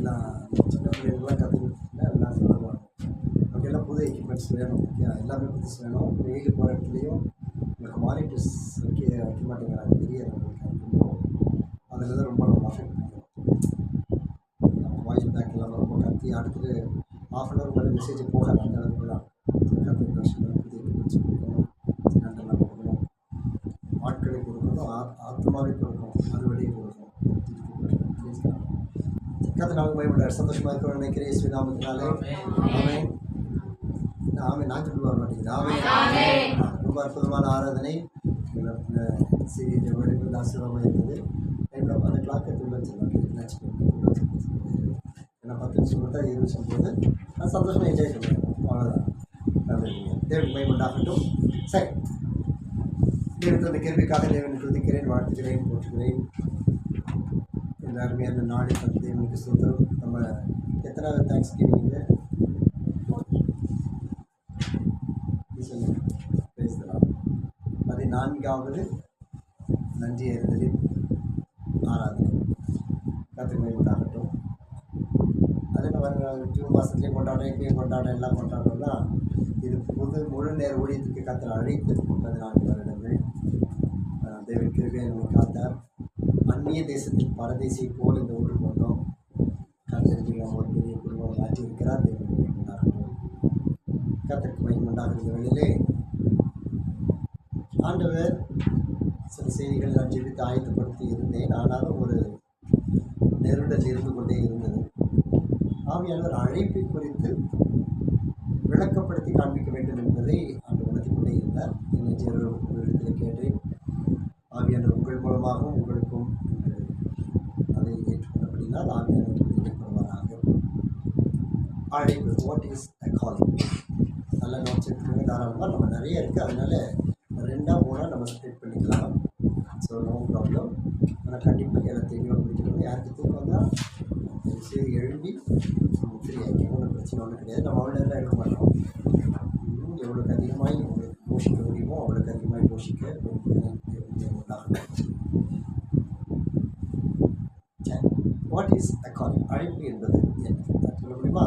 எல்லாம் சின்ன பிள்ளைங்களாம் கற்றுக்கிட்டு எல்லாம் சொல்லுவாங்க. நமக்கெல்லாம் புது எக்யூப்மெண்ட்ஸ் வேணும், எல்லாமே புதுசு வேணும். வெயில் போகிற இடத்துலையும் எனக்கு மானிட்டர்ஸ் வைக்க மாட்டேங்கிறாங்க, தெரியாது நம்மளுக்கு. அதில் தான் ரொம்ப நம்ம அஃபெக்ட் பண்ணுவோம். நம்ம வாய்ஸ் பேக்கெல்லாம் ரொம்ப கத்தி அடுத்தது ½ மேலே மெசேஜ் போகாது. அந்த அளவுக்கு தான் கற்று வருஷம் புது எக்யூப்மெண்ட்ஸ் கொடுக்கணும், சிலிண்டர்லாம் கொடுக்கணும், ஆட்களை கொடுக்கணும், ஆத்மாவை கொடுக்கணும், மறுபடியும் கொடுக்கணும். கதை நாங்கள் பயப்படார் சந்தோஷமாக இருக்கிறோம் நினைக்கிறேன். இயேசு நாமத்தினாலே ஆமென். ஆமென். நான் சொல்ல வர மாட்டேங்குது. ஆமென். ரொம்ப அற்புதமான ஆராதனை. சிறிய வழிகள் ஆசீர்வாதமாக இருந்தது. அந்த கிளாக்கை துள்ள வச்சிடலாம். ஏன்னா 10 நிமிஷம் மட்டும் 20 நிமிஷம் போது நான் சந்தோஷமாக என்ஜாய் பண்ணுவேன். அவ்வளோதான். தேவன் பயப்படாகட்டும். சரி, தேவன் அந்த கேள்விக்காக தேவனை துதிக்கிறேன், வாழ்த்துக்கிறேன், போற்றுகிறேன். இந்த அருமையான நாடு தந்து தேவனுக்கு சுத்தம். நம்ம எத்தனாவது தேங்க்ஸ் கிவிங்க பேசலாம். 14வது நன்றி அறிதலின் ஆராதனை. கத்திரிமை கொண்டாடட்டும். அது நம்ம ஜூன் மாதத்துலேயும் கொண்டாடுறோம், இப்பயும் கொண்டாடுறோம், எல்லாம் கொண்டாடுறோம்னா இது முழு நேர ஊழியத்துக்கு கத்திர அழைத்து 14 வருடங்கள் தேவன் கிருபையை நம்ம காத்தார். அந்நிய தேசத்தில் பரதேசியை போல் இந்த ஊருக்கு வந்தோம். கத்திரிக்கு நம்ம ஒரு பெரிய குடும்பம் மாற்றி இருக்கிறார். தேவன் கொண்டாடட்டும். கத்திரிக்கு மையம் உண்டாகிற வேளையிலே ஆண்டவர் சில செய்திகள் நான் ஜெபித்து ஆயத்தப்படுத்தி இருந்தேன். ஆனாலும் ஒரு நெருடல் இருந்து கொண்டே இருந்தது. ஆவியானவர் அழைப்பை குறித்து விளக்கப்படுத்தி காண்பிக்க வேண்டும் என்பதை ஆண்டு உணர்த்தி கொண்டே இருந்தார். இன்னைக்கு ஒரு இடத்துல கேட்டேன். ஆவியானவர் உங்கள் மூலமாகவும் உங்களுக்கும் அதை ஏற்றுக்கொண்டபடினால் ஆவியானவர் ஏற்றுக்கொள்வாராக. அழைப்பு, வாட் இஸ் அ காலிங்? நல்ல நோட்ஸ் எடுத்துக்கோங்க தாராளமாக. நம்ம நிறைய இருக்குது, அதனால 2-3 நம்ம ஸ்ப்ளிட் பண்ணிக்கலாம். So no problem. ஆனால் கண்டிப்பாக எல்லாம் தெளிவாக பிடிக்கணும். யாருக்கு தூக்கம் தான் சரி எழுப்பி ஃப்ரீ ஆகிக்கும். ஒன்றும் பிரச்சனை ஒன்றும் கிடையாது. நம்ம அவ்வளோ நேரம் எடுக்க மாட்டோம். எவ்வளோக்கு அதிகமாக உங்களுக்கு போஷிக்க முடியுமோ அவ்வளோக்கு அதிகமாக போஷிக்க வாட் இஸ் அ காலிங்? அழைப்பு என்பது என்ன சொல்ல முடியுமா?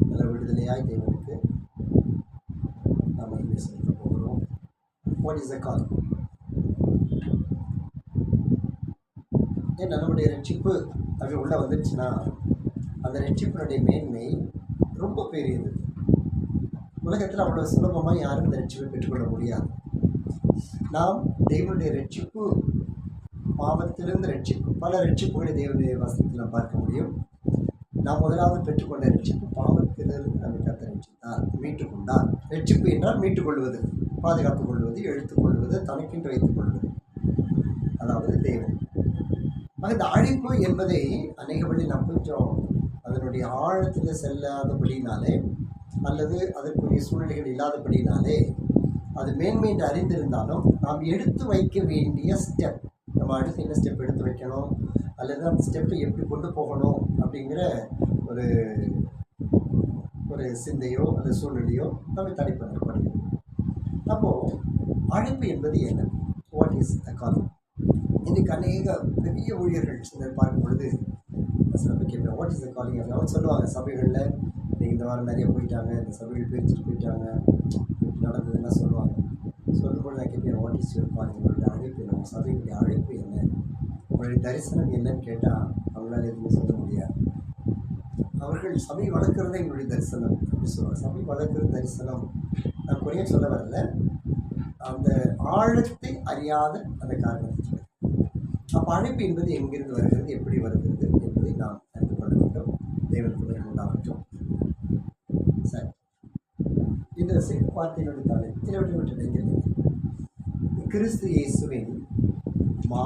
நல்ல விடுதலையாய் தேவனுக்கு நாம் இங்கே செலுத்த போகிறோம். What is a calling? ஏன்னா நம்முடைய ரட்சிப்பு அப்படி உள்ளே வந்துடுச்சுன்னா அந்த ரட்சிப்பினுடைய மேன்மை ரொம்ப பெரியது. உலகத்தில் அவ்வளோ சுலபமாக யாரும் இந்த ரட்சிப்பை பெற்றுக்கொள்ள முடியாது. நாம் தேவனுடைய ரட்சிப்பு, பாவத்திலிருந்து ரட்சிப்பு, பல ரட்சிப்புகளை தேவனுடைய வசனத்தில் நாம் பார்க்க முடியும். நாம் முதலாவது பெற்றுக்கொண்ட ரட்சிப்பு பாவத்திலிருந்து நம்ம கர்த்தர் ரட்சித்தார், மீட்டுக் கொண்டார். ரட்சிப்பு என்றால் மீட்டுக் கொள்வது, பாதுகாத்துக் கொள்வது, எழுத்துக் கொள்வது, தனக்கென்று வைத்துக் கொள்வது, அதாவது தேவன். அந்த அழைப்பு என்பதை அநேக வழி நாம் கொஞ்சம் அதனுடைய ஆழத்தில் செல்லாதபடினாலே அல்லது அதற்குரிய சூழ்நிலைகள் இல்லாதபடினாலே அது மேன்மை என்று அறிந்திருந்தாலும் நாம் எடுத்து வைக்க வேண்டிய ஸ்டெப், நம்ம அடுத்து என்ன ஸ்டெப் எடுத்து வைக்கணும் அல்லது அந்த ஸ்டெப்பை எப்படி கொண்டு போகணும் அப்படிங்கிற ஒரு சிந்தையோ அல்லது சூழ்நிலையோ நம்ம தடைப்படுத்தப்படுகிறது. அப்போது அழைப்பு என்பது என்ன? What is the calling? இன்றைக்கு அநேக பெரிய ஊழியர்கள் சிலர் பார்க்கும் பொழுது சில பேர் கேட்பேன், வாட் இஸ் த காலிங்? அப்படி அவங்க சொல்லுவாங்க, சபைகளில் நீங்கள் இந்த வாரம் நிறைய போயிட்டாங்க, இந்த சபைகள் பிரிச்சுட்டு போயிட்டாங்க, நடந்ததுன்னா சொல்லுவாங்க. சொல்லும்போது நான் கேட்பேன், வாட் இஸ் யுவர் காலிங்? உங்களுடைய அழைப்பு என்ன? உங்கள் சபையுடைய அழைப்பு என்ன? உங்களுடைய தரிசனம் என்னன்னு கேட்டால் அவங்களால எதுவுமே சொல்ல முடியாது. அவர்கள் சபை வளர்க்குறதே எங்களுடைய தரிசனம் அப்படின்னு சொல்லுவாங்க. சபை வளர்க்குற தரிசனம் நான் குறைய சொல்ல வரல, அந்த ஆழத்தை அறியாத அந்த காரணத்தை சொல்ல. அப்போ அழைப்பு என்பது எங்கிருந்து வருகிறது, எப்படி வருகிறது என்பதை நாம் அறிந்து கொள்ள வேண்டும். தேவன் துணை உண்டாகட்டும். சரி, இந்த வார்த்தையினுடைய தலைவற்றை கிறிஸ்து இயேசுவின் மா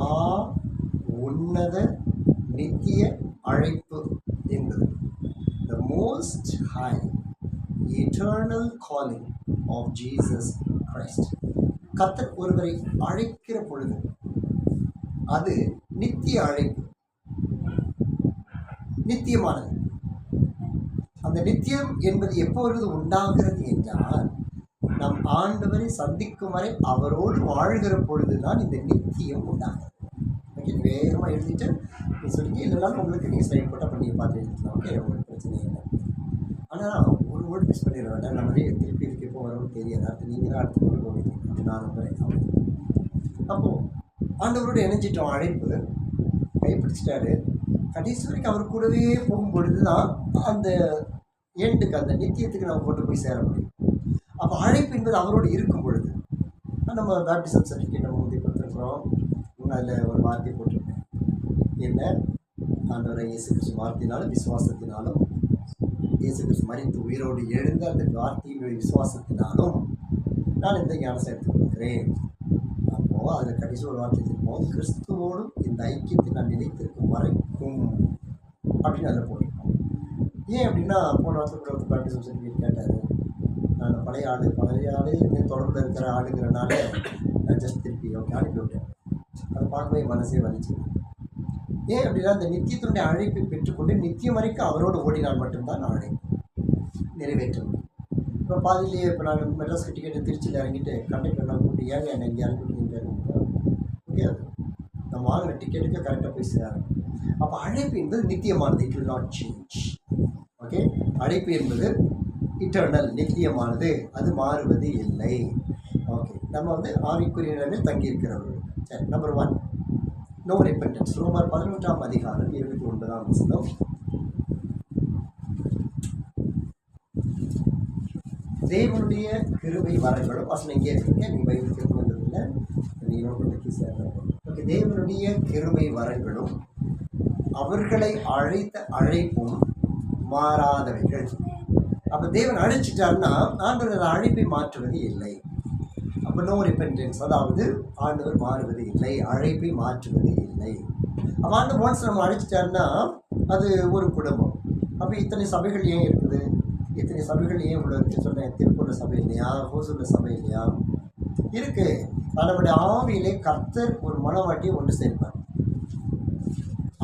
உன்னத நித்திய அழைப்பு என்பது the most high eternal calling of Jesus Christ. கர்த்தர் ஒருவரை அழைக்கிற பொழுது அது நித்திய அழைப்பு, நித்தியமானது. அந்த நித்தியம் என்பது எப்பொழுது உண்டாகிறது என்றால் நம் ஆண்டவரை சந்திக்கும் வரை அவரோடு வாழ்கிற பொழுதுதான் இந்த நித்தியம் உண்டாகிறது. வேகமாக எழுதிட்டு நீ சொல்லி இல்லைனாலும் உங்களுக்கு நீங்கள் ஸ்லைட் போட்டால் பண்ணி பார்த்து எழுதிக்கலாம். ஓகே, ஆனால் ஒரு வேர்டு மிஸ் பண்ணிட வேண்டாம். நம்ம திருப்பி இதுக்கு எப்போ வரும்னு தெரியாது. அடுத்து நீங்கள் தான் அடுத்து கொண்டு போவீங்க. அப்படி நான் நம்புறேன். அப்போது ஆண்டவரோடு இணைஞ்சிட்டோம். அழைப்பு கைப்பிடிச்சிட்டாரு. கடைசி வரைக்கும் அவர் கூடவே போகும்பொழுது தான் அந்த எண்டுக்கு, அந்த நித்தியத்துக்கு நம்ம கொண்டு போய் சேர முடியும். அப்போ அழைப்பு என்பது அவரோடு இருக்கும் பொழுது நம்ம பேப்டிசம் சர்டிஃபிகேட் நம்ம முந்தைய கொடுத்துருக்குறோம். அதில் ஒரு வார்த்தை போட்டிருக்கேன். என்ன? ஆண்டவரை இயேசு கிறிஸ்து வார்த்தையினாலும் விசுவாசத்தினாலும், இயேசு கிறிஸ்து மரித்து உயிரோடு எழுந்த அந்த வார்த்தையுடைய விசுவாசத்தினாலும் நான் இந்த ஞானத்தை எடுத்துக் கொடுக்கிறேன். அப்போது அதில் கடைசி ஒரு வார்த்தை திருப்போம், கிறிஸ்துவோடும் இந்த ஐக்கியத்தை நான் நிலைத்திருக்கும் வரைக்கும் அப்படின்னு அதில் போட்டிருக்கோம். ஏன் அப்படின்னா, போன வாரத்தில் கூட ஒரு பேப்டிசம் சர்டிஃபிகேட் கேட்டார். நான் பழைய ஆடு தொடர்பில் இருக்கிற ஆடுங்கிறனால நான் ஜஸ்ட் திருப்பி ஓகே அனுப்பி விட்டேன். அதை பார்க்கவே மனசே வலிச்சு. ஏன் அப்படின்னா, அந்த நித்தியத்தினுடைய அழைப்பை பெற்றுக்கொண்டு நித்தியம் வரைக்கும் அவரோடு ஓடினால் மட்டும்தான் நான் அழைப்பு நிறைவேற்ற முடியும். இப்போ பாதிலேயே இப்போ நான் மெட்ராஸ் டிக்கெட்டு திருச்சியில் இறங்கிட்டு கண்டக்டர்லாம் கூப்பிட்டு ஏங்க என்னை இங்கே இறங்கிட்டு முடியாது. நம்ம வாங்கின டிக்கெட்டுக்கு கரெக்டாக போய் சேரணும். அப்போ அழைப்பு என்பது நித்தியமானது. It will not change. Okay, அழைப்பு என்பது இட்டர்னல், நித்தியமானது, அது மாறுவது இல்லை. ஓகே, நம்ம வந்து ஆவிக்குரிய நிலையில் தங்கியிருக்கிறவர்கள். சரி, நம்பர் 1, நோ ரிப்பெண்டன்ஸ். ரோமர் 11ஆம் அதிகாரம் 29ஆம் வசனம். தேவனுடைய கிருபை வரங்களும், வசனம் இங்கே இருக்குங்க, நீங்கள் பைபிள் கேட்கணுன்றதில்லை, நீங்கள் ஓகே. தேவனுடைய கிருபை வரங்களும் அவர்களை அழைத்த அழைப்பும் மாறாதவைகள். அப்போ தேவன் அழைச்சிட்டாருன்னா ஆண்டவர் அழைப்பை மாற்றுவது இல்லை. அப்போ நோ ரிப்பெண்டன்ஸ், அதாவது ஆண்டவர் மாறுவது இல்லை, அழைப்பை மாற்றுவது இல்லை. அப்போ ஆண்டவர் ஒன்ஸ் நம்ம அழைச்சிட்டாருன்னா அது ஒரு குடும்பம். அப்போ இத்தனை சபைகள் ஏன் இருக்குது? இத்தனை சபைகள் ஏன் இவ்வளோ இருக்குது சொன்னேன். திருப்பூர்ல சபை இல்லையா? ஹோசூர்ல சபை இல்லையா? இருக்கு. நம்முடைய ஆவியிலே கர்த்தர் ஒரு மனவாட்டியை ஒன்று சேர்ப்பார்.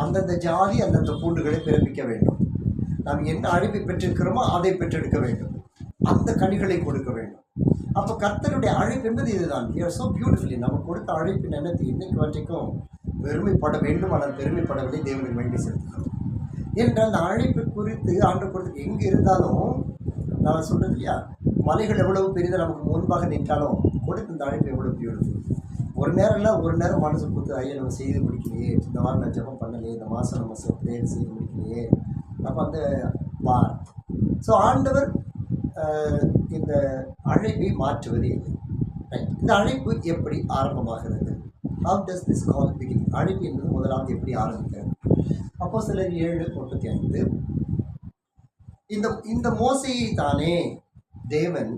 அந்தந்த ஜாதி அந்தந்த பூண்டுகளை பிறப்பிக்க வேண்டும். நாம் என்ன அழைப்பை பெற்றிருக்கிறோமோ அதை பெற்றெடுக்க வேண்டும். அந்த கனிகளை கொடுக்க வேண்டும். அப்போ கர்த்தருடைய அழைப்பு என்பது இதுதான். ஸோ பியூட்டிஃபுல்லி நம்ம கொடுத்த அழைப்பின் எண்ணத்தை இன்னைக்கு வரைக்கும் பெருமைப்பட வேண்டும், ஆனால் பெருமைப்படவில்லை, தேவனுக்கு வேண்டி செலுத்தணும். ஏனென்றால் அந்த அழைப்பு குறித்து ஆண்டு கொடுத்து எங்கே இருந்தாலும் நான் சொல்கிறது இல்லையா, மலைகள் எவ்வளவு பெரிதாக நமக்கு முன்பாக நின்றாலும் கொடுத்த இந்த அழைப்பு எவ்வளோ பியூட்டிஃபுல். ஒரு நேரம் இல்லை, ஒரு நேரம் மனசு கொடுத்து ஐயா நம்ம செய்து முடிக்கலையே, இந்த வாரம் நான் ஜெபம் பண்ணலையே, இந்த மாதம் நம்ம ப்ரேயர் செய்து முடிக்கலையே, அப்போ அந்த பார். ஸோ ஆண்டவர் இந்த அழைப்பை மாற்றுவது இல்லை. ரைட். இந்த அழைப்பு எப்படி ஆரம்பமாகிறது? How does this call begin? அழைப்பு என்பது முதலாவது எப்படி ஆரம்பிக்கிறது? அப்போஸ்தலர் 7:35. இந்த மோசேயை தானே தேவன்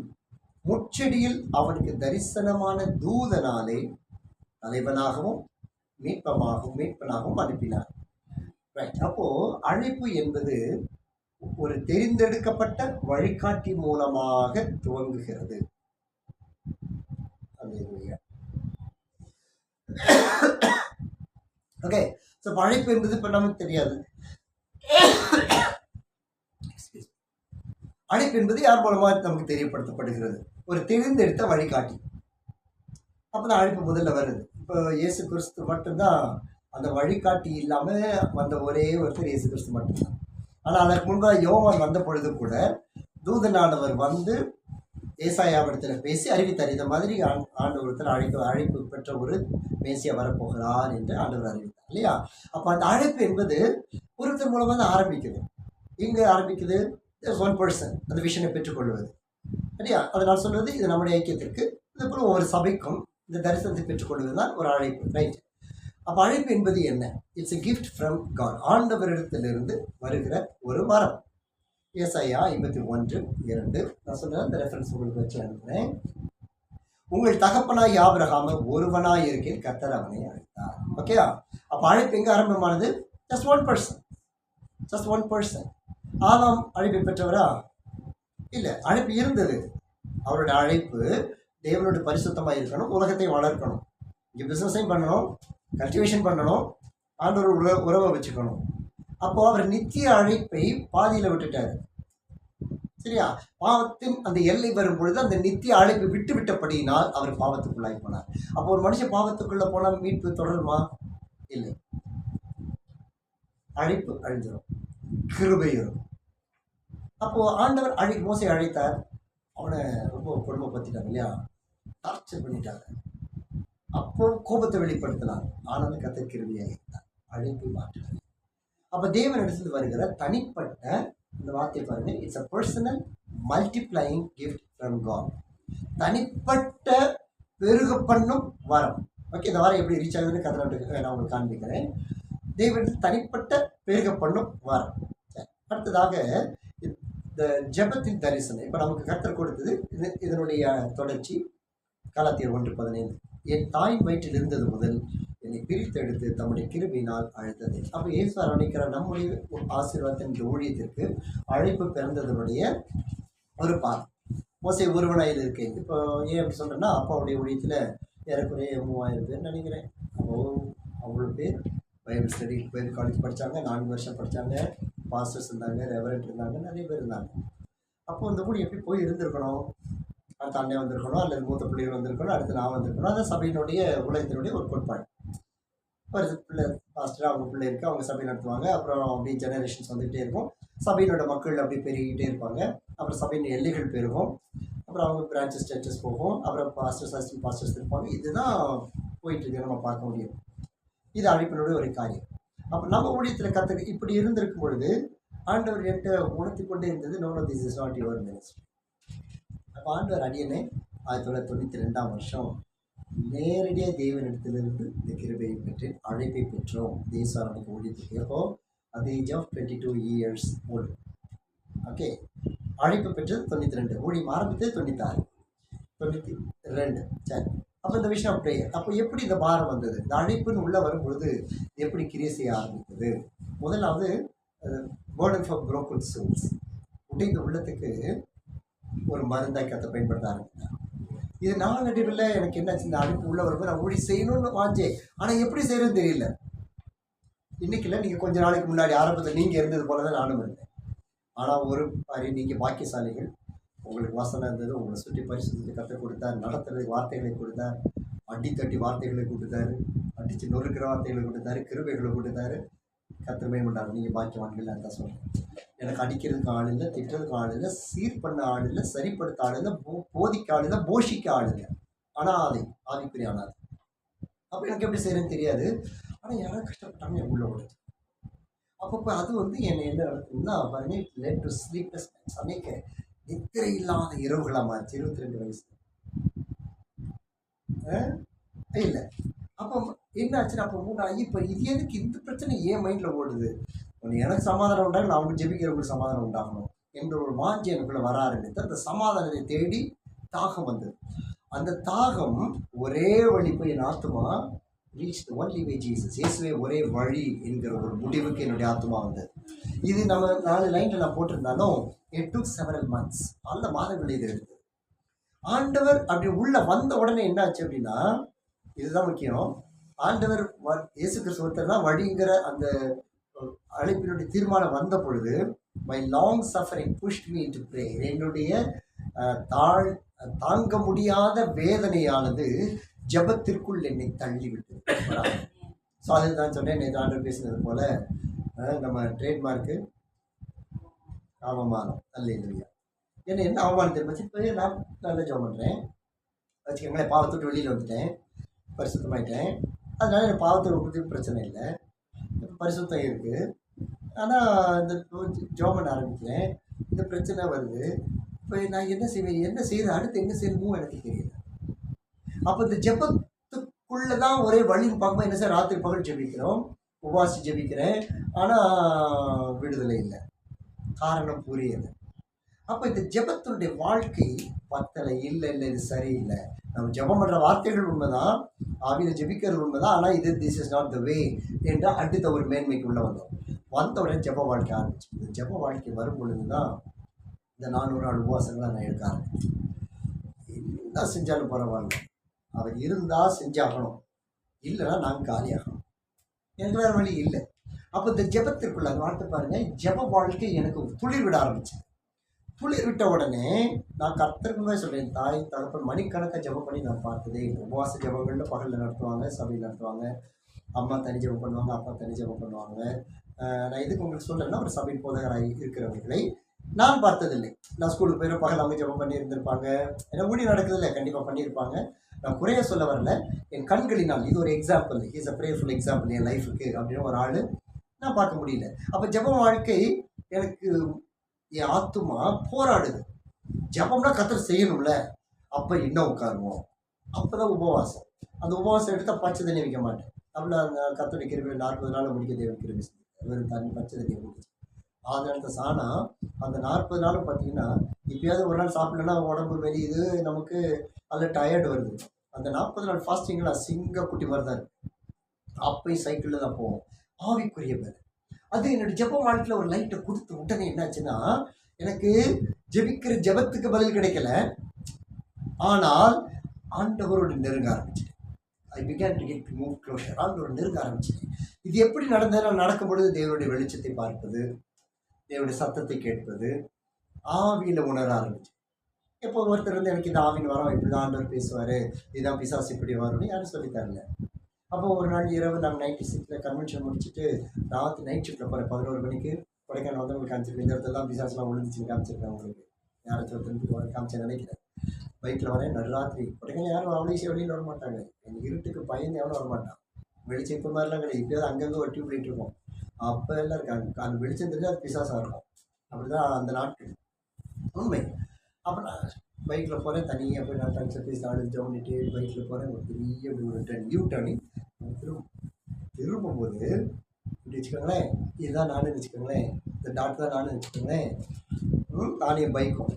முச்செடியில் அவனுக்கு தரிசனமான தூதனாலே தலைவனாகவும் மீட்பனாகவும் அனுப்பினார். ரைட். அப்போ அழைப்பு என்பது ஒரு தெரிந்தெடுக்கப்பட்ட வழிகாட்டி மூலமாக துவங்குகிறது. ஓகே. ஸோ அழைப்பு என்பது இப்போ நமக்கு தெரியாது. அழைப்பு என்பது யார் மூலமாக நமக்கு தெரியப்படுத்தப்படுகிறது? ஒரு தெரிந்தெடுத்த வழிகாட்டி. அப்போதான் அழைப்பு முதல்ல வருது. இப்போ இயேசு கிறிஸ்து மட்டும்தான் அந்த வழிகாட்டி இல்லாமல் வந்த ஒரே ஒருத்தர் இயேசு கிறிஸ்து மட்டும்தான். ஆனால் அதற்கு முன்பாக யோவான் வந்த பொழுது கூட தூதனானவர் வந்து ஏசாயாவிடத்தில் பேசி அறிவித்தார். இந்த மாதிரி ஆண்டவரத்தில் அழைப்பு பெற்ற ஒரு மேசியா வரப்போகிறார் என்று ஆண்டவர் அறிவித்தார் இல்லையா? அப்போ அந்த அழைப்பு என்பது ஒருத்தர் மூலமாக தான் ஆரம்பிக்குது. எங்கே ஆரம்பிக்குது? ஒன் பர்சன் அந்த விஷனை பெற்றுக்கொள்வது இல்லையா? அதனால் சொல்வது இது நம்முடைய ஐக்கியத்திற்கு, இது போல் ஒவ்வொரு சபைக்கும் இந்த தரிசனத்தை பெற்றுக்கொள்வது தான் ஒரு அழைப்பு. ரைட். அப்போ அழைப்பு என்பது என்ன? It's a gift from God. ஆண்டவரிடத்திலிருந்து வருகிற ஒரு வரம். ஏசாயா 51:2 நான் சொன்னேன். அந்த ரெஃபரன்ஸ் உங்களுக்கு வச்சு அனுப்புகிறேன். உங்கள் தகப்பனாய் ஆபிரகாமை ஒருவனாய் இருக்கையில் கர்த்தர் அவனை அழைத்தார். ஓகேயா? அப்போ அழைப்பு எங்கே ஆரம்பமானது? Just one person. ஆதாம் அழைப்பை பெற்றவரா? இல்லை, அழைப்பு இருந்தது. அவருடைய அழைப்பு தேவனுடைய பரிசுத்தமாக இருக்கணும், உலகத்தை வளர்க்கணும், இங்கே பிஸ்னஸையும் பண்ணணும், கல்டிவேஷன் பண்ணணும், ஆண்டோட உறவை வச்சுக்கணும். அப்போது அவர் நித்திய அழைப்பை பாதியில் விட்டுட்டார். சரியா? பாவத்தின் அந்த எல்லை வரும் பொழுது அந்த நித்திய அழைப்பை விட்டபடியினால் அவர் பாவத்துக்குள்ளாகி போனார். அப்போ ஒரு மனுஷன் பாவத்துக்குள்ளே போனால் மீட்பு தொடருமா? இல்லை. அழைப்பு அழிஞ்சிடும், கிருபை வரும். அப்போ ஆண்டவர் மோசே அழைத்தார். அவனை ரொம்ப கொடுமைப்படுத்திட்டாங்க இல்லையா, டார்ச்சர் பண்ணிட்டாங்க. அப்போ கோபத்தை வெளிப்படுத்தினார். ஆனாலும் கர்த்தர் கிருபையாக இருந்தார், அழைப்பை மாற்றினார். அப்ப தேவன் இடத்துல வருகிற தனிப்பட்ட, இந்த வார்த்தை பாருங்க, it's a personal multiplying gift from God. தனிப்பட்ட பெருக பண்ணும் வரம். ஓகே, இந்த வாரம் எப்படி ரீச் ஆகுதுன்னு கர்த்தர் நான் உங்களுக்கு காண்பிக்கிறேன். தேவன் தனிப்பட்ட பெருக பண்ணும் வரம். அடுத்ததாக இந்த ஜெபத்தின் தரிசனம். இப்ப நமக்கு கர்த்தர் கொடுத்தது இதனுடைய தொடர்ச்சி. கலாத்தியர் 1:15, என் தாயின் வயிற்றில் இருந்தது முதல் என்னை பிரித்தெடுத்து தம்முடைய கிருபையினால் அழைத்தது. அப்போ இயேசு அரவணைக்கிற நம்முடைய ஆசீர்வாதத்தின் இந்த ஊழியத்திற்கு அழைப்பு பிறந்ததனுடைய ஒரு பார். மோசே ஒருவனாயில் இருக்கு. இப்போ ஏன் அப்படி சொல்றேன்னா, அப்பாவுடைய ஊழியத்தில் ஏறக்குறைய 3000 பேர் நினைக்கிறேன். அப்போ அவ்வளோ பேர் பைபிள் ஸ்டடி, பைபிள் காலேஜ் படித்தாங்க, 4 வருஷம் படித்தாங்க, பாஸ்டர்ஸ் இருந்தாங்க, ரெவரண்ட் இருந்தாங்க, நிறைய பேர் இருந்தாங்க. அப்போ இந்த ஊழியம் எப்படி போய் இருந்திருக்கணும்? அடுத்த அண்ணன் வந்திருக்கணும், அல்லது மூத்த பிள்ளைகள் வந்திருக்கணும், அடுத்து நான் வந்திருக்கணும். அது சபையினுடைய உலகத்தினுடைய ஒரு கோட்பாடு. ஒரு பிள்ளை பாஸ்டர், அவங்க பிள்ளை இருக்குது, அவங்க சபை நடத்துவாங்க. அப்புறம் அப்படி ஜெனரேஷன்ஸ் வந்துகிட்டே இருக்கும். சபையினோட மக்கள் அப்படி பெருகிட்டே இருப்பாங்க. அப்புறம் சபையின் எல்லைகள் பெருகும். அப்புறம் அவங்க பிரான்ச்சஸ், சர்ச்சஸ் போகும். அப்புறம் பாஸ்டர்ஸ், அசிஸ்டன்ட் பாஸ்டர்ஸ் இருப்பாங்க. இதுதான் போயிட்டுருக்கு, நம்ம பார்க்க முடியும். இது அழைப்பினுடைய ஒரு காரியம். அப்போ நம்ம ஊழியத்தில் கற்றுக்க இப்படி இருந்திருக்கும் பொழுது ஆண்டவர் என்கிட்ட உணர்த்தி கொண்டே இருந்தது, no no this is not your ministry. அப்போ ஆண்டவர் அடியனை 1992 வருஷம் நேரடியாக தேவனிடத்திலிருந்து இந்த கிருபையை பெற்று அழைப்பை பெற்றோம் தேசாரனுக்கு ஊழியத்துக்கு. அப்போ அந்த age of 22 years old. Okay, அழைப்பு பெற்றது 92, ஊழியம் ஆரம்பித்தது 96, 92. சரி, அப்போ இந்த விஷயம் ப்ரேயர். அப்போ எப்படி இந்த பாரம் வந்தது? இந்த அழைப்புன்னு உள்ளே வரும்பொழுது எப்படி கிரியை செய்ய ஆரம்பித்தது? முதலாவது பேர்டன் ஃபார் புரோக்கன் சோல்ஸ், உடைந்த உள்ளத்துக்கு ஒரு மருந்தாய் கத்தை பயன்படுத்த ஆரம்பித்தார். இது நாளடைவில் எனக்கு என்னாச்சு, இந்த அழைப்பு உள்ள வரும்போது நான் ஊழி செய்யணும்னு வாஞ்சேன். ஆனால் எப்படி செய்யணும்னு தெரியல. இன்னைக்கு இல்லை, நீங்கள் கொஞ்ச நாளைக்கு முன்னாடி ஆரம்பத்தில் நீங்கள் இருந்தது போல தான் நானும் இருந்தேன். ஆனால் ஒரு மாதிரி நீங்கள் பாக்கியசாலிகள். உங்களுக்கு வசனம் இருந்தது, உங்களை சுற்றி பரிசுத்தத்தை கற்றுக் கொடுத்தார், நடத்துறதுக்கு வார்த்தைகளை கொடுத்தார், அடித்தட்டி வார்த்தைகளை கொடுத்தாரு, அடித்து நொறுக்கிற வார்த்தைகளை கொடுத்தாரு, கிருபைகளை கொடுத்தாரு. கத்திரமே பண்ணாரு. நீங்கள் பாக்கியவான்கள் தான் சொல்கிறேன். எனக்கு அடிக்கிறதுக்கு ஆள் இல்லை, திட்டுறதுக்கு ஆள் இல்லை, சீர் பண்ண ஆள் இல்லை, சரிப்படுத்த ஆள் இல்லை, போதிக்க ஆள் இல்லை, போஷிக்க ஆள் இல்லை. ஆனால் ஆதிக்குரிய ஆனாது. அப்போ எனக்கு எப்படி செய்யறதுன்னு தெரியாது. ஆனால் யாராவது கஷ்டப்பட்டாங்க என் உள்ள ஓடுது. அப்போ அது வந்து என்னை என்ன நடக்குதுன்னா பாருங்க, லெட் டு ஸ்லீப்லெஸ் நைட்ஸ். அன்னைக்கு நித்திரை இல்லாத இரவுகளாக மாறிச்சு. 22 வயசு இல்லை. அப்போ என்ன ஆச்சுன்னா, அப்போ இப்போ இது எதுக்கு இந்த பிரச்சனை ஏன் மைண்டில் ஓடுது? ஒன்று எனக்கு சமாதானம் உண்டாக, நான் அவங்க ஜெபிக்கிறவங்களுக்கு சமாதானம் உண்டாகணும் என்ற ஒரு வாஞ்சி எனக்குள்ளே வர ஆரம்பித்து அந்த சமாதானத்தை தேடி தாகம் வந்தது. அந்த தாகம் ஒரே வழி போய் என் ஆத்மா reach the only way Jesus, இயேசுவே ஒரே வழி என்கிற ஒரு முடிவுக்கு என்னுடைய ஆத்மா வந்தது. இது நம்ம 4 லைனில் நான் போட்டிருந்தாலும் it took several months, பல மாதங்கள் இது எடுத்தது. ஆண்டவர் அப்படி உள்ள வந்த உடனே என்ன ஆச்சு அப்படின்னா, இதுதான் முக்கியம். ஆண்டவர் இயேசு கிறிஸ்து ஒருத்தர் தான் வழிங்கிற அந்த அழைப்பினுடைய தீர்மானம் வந்த பொழுது, my long suffering pushed me to pray. என்னுடைய தாங்க முடியாத வேதனையானது ஜபத்திற்குள் என்னை தள்ளிவிட்டு. ஸோ அதுதான் சொன்னேன், நேற்று ஆண்டவர் பேசினது போல நம்ம ட்ரேட்மார்க்கு அவமானம் அல்ல இல்லையா. ஏன்னா என்ன அவமானம் தெரிஞ்சு, இப்போ நான் நல்லா ஜபம் பண்ணுறேன் வச்சுக்கோங்களேன், பாவத்தோட்டு வெளியில் வந்துட்டேன், பரிசுத்தமாயிட்டேன். அதனால எனக்கு பாவத்தை விடுறதுக்கு பிரச்சனை இல்லை, பரிசுத்தம் இருக்குது. ஆனால் இந்த ஜோம் பண்ண ஆரம்பிக்கிறேன், இந்த பிரச்சனை வருது. இப்போ நான் என்ன செய்வேன், என்ன செய்யுது, அடுத்து என்ன செய்யணுமோ எனக்கு தெரியல. அப்போ இந்த ஜெபத்துக்குள்ளே தான் ஒரே வழின்னு பார்க்கும்போது என்ன சார், ராத்திரி பகல் ஜெபிக்கிறோம், உபவாசி ஜெபிக்கிறேன், ஆனால் விடுதலை இல்லை, காரணம் புரியலை. அப்போ இந்த ஜெபத்தினுடைய வாழ்க்கை பத்தலை, இல்லை இல்லை இது சரியில்லை. நம்ம ஜெபம் பண்ணுற வார்த்தைகள் உண்மைதான், ஆவியில் ஜெபிக்கிறது உண்மைதான், ஆனால் இது திஸ் இஸ் நாட் த வே என்ற அடுத்த ஒரு மேன்மைக்கு உள்ளே வந்த உடனே ஜெப வாழ்க்கை ஆரம்பிச்சு. இந்த ஜெப வாழ்க்கை வரும் பொழுது தான் இந்த 400 நாள் உபவாசங்களை நான் எடுக்க ஆரம்பிச்சேன். என்ன செஞ்சாலும் பரவாயில்ல, அவர் இருந்தால் செஞ்சாகணும், இல்லைன்னா நாங்கள் காலியாகணும், எனக்கு வேறு வழி இல்லை. அப்போ இந்த ஜெபத்திற்குள்ள அந்த வாழ்க்கை பாருங்கள், ஜெப வாழ்க்கை எனக்கு துளிர் விட ஆரம்பிச்சு. துளிர் விட்ட உடனே நான் கர்த்தருக்குமே சொல்கிறேன், தாய் தகப்பன் மணிக்கணக்காக ஜெபம் பண்ணி நான் பார்த்ததே. உபவாச ஜெபங்களில் பகலில் நடத்துவாங்க, சபையில் நடத்துவாங்க, அம்மா தனி ஜெபம் பண்ணுவாங்க, அப்பா தனி ஜெபம் பண்ணுவாங்க. நான் இதுக்கு உங்களுக்கு சொல்கிறேன்னா, ஒரு சபை போதகராக இருக்கிறவர்களை நான் பார்த்ததில்லை. நான் ஸ்கூலுக்கு போயிடும் பகல் அவங்க ஜெபம் பண்ணி இருந்திருப்பாங்க. ஏன்னா ஊழியம் நடக்குதுல்ல, கண்டிப்பாக பண்ணியிருப்பாங்க. நான் குறைய சொல்ல வரல. என் கண்களினால் இது ஒரு example. Is a prayerful example என் லைஃபுக்கு அப்படின்னு ஒரு ஆள் நான் பார்க்க முடியல. அப்போ ஜெப வாழ்க்கை எனக்கு என் ஆத்துமா போராடுது. ஜெபம்னா கர்த்தர் செய்யணும்ல. அப்போ இன்னும் உட்காருவோம். அப்போ தான் உபவாசம். அந்த உபவாசம் எடுத்தால் பச்சை தண்ணி வைக்க மாட்டேன். அப்படின்னா அந்த கர்த்தருடைய கிருபை 40 நாள் முடிக்க தேவன் கிருபை செஞ்சார். வெறும் தண்ணி பச்சை தண்ணி முடிச்சு ஆதரத்தை சாணா அந்த 40 நாளும் பார்த்தீங்கன்னா இப்பயாவது ஒரு நாள் சாப்பிடலன்னா உடம்பு வெளியுது நமக்கு நல்ல டயர்டு வருது. அந்த 40 நாள் ஃபாஸ்டிங்கில் சிங்க குட்டி மாதிரி தான் இருக்கு. அப்பயும் சைக்கிளில் தான் போவோம். ஆவிக்குரிய பேர் அது என்னோட ஜெப வாழ்க்கையில் ஒரு லைட்டை கொடுத்து உடனே என்னாச்சுன்னா எனக்கு ஜெபிக்கிற ஜெபத்துக்கு பதில் கிடைக்கல. ஆனால் ஆண்டவரோடு நெருங்க ஆரம்பிச்சிட்டேன். I began to get move closer. ஆண்டவரோடு நெருங்க ஆரம்பிச்சிட்டேன். இது எப்படி நடந்ததுன்னா நடக்கும் பொழுது தேவனுடைய வெளிச்சத்தை பார்ப்பது, தேவனுடைய சத்தத்தை கேட்பது, ஆவியில் உணர ஆரம்பிச்சு. எப்போ ஒருத்தர் வந்து எனக்கு இந்த ஆவின் வரோம் இப்படி தான் ஆண்டவர் பேசுவார், இதுதான் பிசாசு இப்படி வரும்னு யாரும் சொல்லித்தரல. அப்போ ஒரு நாள் இரவு நாங்கள் 96 கன்வென்ஷன் முடிச்சுட்டு ராத்திரி நைட் ஷிஃப்ட்டில் போகிறேன் 11 மணிக்கு கொடைக்கானல் வந்து உங்களுக்கு காமிச்சிருக்கேன். இந்த இடத்துல தான் பிசாஸ்லாம் விழுந்துச்சுன்னு காமிச்சிருக்கேன். உங்களுக்கு யாராச்சும் திருப்பி காமிச்சேன் நினைக்கிறேன். பைக்கில் வரேன் நடுராத்திரி. கொடைக்கானல் யாரும் அவ்வளோ ஈஸியாக வெளியில் வர மாட்டாங்க. எனக்கு இருட்டுக்கு பயந்து எவனும் வர மாட்டான். வெளிச்சம் இப்போ மாதிரிலாம் கிடையாது. இப்போயாவது அங்கங்கே ஒரு டியூப் லைட் இருக்கும். அப்போ எல்லாம் இருக்காங்க. அந்த வெளிச்சம் தெரிஞ்சு அது பிசாசாக இருக்கும். அப்படி தான் அந்த நாட்கள் உண்மை. அப்போ நான் பைக்கில் போகிறேன். தனியாக போய் நான் டச் பீஸ் ஆடு ஜவுனிட்டு பைக்கில் போகிறேன். ஒரு பெரிய ஒரு டர்னிங் திரும்பும்போது இப்படி வச்சுக்கோங்களேன், இதுதான் நானும் வச்சுக்கோங்களேன், இந்த டாட் தான் நானும் வச்சுக்கோங்களேன், நானே பைக்கும்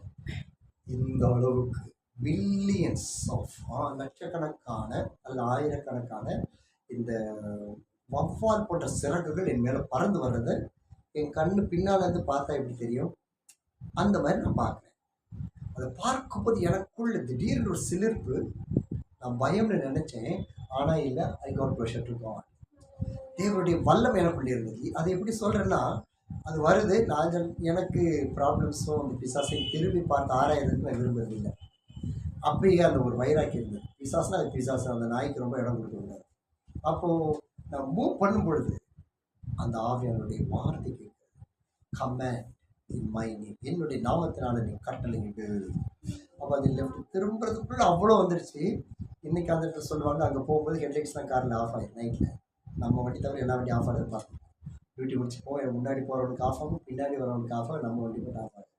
இந்த அளவுக்கு பில்லியன்ஸ் ஆஃப் லட்சக்கணக்கான அல்ல ஆயிரக்கணக்கான இந்த வவ்வால் போன்ற சிறகுகள் என் மேலே பறந்து வர்றதை என் கண்ணு பின்னால் இருந்து பார்த்தா எப்படி தெரியும், அந்த மாதிரி நான் பார்க்குறேன். அதை பார்க்கும்போது எனக்குள்ள திடீர்னு ஒரு சிலிர்ப்பு. நான் பயம்னு நினச்சேன், ஆனால் இல்லை. I got closer to God. தேவனுடைய வல்லம் எனக்குள்ளே இருந்தது. அதை எப்படி சொல்கிறேன்னா, அது வருது. நான் எனக்கு ப்ராப்ளம்ஸும் அந்த பிசாசை திரும்பி பார்த்து ஆராயறதுக்கு நான் விரும்புறதில்லை. அப்பயே அந்த ஒரு வைராக்கி இருந்தது. பிசாஸ்னா அது பிசாசு, அந்த நாய்க்கு ரொம்ப இடம் கொடுத்துருந்தார். அப்போது நான் மூவ் பண்ணும் பொழுது அந்த ஆவியானுடைய வார்த்தை கேட்குது, கமேண்ட் இன் மை நேம், என்னுடைய நாமத்தினால நீ கட்டளையிட்டு. அப்போ அது லெஃப்ட் திரும்புறதுக்குள்ள அவ்வளோ வந்துடுச்சு. இன்றைக்கி அந்த இடத்துல சொல்லுவாங்க, அங்கே போகும்போது ஹெட்லைட்ஸ்லாம் காரில் ஆஃப் ஆகிடும் நைட்டில். நம்ம வண்டி தவிர எல்லா வண்டியும் ஆஃப் ஆகுது பார்க்கணும். டியூட்டி முடிச்சு போய் முன்னாடி போகிறவனுக்கு ஆஃப் ஆகும், பின்னாடி வரவனுக்கு ஆஃப் ஆகும், நம்ம வண்டி மட்டும் ஆஃப் ஆகும்.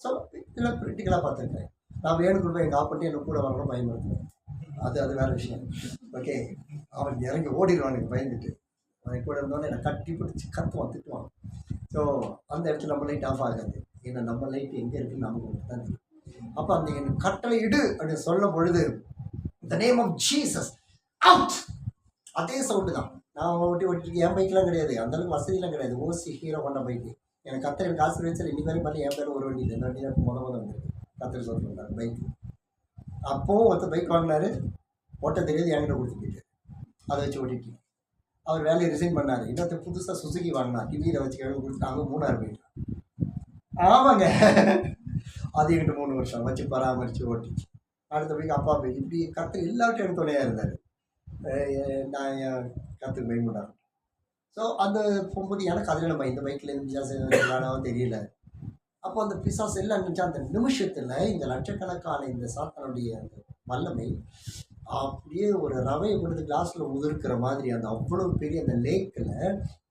ஸோ இதெல்லாம் ப்ரிட்டிக்கலாக பார்த்துருக்கேன். நான் வேணுக்குள்ள போய் எங்கள் ஆஃப் பண்ணிட்டு எனக்கு கூட வரணும் பயன்படுத்துவேன். அது வேறு விஷயம். ஓகே, அவன் இறங்கி ஓடிடுவான் எனக்கு பயந்துட்டு. அவன் கூட இருந்தோன்னே என்னை கட்டி பிடிச்சி கத்துவான், திட்டுவான். ஸோ அந்த இடத்துல நம்ம லைட் ஆஃப் ஆகாது. ஏன்னா நம்ம லைட் எங்கே இருக்குன்னு நமக்கு தான் தெரியும். அப்போ அந்த எனக்கு கட்டளை இடு அப்படின்னு சொல்லும் பொழுது the name of Jesus out, அதே சவுண்டு தான். நான் ஓட்டிட்டு என் பைக்கெலாம் கிடையாது, அந்தளவுக்கு வசதியெலாம் கிடையாது. ஓசி ஹீரோ பண்ண பைக்கு. எனக்கு கத்தர் எனக்கு ஆசீர்வதிச்சார். இன்னைக்கு வரைக்கும் பண்ணி என் பேர் ஒரு வண்டி இல்லை, இந்த வண்டி தான் முதல் வந்துருக்கு. கத்தர் சொல்லிருந்தார் பைக்கு. அப்போவும் ஒருத்தர் பைக் வாங்கினாரு, ஓட்ட தெரியாது, என்கிட்ட கொடுத்து போயிட்டு அதை வச்சு ஓட்டிட்டு அவர் வேலையை ரிசைன் பண்ணார். இன்னொருத்தர் புதுசாக சுசுகி வாங்கினா, டிவியில் வச்சு கிழமை கொடுத்தாங்க, 3 போயிட்டான். ஆமாங்க, அது என்கிட்ட 3 வருஷம் வச்சு பராமரித்து ஓட்டிச்சு. அடுத்த பைக்கு அப்பா பைக். இப்படி கத்தர் எல்லார்ட்டும் எனக்கு துணையாக இருந்தார். நான் என் கற்றுக்கு பயன்படாது. ஸோ அந்த போகும்போது எனக்கு அதில் நம்ம இந்த பைக்கில் பிசாசு தெரியல. அப்போ அந்த பிசாசு எல்லாம் நினச்சா அந்த நிமிஷத்தில் இந்த லட்சக்கணக்கான இந்த சாத்தானுடைய அந்த வல்லமை அப்படியே ஒரு ரவையை கொடுத்து கிளாஸில் உதிர்க்கிற மாதிரி அந்த அவ்வளோ பெரிய அந்த லேக்கில்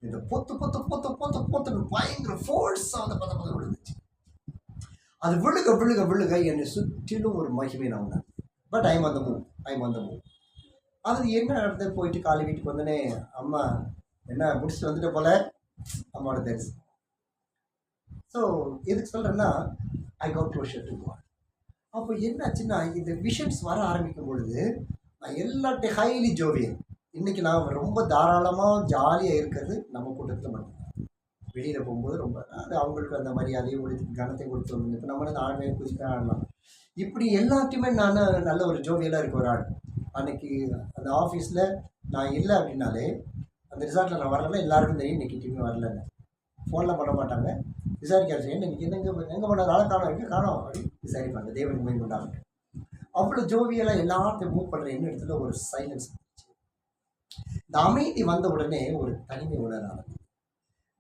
இந்த பொத்து பொத்து பொத்து பொத்து பொத்துன்னு பயங்கர ஃபோர்ஸாக அந்த பத விழுந்துச்சு. அது விழுக விழுக விழுக என்னை சுற்றிலும் ஒரு மகிமை நான் உணர்ந்தேன். பட் ஐம் அந்த மூவ். அது என்ன நடந்தது, போயிட்டு காலை வீட்டுக்கு வந்தோடனே அம்மா என்ன முடிச்சுட்டு வந்துட்டு போல அம்மாவோட தெரிசு. ஸோ எதுக்கு சொல்கிறேன்னா, I got closer to God. அப்போ என்னாச்சுன்னா, இந்த விஷன்ஸ் வர ஆரம்பிக்கும் பொழுது நான் எல்லாத்தையும் ஹைலி ஜோவியல். இன்றைக்கி நான் ரொம்ப தாராளமாக ஜாலியாக இருக்கிறது நம்ம கூட்டத்தில் மட்டும்தான். வெளியில் போகும்போது ரொம்ப அது அவங்களுக்கு அந்த மரியாதையும் கொடுத்து கனத்தையும் கொடுத்து வந்து இப்போ நம்ம வந்து ஆழ்மையை குதிக்க ஆடலாம். இப்படி எல்லாத்தையுமே நான் நல்ல ஒரு ஜோவியலாக இருக்க ஒரு ஆள். அன்றைக்கி அந்த ஆஃபீஸில் நான் இல்லை அப்படின்னாலே, அந்த ரிசார்ட்டில் நான் வரலன்னா எல்லாருக்கும் தெரியும் இன்றைக்கி டீமே வரலன்னு. ஃபோனில் பண்ண மாட்டாங்க, விசாரிக்காது. இன்றைக்கி எங்கே பண்ண நாளை காணோம் அப்படின்னு விசாரிப்பாங்க. தேவனுக்கு போய் கொண்டாங்க. அவ்வளோ ஜோவியலாக எல்லாத்தையும் மூவ் பண்ணுற என்ன இடத்துல ஒரு சைலன்ஸ். இந்த அமைதி வந்த உடனே ஒரு தனிமை உணர ஆரம்பிச்சு.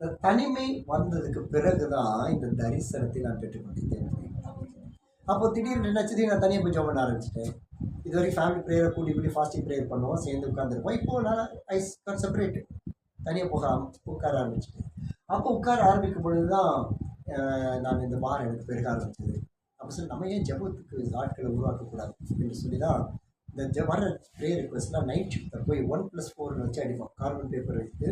இந்த தனிமை வந்ததுக்கு பிறகுதான் இந்த தரிசனத்தை நான் பெற்றுக்கொண்டேன். அப்போ திடீர்னு என்னாச்சு, நான் தனியாக போய் ஜெபம் பண்ண ஆரம்பிச்சிட்டேன். இது வரைக்கும் ஃபேமிலி ப்ரேயரை கூட்டி கூட்டி ஃபாஸ்டிங் ப்ரேயர் பண்ணுவோம், சேர்ந்து உட்காந்துருப்போம். இப்போ நான் ஐ காட் செப்பரேட், தனியாக உட்கார ஆரம்பிச்சிட்டேன். அப்போ உட்கார ஆரம்பிக்கும் பொழுது தான் நான் இந்த பார் எனக்கு பெருக ஆரம்பிச்சது. அப்போ சொல்லி நம்ம ஏன் ஜெபத்துக்கு ஆட்களை உருவாக்கக்கூடாது அப்படின்னு சொல்லி தான் இந்த வர ப்ரேயர் ரிக்வெஸ்ட்லாம் நைட் ஷிஃப்ட்டில் போய் 1+4 வச்சு அடிப்போம். கார்பன் பேப்பர் வைத்து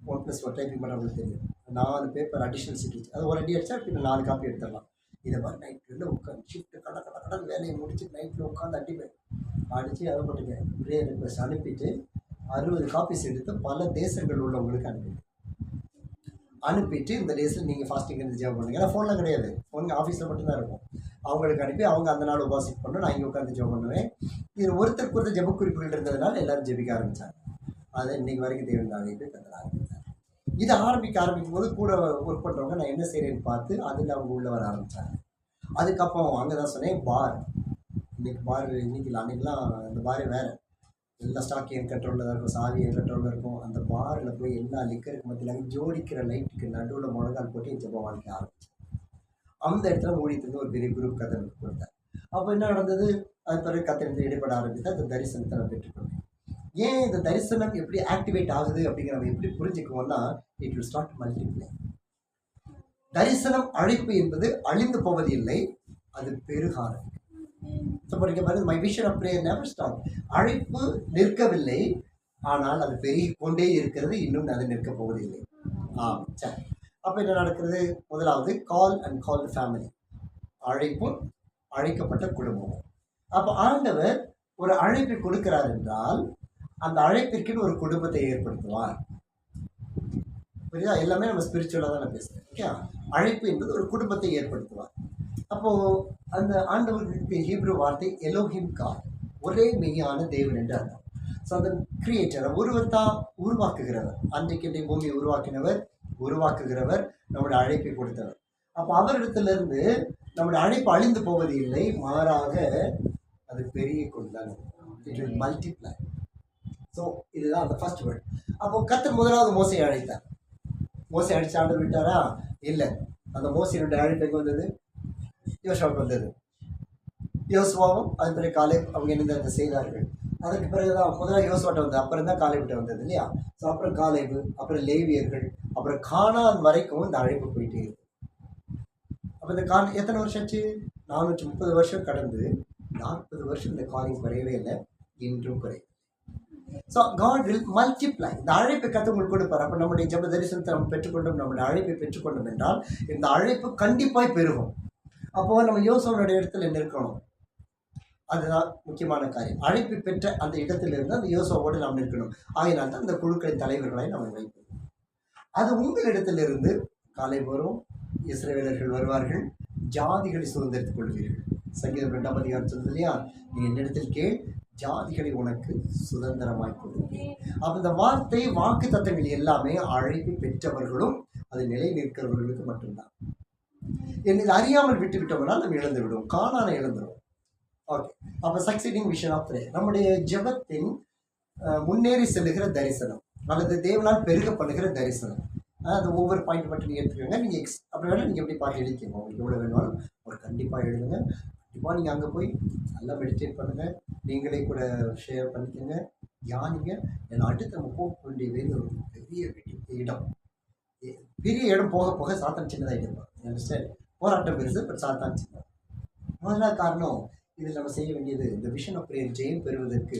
1+4 டைப்பிங் பண்ணுறவங்களுக்கு தெரியும். 4 பேப்பர் அடிஷ்னல் சிட்டிச்சு, அது ஒரு அடி அடித்தா பின்ன 4 காப்பி எடுத்துடலாம். இதை மாதிரி நைட்டில் உட்காந்து ஷிஃப்ட்டு கடன் வேலையை முடிச்சு நைட்டில் உட்காந்து அடிப்பேன். அடித்து அதை போட்டுங்க ப்ரேயர் ரிக்வெஸ்ட் அனுப்பிட்டு 60 காப்பீஸ் எடுத்து பல தேசங்கள் உள்ளவங்களுக்கு அனுப்பிட்டு இந்த டேஸில் நீங்கள் ஃபாஸ்டிங் இருந்து ஜெபம் பண்ணுங்க. ஏன்னா ஃபோன்லாம் கிடையாது, ஃபோன் ஆஃபீஸில் மட்டும்தான் இருக்கும். அவங்களுக்கு அனுப்பி அவங்க அந்த நாள் உபாசிட் பண்ணணும், நான் இங்கே உட்காந்து ஜெபம் பண்ணுவேன். இது ஒருத்தருக்கு ஒருத்தர் ஜெப குறிப்புகள் இருந்ததுனால எல்லாரும் ஜெபிக்க ஆரம்பித்தாங்க. அதை இன்றைக்கி வரைக்கும் தேவன் நாளைக்கு கற்றுக்க ஆரம்பித்தாங்க. இதை ஆரம்பிக்கும் போது கூட ஒர்க் பண்ணுறவங்க நான் என்ன செய்கிறேன்னு பார்த்து அதில் அவங்க உள்ளே வர ஆரம்பித்தாங்க. அதுக்கப்புறம் அங்கே தான் சொன்னேன் பார். இன்றைக்கி பார் இன்னைக்கு இல்லை, அன்றைக்கெலாம் அந்த பாரே வேறு. எல்லா ஸ்டாக் என் கண்ட்ரோலில் தான் இருக்கும், சாவி என் கண்ட்ரோலில் இருக்கும். அந்த பாரில் போய் எல்லா லிக்கருக்கு மத்தியில் ஜோடிக்கிற லைட்டுக்கு நடுவில் முழங்கால் போட்டு என் ஜெபம் வாழ்க்கை ஆரம்பித்தேன். அந்த இடத்துல ஊழியத்துலேருந்து ஒரு பெரிய குரூப் கத்தனுக்கு கொடுத்தேன். அப்போ என்ன நடந்தது, அது பிறகு கத்தனத்தில் ஈடுபட ஆரம்பித்து அந்த தரிசனத்தை நான் பெற்றுக்கொண்டேன். ஏன் இந்த தரிசனம் எப்படி ஆக்டிவேட் ஆகுது அப்படிங்கிற நம்ம எப்படி புரிஞ்சுக்குவோம்னா, இட் வில் ஸ்டார்ட் மல்டிப்ளை. தரிசனம் அழைப்பு என்பது அழிந்து போவது இல்லை, அது பெருக ஆரம்பிக்கும். My vision of prayer never stop. அழைப்பு நிற்கவில்லை, ஆனால் அது பெருகிக் கொண்டே இருக்கிறது, இன்னும் அது நிற்கப் போவதில்லை. சரி. அப்போ என்ன நடக்கிறது, முதலாவது கால் அண்ட் கால் ஃபேமிலி, அழைப்பும் அழைக்கப்பட்ட குடும்பமும். அப்போ ஆண்டவர் ஒரு அழைப்பை கொடுக்கிறார் என்றால் அந்த அழைப்பிற்கு ஒரு குடும்பத்தை ஏற்படுத்துவார். புரியுதா? எல்லாமே நம்ம ஸ்பிரிச்சுவலாக தான் நான் பேசுகிறேன். ஓகே, அழைப்பு என்பது ஒரு குடும்பத்தை ஏற்படுத்துவார். அப்போது அந்த ஆண்டவர்களுக்கு ஹீப்ரு வார்த்தை எலோஹிம் காட், ஒரே மெய்யான தேவன் என்று அர்த்தம். ஸோ அந்த கிரியேட்டர், ஒருவர் தான் உருவாக்குகிறவர். அன்றைக்கு பூமியை உருவாக்குகிறவர், நம்முடைய அழைப்பை கொடுத்தவர். அப்போ அவரிடத்திலிருந்து நம்முடைய அழைப்பு அழிந்து போவது இல்லை, மாறாக அது பெருகி கொண்டுதான், இட் வில் மல்டிப்ளை. ஸோ இதுதான் அந்த ஃபர்ஸ்ட் வேர்ட். அப்போ கர்த்தர் முதலாவது மோசையை அழைத்தார். மோசை அடிச்சு ஆண்டு விட்டாரா? இல்லை. அந்த மோசையினுடைய அழைப்பு எங்கே வந்தது? யோசுவாவுக்கு வந்தது. யோசுவாவும் அது பிறகு காலை அவங்க என்ன செய்தார்கள். அதுக்கு பிறகுதான் முதலாக யோசுவாட்ட வந்தது, அப்புறம் தான் காலை விட்டு வந்தது இல்லையா? ஸோ அப்புறம் காலேபு, அப்புறம் லேவியர்கள், அப்புறம் கானான் வரைக்கும் இந்த அழைப்பு போயிட்டே இருக்கு. அப்போ இந்த எத்தனை வருஷம் ஆச்சு? 430 வருஷம் கடந்து 40 வருஷம் இந்த காலிங் குறையவே இல்லை, இன்றும் குறையும். So God will multiply. இந்த அழைப்பை கற்று உங்களுக்கு கொடுப்பார். அப்போ நம்முடைய ஜெப தரிசனத்தை நம்ம பெற்றுக்கொண்டோம், நம்முடைய அழைப்பை பெற்றுக்கொண்டோம் என்றால் இந்த அழைப்பு கண்டிப்பாக பெருகும். அப்போ நம்ம யோசுவாவுடைய இடத்துல நிற்கணும். அதுதான் முக்கியமான காரியம். அழைப்பு பெற்ற அந்த இடத்திலிருந்து அந்த யோசுவாவோடு நாம் நிற்கணும். ஆகினால் தான் அந்த குழுக்களின் தலைவர்களை நம்ம வைப்போம். அது உங்கள் இடத்திலிருந்து காலேப் வரும், இஸ்ரவேலர்கள் வருவார்கள், ஜாதிகளை சுதந்திரித்துக் கொள்வீர்கள். சங்கீதம் 2ஆம் அதிகாரம் சொல்லுது இல்லையா, நீ என்னிடத்தில் கேள், ஜாதிகளை உனக்கு சுதந்திரமாய் கொடுப்பேன். அப்ப இந்த வார்த்தை, வாக்கு தத்தங்கள் எல்லாமே அழைப்பு பெற்றவர்களும் அது நிலை நிற்கிறவர்களுக்கு மட்டும்தான். என்னை அறியாமல் விட்டு விட்டவனால் நம்ம இழந்து விடுவோம், காணான இழந்துடும். ஓகே, அப்போ சக்சீடிங் விஷன் ஆஃப் பிரேயர், நம்முடைய ஜெபத்தின் முன்னேறி செல்லுகிற தரிசனம் அல்லது தேவனால் பெருக பண்ணுகிற தரிசனம். அது ஒவ்வொரு பாயிண்ட் மட்டும் நீங்கள் எடுத்துக்கோங்க. நீங்கள் அப்படி வேணால் நீங்கள் எப்படி பார்த்து எழுதிக்கோங்க, உங்களுக்கு எவ்வளோ வேணுமாலும் ஒரு கண்டிப்பாக எழுதுங்க. கண்டிப்பாக நீங்கள் அங்கே போய் நல்லா மெடிடேட் பண்ணுங்கள், நீங்களே கூட ஷேர் பண்ணிக்கோங்க, தியானிங்க. ஏன்னா அடுத்து நம்ம போக வேண்டிய வேறு ஒரு பெரிய இடம். பெரிய இடம் போக போக சாத்தான் சின்னதாகிட்டு இருப்பான். போராட்டம் பெருசு, பட் சாத்தான் சின்ன. முதலாவது காரணம், இதில் நம்ம செய்ய வேண்டியது இந்த விஷன் ஆஃப் பிரேயர் ஜெயம் பெறுவதற்கு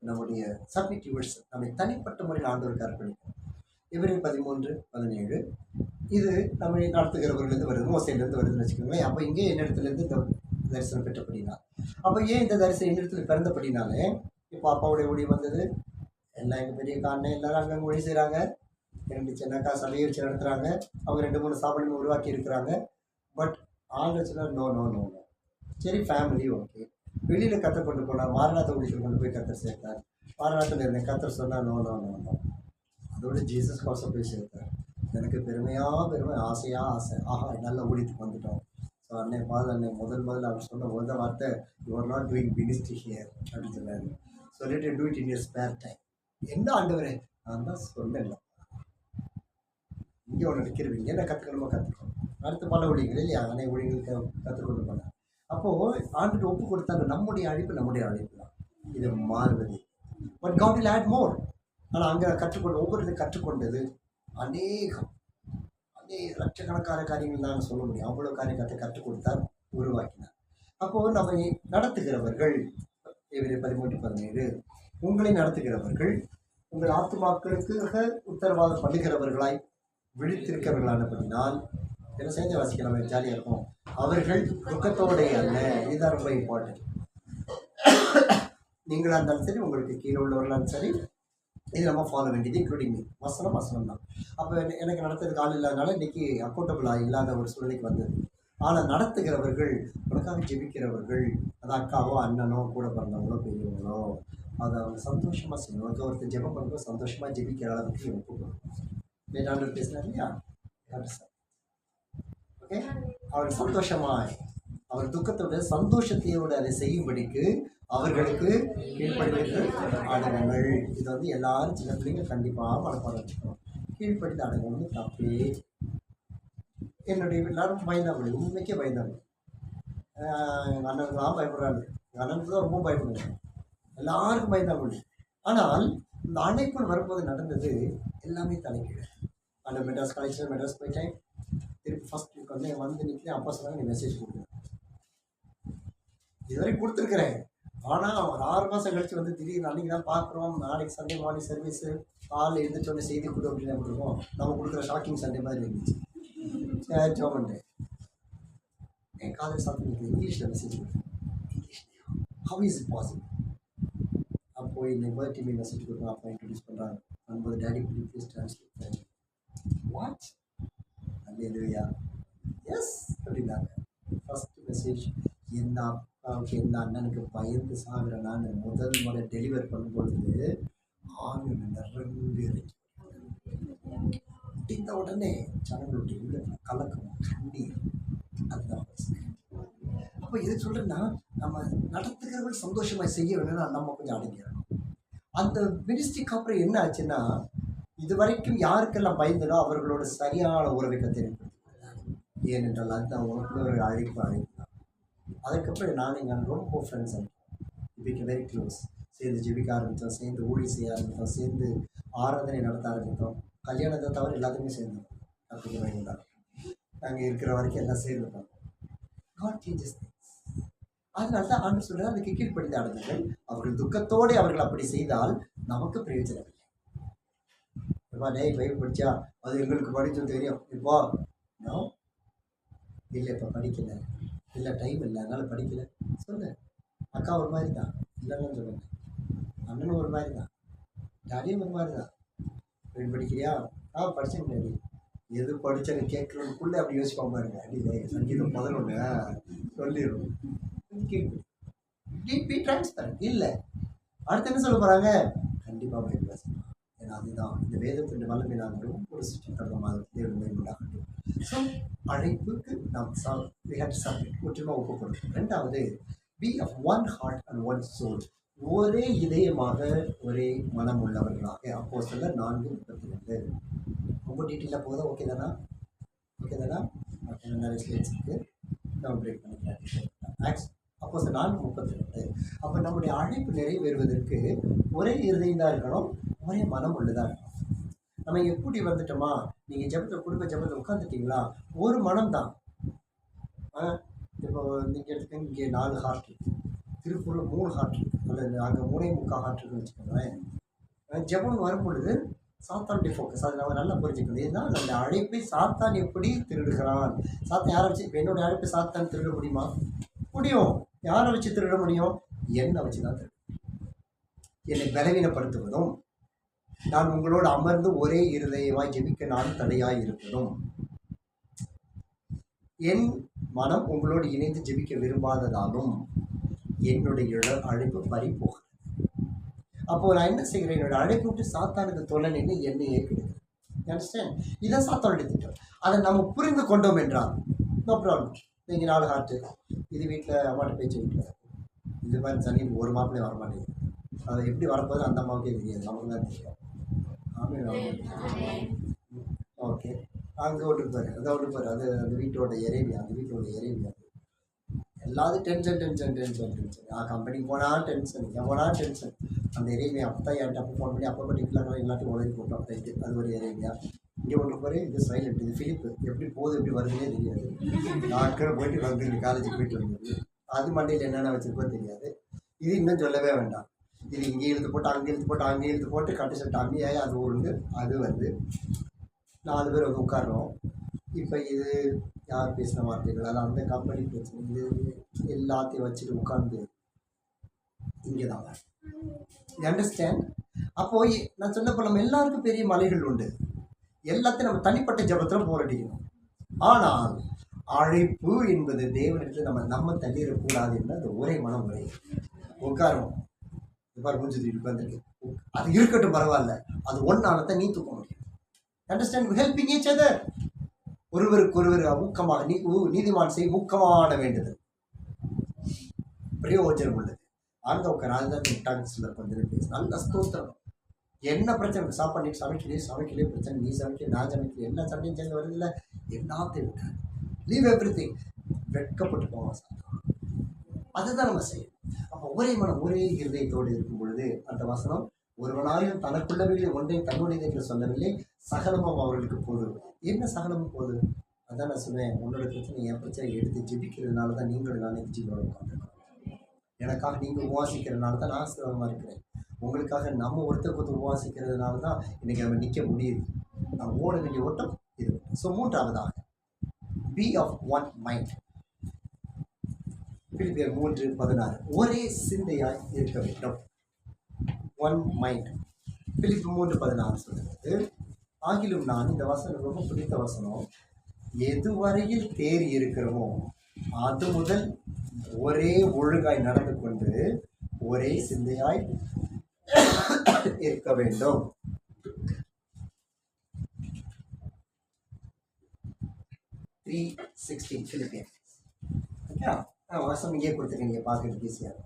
நம்முடைய சப்மிட் யுவர்ஸ், நம்ம தனிப்பட்ட முறையில் ஆண்டவருக்கு அர்ப்பணிப்போம். எபிரேயர் 13:17 இது நம்ம நடத்துகிறவர்லேருந்து வருது, மோசையிலேருந்து வருதுன்னு வச்சுக்கோங்களேன். அப்போ இங்கே என்னிடத்துலேருந்து இந்த தரிசனம் பெற்றபடினா, அப்போ ஏன் இந்த தரிசனம் என்னிடத்துல பிறந்தபடினாலே, இப்போ அப்பாவுடைய ஒளி வந்தது, எல்லாம் எங்கள் பெரிய காரணம் எல்லாரும் அங்கே ஒளி செய்கிறாங்க, 2 சின்னக்கா சபையை வச்சு நடத்துகிறாங்க, அவங்க 2-3 ஸ்தாபனங்கள் உருவாக்கி இருக்கிறாங்க. பட் ஆண்டு சொன்னால் நோ நோ நோ நோ. சரி, ஃபேமிலி ஓகே. வெளியில் கற்று கொண்டு போனார், வாரணாத்த ஒளிக்கு கொண்டு போய் கத்தர் சேர்த்தார். வாரணாத்தில் இருந்தேன், கத்தர் சொன்னால் நோ நோ நோ நோ. அதோடு ஜீசஸ் காசை போய் சேர்த்தார். எனக்கு பெருமை ஆசையாக ஆசை, ஆஹா நல்ல ஊழியத்துக்கு வந்துட்டோம். ஸோ அன்னை முதல் அவர் சொன்ன முதல் வார்த்தை, you are not doing ministry here அப்படின்னு சொன்னார். So let you do it in your spare time. என்ன ஆண்டவரே, நான் தான் சொன்னேன், இங்கே ஒன்று நிற்கிறவங்க என்ன கற்றுக்கணுமோ கற்றுக்கணும். அடுத்து பல ஊழியர்கள் இல்லையா, அனைத்து ஊழியர்களுக்கு கற்றுக்கொண்டு போனார். அப்போது ஆண்டுட்டு ஒப்பு கொடுத்தாங்க, நம்முடைய அழைப்பு தான் இது மாறுவது. But God will add more. ஆனால் அங்கே கற்றுக்கொண்டு ஒவ்வொரு கற்றுக்கொண்டது அநேகம் லட்சக்கணக்கான காரியங்கள் தான் சொல்ல முடியும். அவ்வளோ காரியத்தை கற்றுக் கொடுத்தார், உருவாக்கினார். அப்போது நம்ம நடத்துகிறவர்கள் 13:17 உங்களை நடத்துகிறவர்கள் உங்கள் ஆத்துமாக்களுக்கு உத்தரவாதம் பண்ணுகிறவர்களாய் விழித்திருக்கிறவர்களானபடினால் என்ன செய்தி வாசிக்கலாம், ஜாலியாக இருக்கும். அவர்கள் துக்கத்தோடைய அல்ல, இதுதான் ரொம்ப இம்பார்ட்டன்ட். நீங்களாக இருந்தாலும் சரி, உங்களுக்கு கீழே உள்ளவர்களாலும் சரி, இது நம்ம ஃபாலோ வேண்டியது, இன்க்ளூடிங் மீ. வசனம் தான். அப்போ எனக்கு நடத்துறதுக்கு ஆள் இல்லாதனால இன்றைக்கி அக்கௌண்டபிளாக இல்லாத ஒரு சூழ்நிலைக்கு வந்தது. ஆனால் நடத்துகிறவர்கள், உனக்காக ஜெபிக்கிறவர்கள், அது அக்காவோ அண்ணனோ கூட பிறந்தவங்களோ பெரியவங்களோ, அதை அவங்க சந்தோஷமாக செய்யணும். உனக்கு ஒருத்தர் ஜெபம் பண்ணும்போது சந்தோஷமாக ஜெபிக்கிற அளவுக்கு ஒப்புக்கணும். வேண்டாண்டு பேசினார் இல்லையா, ஓகே. அவர் சந்தோஷமாய், அவர் துக்கத்தோட சந்தோஷத்தையோடு அதை செய்யும்படிக்கு அவர்களுக்கு கீழ்ப்படிந்து ஆடுங்கள். இது வந்து எல்லாரும் சின்ன பிள்ளைங்க கண்டிப்பாக மனப்பாடம் வச்சுக்கணும். கீழ்ப்படிந்து ஆடுங்க தப்பே. என்னுடைய எல்லாரும் பயந்தாங்க, உண்மைக்கே பயந்தாங்க. எங்கள் அண்ணனுக்குலாம் பயப்படுறாங்க, எங்கள் அண்ணனுக்கு தான் ரொம்ப பயப்படுவாங்க, எல்லாருக்கும் பயந்தாங்க. ஆனால் இந்த அழைப்பு வரும்போது நடந்தது எல்லாமே தலைக்கீழ. அந்த மெட்ராஸ் காலேஜில் மெட்ராஸ் போயிட்டேன். திருப்பி ஃபர்ஸ்ட் வீக் வந்து நிற்கிறேன். அப்பா சொன்னாங்க, நீ மெசேஜ் கொடுக்குறேன். இதுவரை கொடுத்துருக்குறேன். ஆனால் ஒரு 6 மாதம் கழிச்சு வந்து திடீர்னு அன்றைக்கி தான் பார்க்குறோம், நாளைக்கு சண்டே மார்னிங் சர்வீஸு, காலையில் எழுந்திரிச்சோடனே செய்தி கொடு அப்படின்னு கொடுத்துருக்கோம். நம்ம கொடுக்குற ஷாக்கிங் சண்டே மாதிரி இருந்துச்சு. சரி ஜோமண்டே என் காலேஜ் சாப்பிட்டு இங்கிலீஷில் மெசேஜ் கொடுக்குறேன். இங்கிலீஷ்லையா? How is it possible? அப்போ இந்த பர்த்டே மெசேஜ் கொடுக்குறோம். அப்போ இன்ட்ரடியூஸ் பண்ணுறாங்க. நம்ம daddy please translate. What? Hallelujah, yes அப்படின்னாங்க. ஃபஸ்ட்டு மெசேஜ் என்ன அப்பாவுக்கு என்ன அண்ணனுக்கு பயந்து சாகிற நான் முதல் முறை டெலிவர் பண்ணும்பொழுது ஆணு நிரம்பி முடிந்த உடனே ஜனங்களுடைய உள்ள கலக்கம், கண்ணீர், அதுதான். அப்போ எது சொல்கிறேன்னா, நம்ம நடத்துகிறவர்கள் சந்தோஷமாக செய்ய வேணும்னா நம்ம கொஞ்சம் அடங்கிடணும். அந்த மினிஸ்ட்ரிக்கு அப்புறம் என்ன ஆச்சுன்னா, இது வரைக்கும் யாருக்கெல்லாம் பயந்தனோ அவர்களோட சரியான உறவை கற்றுக் ஏனென்றால் அதுதான் உனக்குள்ள ஒரு அழைப்பு தான். அதுக்கப்புறம் நானும் எங்கள் ரொம்ப ஃப்ரெண்ட்ஸ் ஆகிட்டோம், வெரி க்ளோஸ். சேர்ந்து ஜெபிக்க ஆரம்பித்தோம், சேர்ந்து ஊழி செய்ய ஆரம்பித்தோம், சேர்ந்து ஆராதனை நடத்த ஆரம்பித்தோம். கல்யாணத்தை தவிர எல்லாத்துக்குமே சேர்ந்தோம். கற்றுக்க வேண்டாம், நாங்கள் இருக்கிற வரைக்கும் எல்லாம் சேர்ந்துட்டோம். God changes things. அதனால தான் ஆண்டு சொல்கிறார், அதுக்கு கீழ்ப்படிந்து ஆடுங்கள். அவர்கள் துக்கத்தோடு அவர்கள் அப்படி செய்தால் நமக்கு பிரயோஜனம் இல்லை. டேய் பைபிள் படித்தா அது எங்களுக்கு படித்தோம் தெரியும், இப்போ நோ இல்லை, இப்போ படிக்கலை, இல்லை டைம் இல்லை அதனால் படிக்கலை சொல்லு. அக்கா ஒரு மாதிரி தான், இல்லைன்னு சொல்லுங்க. அண்ணனும் ஒரு மாதிரி தான், டாடியும் ஒரு மாதிரி தான். பைபிள் படிக்கிறியா? படித்தேன் டாடி. எது படித்தேன்னு கேட்கறதுக்குள்ளே அப்படி யோசிப்பாங்க பாருங்க. அடி சங்கீதம் 11 சொல்லிடும். பி டிரான்ஸ்பரண்ட் இல்லை. அடுத்து என்ன சொல்ல போகிறாங்க? கண்டிப்பாக பைபிள் வாசிக்கலாம். ஏன்னா அதுதான் இந்த வேதத்தின் வல்லமை. நாங்கள் ஒரு சுற்றுத்தர மாதத்திலே மேம்படாகட்டும். ஸோ அழைப்புக்கு நாம் முற்றிலுமாக ஒப்பு கொடுக்கணும். ரெண்டாவது, be of one heart and one soul. ஒரே இதயமாக ஒரே மனம் உள்ளவர்களாக. அப்போஸ்தலர் 4:32. ரொம்ப டீட்டெயிலாக போதும். ஓகே தானா? நிறைய ஸ்லைட்ஸ் இருக்குது, நம்ம பிரேக் பண்ணிக்கலாம். அப்போஸ்தலர் 4:32. அப்போ நம்முடைய அழைப்பு நிறைவேறுவதற்கு ஒரே இருதயம் தான் இருக்கணும், ஒரே மனம் உள்ளதாக இருக்கணும். நம்ம எப்படி வந்துட்டோமா, நீங்கள் குடும்ப ஜபத்தை உட்காந்துட்டீங்களா, ஒரு மனம் தான். இப்போ நீங்கள் எடுத்துக்கங்க, இங்கே 4 ஹார்ட் இருக்குது, திருப்பூரில் 3 ஹார்ட் இருக்குது, அல்லது அங்கே 3.25 ஹார்ட் இருக்குன்னு வச்சுக்கோங்களேன். ஜபம் வரும்பொழுது சாத்தானுடைய ஃபோக்கஸ் அது நம்ம நல்லா புரிஞ்சுக்கணும். இதுதான் நம்ம அழைப்பை சாத்தான் எப்படி திருடுகிறான். சாத்தான் யாரை வச்சு? இப்போ என்னுடைய அழைப்பை சாத்தான் திருட முடியுமா? முடியும். யாரை வச்சு திருட முடியும்? என்னை வச்சு தான் திருடும். என்னை பலவீனப்படுத்துவதும், நான் உங்களோடு அமர்ந்து ஒரே இருதயமாய் ஜெபிக்க நான் தடையாய் இருப்பதும், என் மனம் உங்களோடு இணைந்து ஜெபிக்க விரும்பாததாலும் என்னுடைய அழைப்பு பறிபோகிறது. அப்போது நான் என்ன செய்கிறேன்? என்னோட அழைப்பு விட்டு சாத்தானுக்கு தொலை நின்று என்னை ஏற்கிடுகிறேன். அண்டர்ஸ்டாண்ட்? இதான் சாத்தானுடைய திட்டம். அதை நம்ம புரிந்து கொண்டோம் என்றால் நோ ப்ராப்ளம். நீங்கள் 4 ஹார்ட்டு, இது வீட்டில் அம்மாட்ட பேச்சு விட்டுருவேன். இது மாதிரி சனி ஒரு மாப்பிள்ளை வரமாட்டேங்குது. அதை எப்படி வரப்போது அந்த அம்மாவுக்கே தெரியாது, நமக்கு தான் தெரியும். ஆமாம். ஓகே, அங்கே ஒன்று இருப்பார், அதை ஒன்று இருப்பார். அது அந்த வீட்டோட இறைவி, அந்த வீட்டோட இறைவி. எல்லாரும் டென்ஷன். கம்பெனிக்கு போனால் டென்ஷன், இங்கே போனால் டென்ஷன். அந்த இறைவியா அப்போ தான் என்கிட்ட அப்போ ஃபோன் பண்ணி அப்போ பண்ணிக்கலாம் எல்லாத்தையும் உதவி போட்டோம். ரைட்டு, அது ஒரு இறைவியா. இங்கே ஒன்று பாரு, இது சைலண்ட், இது ஃபிலிப்பு. எப்படி போகுது எப்படி வருதுன்னே தெரியாது. நாட்கள் போயிட்டு வந்து காலேஜுக்கு போயிட்டு வந்தது. அது மண்டையில் என்னென்ன வச்சுருக்கோ தெரியாது. இது இன்னும் சொல்லவே வேண்டாம். இது இங்கே இழுத்து போட்டு அங்கே இழுத்து போட்டு அங்கே இழுத்து போட்டு கட்டு அம்மியாகி அது ஒன்று அது வந்து 4 பேர் வந்து உட்காரோம். இப்போ இது யார் பேசின வார்த்தைகள், அது அந்த கம்பெனி பிரச்சனை, இது எல்லாத்தையும் வச்சுட்டு உட்காந்து இங்கே தான் அண்டர்ஸ்டாண்ட். அப்போ நான் சொன்னப்போ நம்ம எல்லாருக்கும் பெரிய மலைகள் உண்டு. எல்லாத்தையும் நம்ம தனிப்பட்ட ஜபத்தில் போராடிக்கணும். ஆனால் அழைப்பு என்பது தேவனிடத்தில் நம்ம தள்ளிடக்கூடாது என்று அந்த ஒரே மனம் ஒரே உட்காரும். மூஞ்சி உட்காந்துருக்கு, அது இருக்கட்டும் பரவாயில்ல, அது ஒன்னாலதான் நீ தூக்க முடியும். Understand, helping each other. ஒருவருக்கு ஊக்கமாக நீதிமான் செய் ஊக்கமான வேண்டுதல் பிரயோஜனம் உள்ளது. ஆழ்ந்த உட்கார் அதுதான் டங்ஸ்ல கொஞ்சம் பேச நல்ல ஸ்தோத்திரம். என்ன பிரச்சனை, சாப்பாடு சமைக்கலையே பிரச்சனை, நீ சமைக்க நான் சமைக்கல, எல்லா சண்டையும் சேர்ந்து வருது இல்லை, எல்லாத்தையும் விட்டாங்க. லீவ் எவ்ரி திங், வெட்கப்பட்டு போவோம். அதுதான் நம்ம செய்யணும். அப்போ ஒரே மனம் ஒரே இருதயத்தோடு இருக்கும் பொழுது அந்த வசனம், ஒருவனாயும் தனக்குள்ளவைகளை ஒன்றையும் தன்னுடையது என்று சொல்லவில்லை, சகலமும் அவர்களுக்கு போதும். என்ன சகலமும் போதும்? அதான் நான் சொன்னேன், உன்னோட பிரச்சனை என் பிரச்சனை எடுத்து ஜெபிக்கிறதுனால தான் நீங்களும் நானே ஜீவனோட உட்காந்துருக்கோம். எனக்காக நீங்கள் உபவாசிக்கிறதுனால தான் நான் சிரமமாக இருக்கிறேன். உங்களுக்காக நம்ம ஒருத்தருக்கு உபவாசிக்கிறதுனால தான் இன்னைக்கு நம்ம நிற்க முடியுது. நான் ஓட வேண்டிய ஓட்டம் இது. ஸோ மூன்றாவதாக, பி ஆஃப் ஒன் மைண்ட். பிலிப்பியர் 3:16 ஒரே சிந்தையாய் இருக்க வேண்டும். One mind. பிலிப்பு 3:16 சொல்லுறது, ஆகிலும் நான், இந்த வசனம் ரொம்ப பிடித்த வசனம், எதுவரையில் தேறி இருக்கிறோமோ அது முதல் ஒரே ஒழுங்காய் நடந்து கொண்டு ஒரே சிந்தையாய் இருக்க வேண்டும். வசனம் இங்கே கொடுத்துருக்கீங்க, நீங்க பார்க்கறதுக்கு ஈஸியாக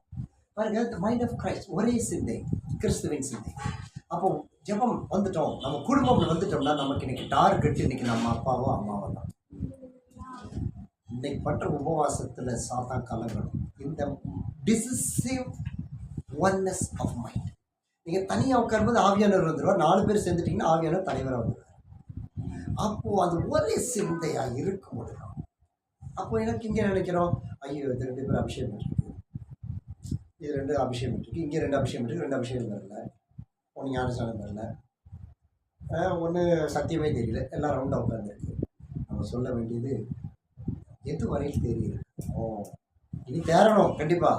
பாருங்க. த மைண்ட் ஆஃப் கிரைஸ்ட், ஒரே சிந்தை, கிறிஸ்துவின் சிந்தை. அப்போ ஜெபம் வந்துட்டோம், நம்ம குடும்பம் வந்துட்டோம்னா நமக்கு இன்னைக்கு டார்கெட் இன்னைக்கு நம்ம அப்பாவோ அம்மாவோ தான். இன்னைக்கு பண்ற உபவாசத்துல சாத்தா கலங்கணும். இந்த டிசிசிவ் ஒன்னஸ் ஆஃப் மைண்ட். நீங்க தனியாக உட்காரும்போது ஆவியானவர் வந்துடுவார், 4 பேர் சேர்ந்துட்டீங்கன்னா ஆவியானவர் தலைவராக வந்துடுவார். அப்போ அது ஒரே சிந்தையா இருக்கும் போது, அப்போ எனக்கு இங்கே நினைக்கிறோம், ஐயோ இது 2 பேர் அபிஷேகம் இருக்கு, இது 2 அபிஷேகம் இருக்கு, இங்கே 2 அபிஷேகம் இருக்கு, 2 அபிஷேகம் வரல, ஒன்று ஞானஸ்தானம் வரல, ஒன்று சத்தியமே தெரியல, எல்லாம் ரவுண்டாக உட்காந்துருக்கு. நம்ம சொல்ல வேண்டியது, எது வரையில் தெரியுது, இனி தேரணும் கண்டிப்பாக.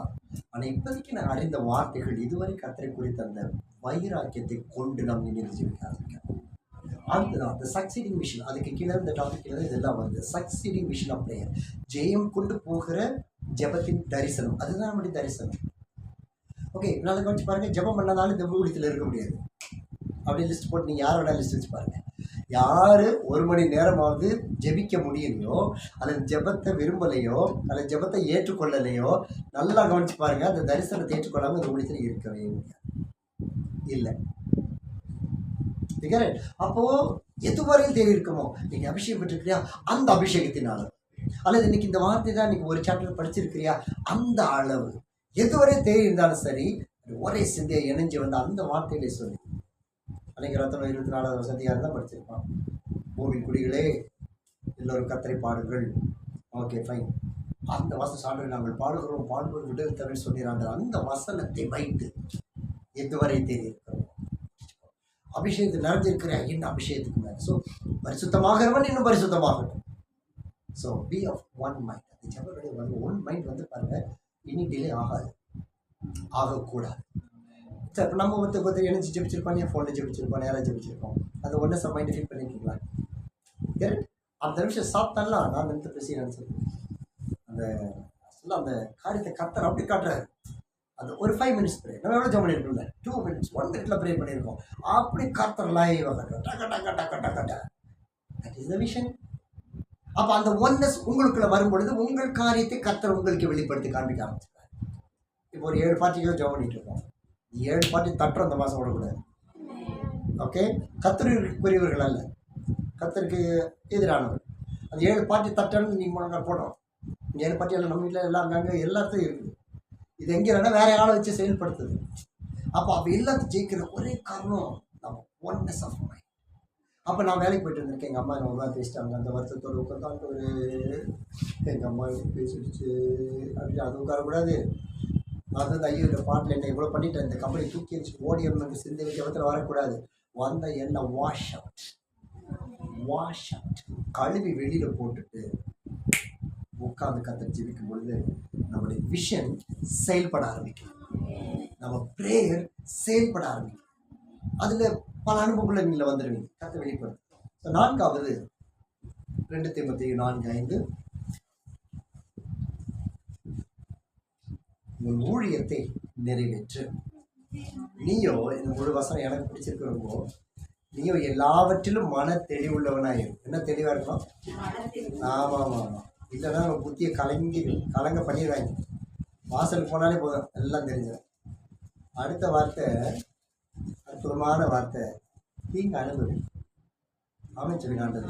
ஆனால் இப்போதைக்கு நான் அறிந்த வார்த்தைகள் இதுவரை கத்தரை குறித்த அந்த வைராக்கியத்தை கொண்டு நாம் நினைத்து ஜெபிக்க ஆரம்பிக்கிறோம். அடுத்ததான் அந்த சக்சீடிங் மிஷன், அதுக்கு கீழே இந்த டாபிக் கீழே இதெல்லாம் வருது. சக்சீடிங் மிஷன் ஆஃப் பிரேயர், ஜெயம் கொண்டு போகிற ஜெபத்தின் தரிசனம், அதுதான் நம்முடைய தரிசனம். ஓகே, நல்லா கவனிச்சு பாருங்க. ஜெபம் பண்ணாலும் இந்த ஊழியத்தில் இருக்க முடியாது. அப்படி லிஸ்ட் போட்டு நீங்கள் யார் வேணாலும் லிஸ்ட் வச்சு பாருங்க. யார் 1 மணி நேரமாவது ஜெபிக்க முடியலையோ, அல்லது ஜெபத்தை விரும்பலையோ, அல்லது ஜெபத்தை ஏற்றுக்கொள்ளலையோ, நல்லா கவனிச்சு பாருங்க, அந்த தரிசனத்தை ஏற்றுக்கொள்ளாமல் இந்த ஊழியத்தில் இருக்கவே முடியாது. இல்லை, அப்போ எதுவரையில் தேவை இருக்குமோ, நீங்க அபிஷேகம் பெற்றிருக்கிறியா அந்த அபிஷேகத்தின் அளவு, அல்லது இன்னைக்கு இந்த வார்த்தை தான் இன்னைக்கு ஒரு சாப்டர் படிச்சிருக்கிறியா அந்த அளவு, எதுவரை தேவை இருந்தாலும் சரி, ஒரே சிந்தையை இணைஞ்சு வந்து அந்த வார்த்தைகளை சொல்லி. அன்னைக்கு ரத்தனம் 24வது வசதியாக தான் படிச்சிருப்பான். பூமியின் குடிகளே எல்லோரும் கத்தரை பாடுங்கள். ஓகே ஃபைன், அந்த வசன சான்று நாங்கள் பாடுகிறோம் விடுதலை சொல்லிடுறாங்க. அந்த வசனத்தை வைத்து எதுவரை தெரியிருக்கிறோம், அபிஷேகத்தில் நிறைஞ்சிருக்கிற என்ன அபிஷேகத்துக்கு மேலே. ஸோ பரிசுத்தமாகிறவன் இன்னும் பரிசுத்தமாகட்டும். So be of one mind. அந்த ஜபருடைய ஒன் மைண்ட் வந்து பாருங்க, இனி டிலே ஆகக்கூடாது. சார் இப்போ நம்ம ஒருத்தர் என்ன ஜெபிச்சிருப்பான், என் ஃபோனில் ஜெபிச்சிருப்பான், யாராவது ஜெபிச்சிருப்போம், அது ஒன்றை மைண்டை ஃபீல் பண்ணிக்கலாம். கரெக்ட். அந்த நிமிஷம் சாப்பிட்டாலாம் நான் நிறுத்த பேசி நினச்சேன், அந்த சொல்ல அந்த காரியத்தை கத்தர் அப்படி காட்டுறாரு. அது ஒரு 5 மினிட்ஸ் ப்ரே, நம்ம எவ்வளோ ஜெபம் பண்ணியிருக்கோம்ல, 2 மினிட்ஸ் 1 மினிட்ல ப்ரே பண்ணியிருக்கோம். அப்படி கத்தர் live that is the vision. அப்போ அந்த ஒன்னஸ் உங்களுக்குள்ள வரும்பொழுது உங்கள் காரியத்தை கத்தர் உங்களுக்கு வெளிப்படுத்தி காண்பிக்க ஆரம்பிச்சிருக்காரு. இப்போ ஒரு 7 பார்ட்டிகளும் ஜெபம் பண்ணிட்டு இருக்கோம். 7 பார்ட்டி தட்டுற அந்த மாதம் விடக்கூடாது. ஓகே, கத்தருக்குரியவர்கள் அல்ல, கர்த்தருக்கு எதிரானவர். அந்த 7 பாட்டி தட்டன்னு நீ முழங்க போடுறோம். 7 பாட்டி எல்லாம் நம்ம வீட்டில் எல்லாம் அங்கங்கே எல்லாத்தையும் இருக்குது. இது எங்கே இல்லைன்னா வேற ஆளை வச்சு செயல்படுத்துது. அப்போ அப்போ எல்லாத்தையும் ஜெயிக்கிற ஒரே காரணம் நம்ம ஒன்னஸ் ஆஃப் மைண்ட். அப்போ நான் வேலைக்கு போயிட்டு இருந்திருக்கேன். எங்கள் அம்மா என்ன பேசிட்டாங்க. அந்த வருத்தத்தோடு உட்காந்து ஒரு எங்கள் அம்மா பேசிடுச்சு அப்படின்னு அது உட்காரக்கூடாது. அது வந்து ஐயோ இந்த பாட்டில் என்ன இவ்வளோ பண்ணிட்டேன், இந்த கம்பெனி தூக்கி வச்சு ஓடிடணும் சிந்தை விதத்தில் வரக்கூடாது. வந்த என்ன வாஷ் அவுட் கழுவி வெளியில் போட்டுட்டு உட்காந்து கத்த ஜெபிக்கும் பொழுது நம்முடைய விஷன் செயல்பட ஆரம்பிக்கும். நம்ம பிரேயர் செயல்பட ஆரம்பிக்கும். அதில் பல அனுபவங்களை நீங்கள் வந்துடுவீங்க. கத்த வெளிப்படுத்தும். ஸோ 4வது 2 தீமோத்தேயு 4:5 உன் ஊழியத்தை நிறைவேற்று. நீயோ இந்த முழு வசனம் எனக்கு பிடிச்சிருக்கிறப்போ நீயோ எல்லாவற்றிலும் மன தெளிவுள்ளவனாயிரும். என்ன தெளிவாக இருக்கணும்? ஆமாம் ஆமாம் ஆமாம். இல்லைன்னா நம்ம புத்தியை கலங்க பண்ணிடுவாங்க. வாசலுக்கு போனாலே போதும் எல்லாம் தெரிஞ்சிடும். அடுத்த வார்த்தை அற்புதமான வார்த்தை, தீங்கு அனுபவி. ஆமாம் சொல்லி காண்டது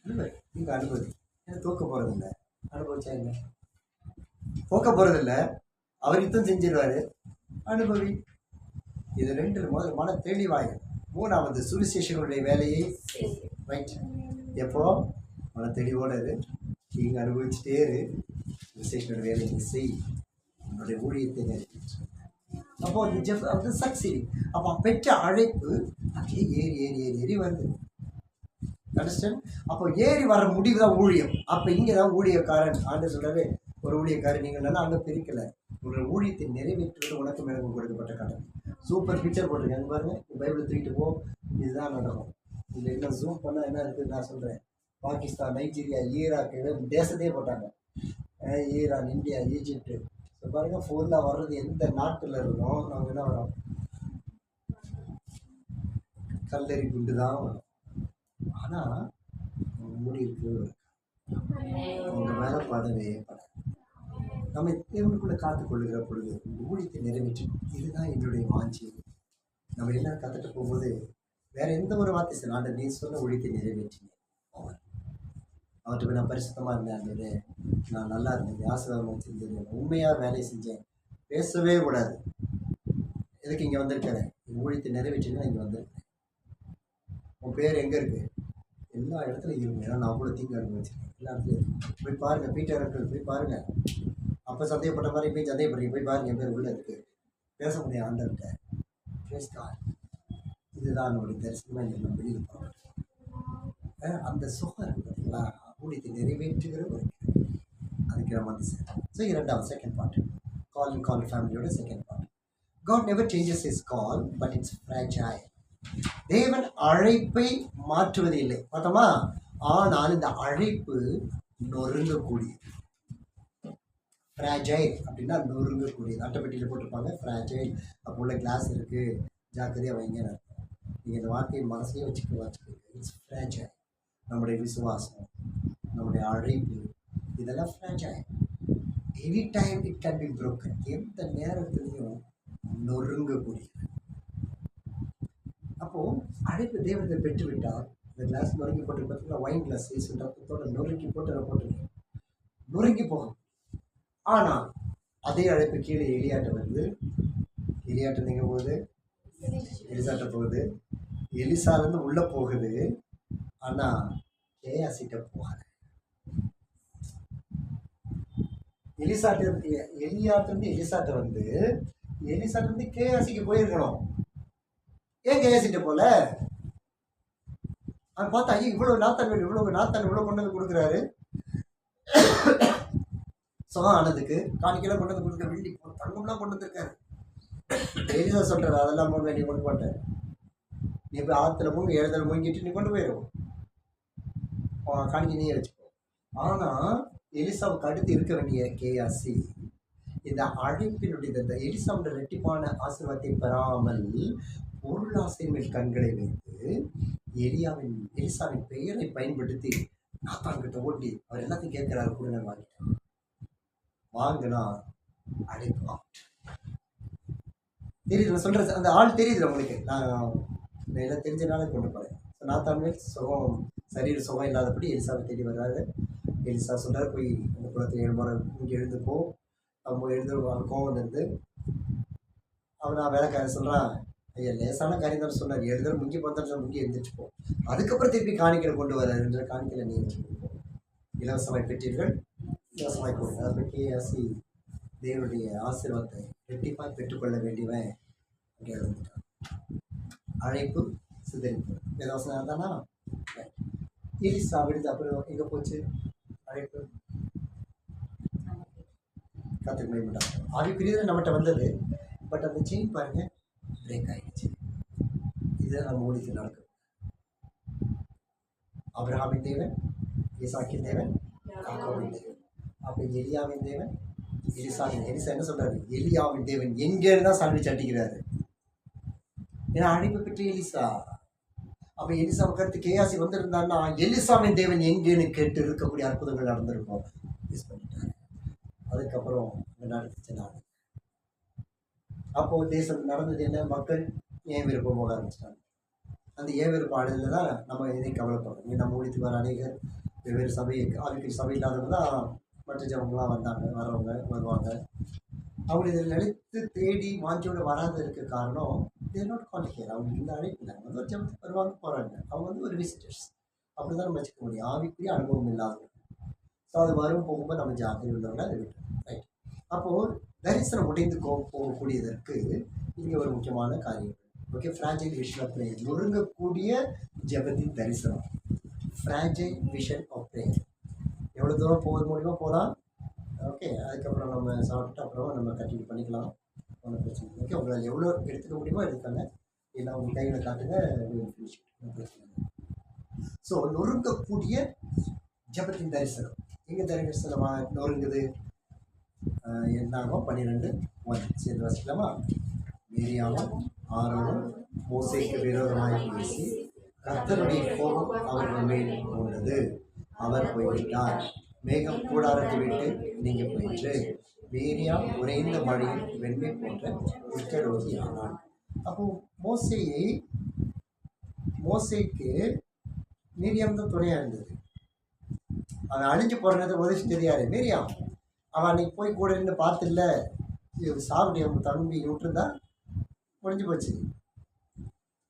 அனுபவி. தீங்கு அனுபவி. ஏன்னா தூக்க போகிறதில்ல. அனுபவிச்சா என்ன? தூக்க போகிறதில்ல. அவர் யுத்தம் செஞ்சிருவாரு. அனுபவி. இது 2 முதல் மன தெளிவாயிரும். 3வது சுவிசேஷனுடைய வேலையை ரைட். எப்போ மன தெளிவோடு இரு, தீங்கு அனுபவிச்சுட்டே இரு, விசேஷனுடைய வேலையை செய், உன்னுடைய ஊழியத்தை நிறைவேற்று. அப்போ அது சக்சீடிங். அப்போ பெற்ற அழைப்பு அப்படியே ஏறி ஏறி ஏறி ஏறி வருது. அண்டர்ஸ்டாண்ட்? அப்போ ஏறி வர முடிவு தான் ஊழியம். அப்போ இங்கே தான் ஊழியக்காரன் ஆண்டு சொல்கிறாரு, ஒரு ஊழியக்காரன் நீங்கள் நல்லா அங்கே பிரிக்கலை. உங்களுடைய ஊழியத்தை நிறைவேற்றுவது உனக்கு எனக்கு கொடுக்கப்பட்ட கடமை. சூப்பர் பிக்சர் போட்டிருக்கேன் பாருங்க. பைபிளை தூக்கிட்டு போ, இதுதான் நடக்கும். இதில் என்ன ஜூம் பண்ணால் என்ன இருக்குது நான் சொல்கிறேன். பாகிஸ்தான், நைஜீரியா, ஈராக் தேசத்தையே போட்டாங்க. Iran, India, Egypt. இப்போ பாருங்கள் ஃபுல்லாக வர்றது எந்த நாட்டில் இருக்கோம் நம்ம என்ன வரோம்? கல்லறி குண்டு தான் வரும். ஆனால் மூடி இருக்கு அவங்க மேலே படவே பட நம்ம தேவனுக்குள்ளே காத்துக்கொள்ளுகிற பொழுது ஊழியத்தை நிறைவேற்றணும். இதுதான் என்னுடைய வாஞ்சி. நம்ம எல்லாரும் கற்றுட்டு போகும்போது வேற எந்த ஒரு வார்த்தை சார் ஆண்டு நீ சொன்ன ஊழியத்தை நிறைவேற்றினேன். அவர்கிட்ட நான் பரிசுத்தமாக இருந்தேன், நான் நல்லா இருந்தேன், ஆசீர்வாதமாக செஞ்சேன், உண்மையாக வேலை செஞ்சேன், பேசவே கூடாது. எதுக்கு இங்கே வந்திருக்கிறேன்? என் ஊழியத்தை நிறைவேற்றினா இங்கே வந்திருக்கேன். உன் பேர் எங்கே இருக்குது? எல்லா இடத்துலையும் இருக்கும். ஏன்னா நான் அவ்வளோ தீங்கு அனுபவிச்சிருக்கேன். எல்லா இடத்துலையும் போய் பாருங்கள். பீட்டர் அங்கிள் போய் பாருங்கள். அப்போ சந்தேகப்பட்ட மாதிரி போய் சந்தேகப்படுறீங்க. போய் பாருங்கள், என் பேர் உள்ளே இருக்குது. பேச முடியாது ஆண்டவர்கிட்ட. Praise God. இதுதான் நம்முடைய தரிசனமாக இங்கே நம்ம வெளியில் போகிறோம். அந்த சுகம் இருக்குது பார்த்தீங்களா? ஊழியத்தை நிறைவேற்றுகிற ஒரு அதுக்கு நம்ம வந்து சேரும். ஸோ 2வது செகண்ட் பார்ட், கால் ஃபேமிலியோட second part. God never changes his call, but it's fragile. தேவன் அழைப்பை மாற்றுவது இல்லை, பார்த்தோமா? ஆனால் இந்த அழைப்பு நொறுங்கக்கூடியது. ஃப்ராஜைல் அப்படின்னா நொறுங்கக்கூடியது. அட்டைப்பட்டியில் போட்டிருப்பாங்க ஃப்ராஜைல். அப்போ உள்ள கிளாஸ் இருக்குது, ஜாக்கிரதையாக வைங்கன்னு அர்த்தம். நீங்கள் இந்த வார்த்தையை மனசுலேயே வச்சுக்கோங்க. It's fragile. நம்முடைய விசுவாசம், நம்முடைய அழைப்பு, இதெல்லாம் fragile. Any time it can be broken. எந்த நேரத்துலையும் நொறுங்கக்கூடியது. அப்போது அழைப்பு தேவத்தை பெற்றுவிட்டால் இந்த கிளாஸ் நொறுங்கி போட்டு பார்த்தீங்கன்னா ஒயின் கிளாஸ் ரத்தத்தோட நொறுங்கி போட்டுருக்கேன், நொறுங்கி போகும். ஆனால் அதே அழைப்பு கீழே எலியாட்ட வந்து, எலியாட்ட நீங்க போகுது, எலிசாட்ட போகுது, எலிசாலேருந்து உள்ளே போகுது. ஆனால் கேயாசிட்ட போகாது. எலியாட்டிருந்து எலிசாட்ட வந்து, எலிசாட்டிருந்து கேயாசிக்கு போயிருக்கணும். ஏன் கேயாசிட்ட போல? அவன் பார்த்தா ஐயோ இவ்வளவு நாத்தான் இவ்வளவு கொண்டு வந்து கொடுக்குறாரு. சுகம் ஆனதுக்கு காணிக்கெல்லாம் கொண்டு வந்து கொடுக்குற, வெள்ளி தங்கம்லாம் கொண்டு வந்துருக்காரு. எலிசா சொல்றாரு, அதெல்லாம் போக நீ கொண்டு போட்ட, நீ போய் ஆற்றுல மூணு 7 தடவை மூங்கிட்டு நீ கொண்டு போயிடும், காணிக்க நீயே வச்சுக்கோ. ஆனால் எலிசாவுக்கு அடுத்து இருக்க வேண்டிய கேயாசி இந்த அழைப்பினுடைய இந்த எலிசாவுடைய ரெட்டிப்பான ஆசீர்வாதத்தை பெறாமல் பொருளாசை மேல் கண்களை வைத்து எலிசாவின் பெயரை பயன்படுத்தி நாத்தான்கிட்ட ஓட்டி அவர் எல்லாத்தையும் கேட்கிறாரு, கூட நான் வாங்கிட்டேன். வாங்கினா அழைப்பு தெரியுது. நான் சொல்றது அந்த ஆள் தெரியுதுல உங்களுக்கு. நான் எல்லாம் தெரிஞ்சனால கொண்டு போறேன். நாத்தான் மேல் சுகம் சரீர சுகம் இல்லாதபடி எலிசாவை தேடி வர்றாரு. எலிசா சொல்கிறார், போய் அந்த குளத்தில் 7 முறை இங்கே எழுந்து போ. அவங்க எழுந்து கோவம் வந்துடுது. அவன் வேலைக்காரன் சொல்கிறான், ஐயா லேசான காரியம் தான் சொன்னார், 7 தடவை முங்கி பந்தத்தில் முங்கி எழுந்திரிச்சு போ. அதுக்கப்புறம் திருப்பி காணிக்கை கொண்டு வர்றாருன்ற காணிக்கையில் நீ வச்சுக்கோ. இலவசமாய் பெற்றீர்கள், இலவசமாய் கொடுங்க. அதை பற்றி ஆசி தேவனுடைய ஆசீர்வாதத்தை ரெட்டிப்பாய் பெற்றுக்கொள்ள வேண்டியவன் அங்கே எழுந்துட்டான். அழைப்பு சிதறிப்பு வேதவசனம் தானா? எலிசா விடுது. அப்புறம் எங்கே போச்சு அழைப்பு? கற்றுக்க முடியும். ஆவிக்குரியது நம்மகிட்ட வந்தது, பட் அந்த செயின் பாருங்க பிரேக் ஆகிடுச்சு. இதுதான் நம்ம ஊழியத்தில் நடக்கும். அபிரகாமின் தேவன், ஈசாக்கின் தேவன், யாக்கோபின் தேவன். அப்போ எலியாவின் தேவன், எலிசா என்ன சொல்றாரு? எலியாவின் தேவன் எங்கேன்னு தான் சாண்ட்விச் அடிக்கிறாரு. ஏன்னா அழைப்பு பெற்ற எலிசா. அப்போ எலிசா கருத்து கேயாசி வந்திருந்தாருன்னா எலிசாவின் தேவன் எங்கேன்னு கேட்டு இருக்கக்கூடிய அற்புதங்கள் நடந்திருக்கும். யூஸ் பண்ணிட்டாரு. அதுக்கப்புறம் நடந்துச்சு நாடு. அப்போ தேசம் நடந்தது என்ன? மக்கள் ஏன் விருப்பம் போக ஆரம்பிச்சிட்டாங்க. அந்த ஏன் விருப்பம் ஆடுதல தான் நம்ம இதை கவலைப்படுறோம். நம்ம ஊழியத்துக்கு வர அநேகர் வெவ்வேறு சபை, அதுக்கு சபை இல்லாதவங்க தான் மற்ற ஜனங்களாம் வந்தாங்க, வரவங்க வருவாங்க. அவங்க இதில் நினைத்து தேடி வாஞ்சியோட வராத இருக்க காரணம் தேர் நாட் கான்டிகேர். அவங்களுக்கு இந்த அழைப்பு இல்லை. வந்து ஒரு ஜபத்துக்கு வருவாங்க, போகிறாங்க. அவங்க வந்து ஒரு விசிட்டர்ஸ். அப்படி தான் நம்ம வச்சுக்க முடியும். ஆவிக்குரிய அனுபவம் இல்லாதவங்க. ஸோ அது வரும் போகும்போது நம்ம ஜாக்கிரதை உள்ளவங்க அதை விட்டு ரைட். அப்போது தரிசனம் உடைந்து போகக்கூடியதற்கு இங்கே ஒரு முக்கியமான காரியம். Okay, fragile vision of prayer. நொறுங்கக்கூடிய ஜபத்தின் தரிசனம். Fragile vision of prayer. எவ்வளோ தூரம் போக முடியுமோ போகலாம். ஓகே, அதுக்கப்புறம் நம்ம சாப்பிட்டு அப்புறம் நம்ம கண்டினியூ பண்ணிக்கலாம். ஒன்றும் பிரச்சனை இல்லை. ஓகே, உங்களால் எவ்வளோ எடுத்துக்க முடியுமோ எடுத்துக்காங்க. இல்லை உங்கள் கையில் காட்டுங்க. பிரச்சனை இல்லை. ஸோ நொறுங்கக்கூடிய ஜபத்தின் தரிசனம். எங்கே தரிசனமா நொறுங்குது? என்னாகும்? 12:1 சேர்ந்து வச்சுக்கலாமா? மேரியாவும் ஆரோனும் மோசேக்கு விரோதமாக பேசி கர்த்தருடைய கோபம் அவர்கள் மேல் கொண்டது. அவர் போய்விட்டார். மேகம் கூடாரத்தை விட்டு நீங்க போயிற்று. மேரியா உறைந்த மழையில் வெண்மை போன்ற உச்சரோகி ஆனான். அப்போ மோசேக்கு மீரியாம் தான் துணையாக இருந்தது. அவன் அழிஞ்சு போகிறத உதவி தெரியாது. மீரியாம் அவன் அன்னைக்கு போய் கூட இருந்து பார்த்துல சாவுடைய தம்பி விட்டுருந்தா முடிஞ்சு போச்சு.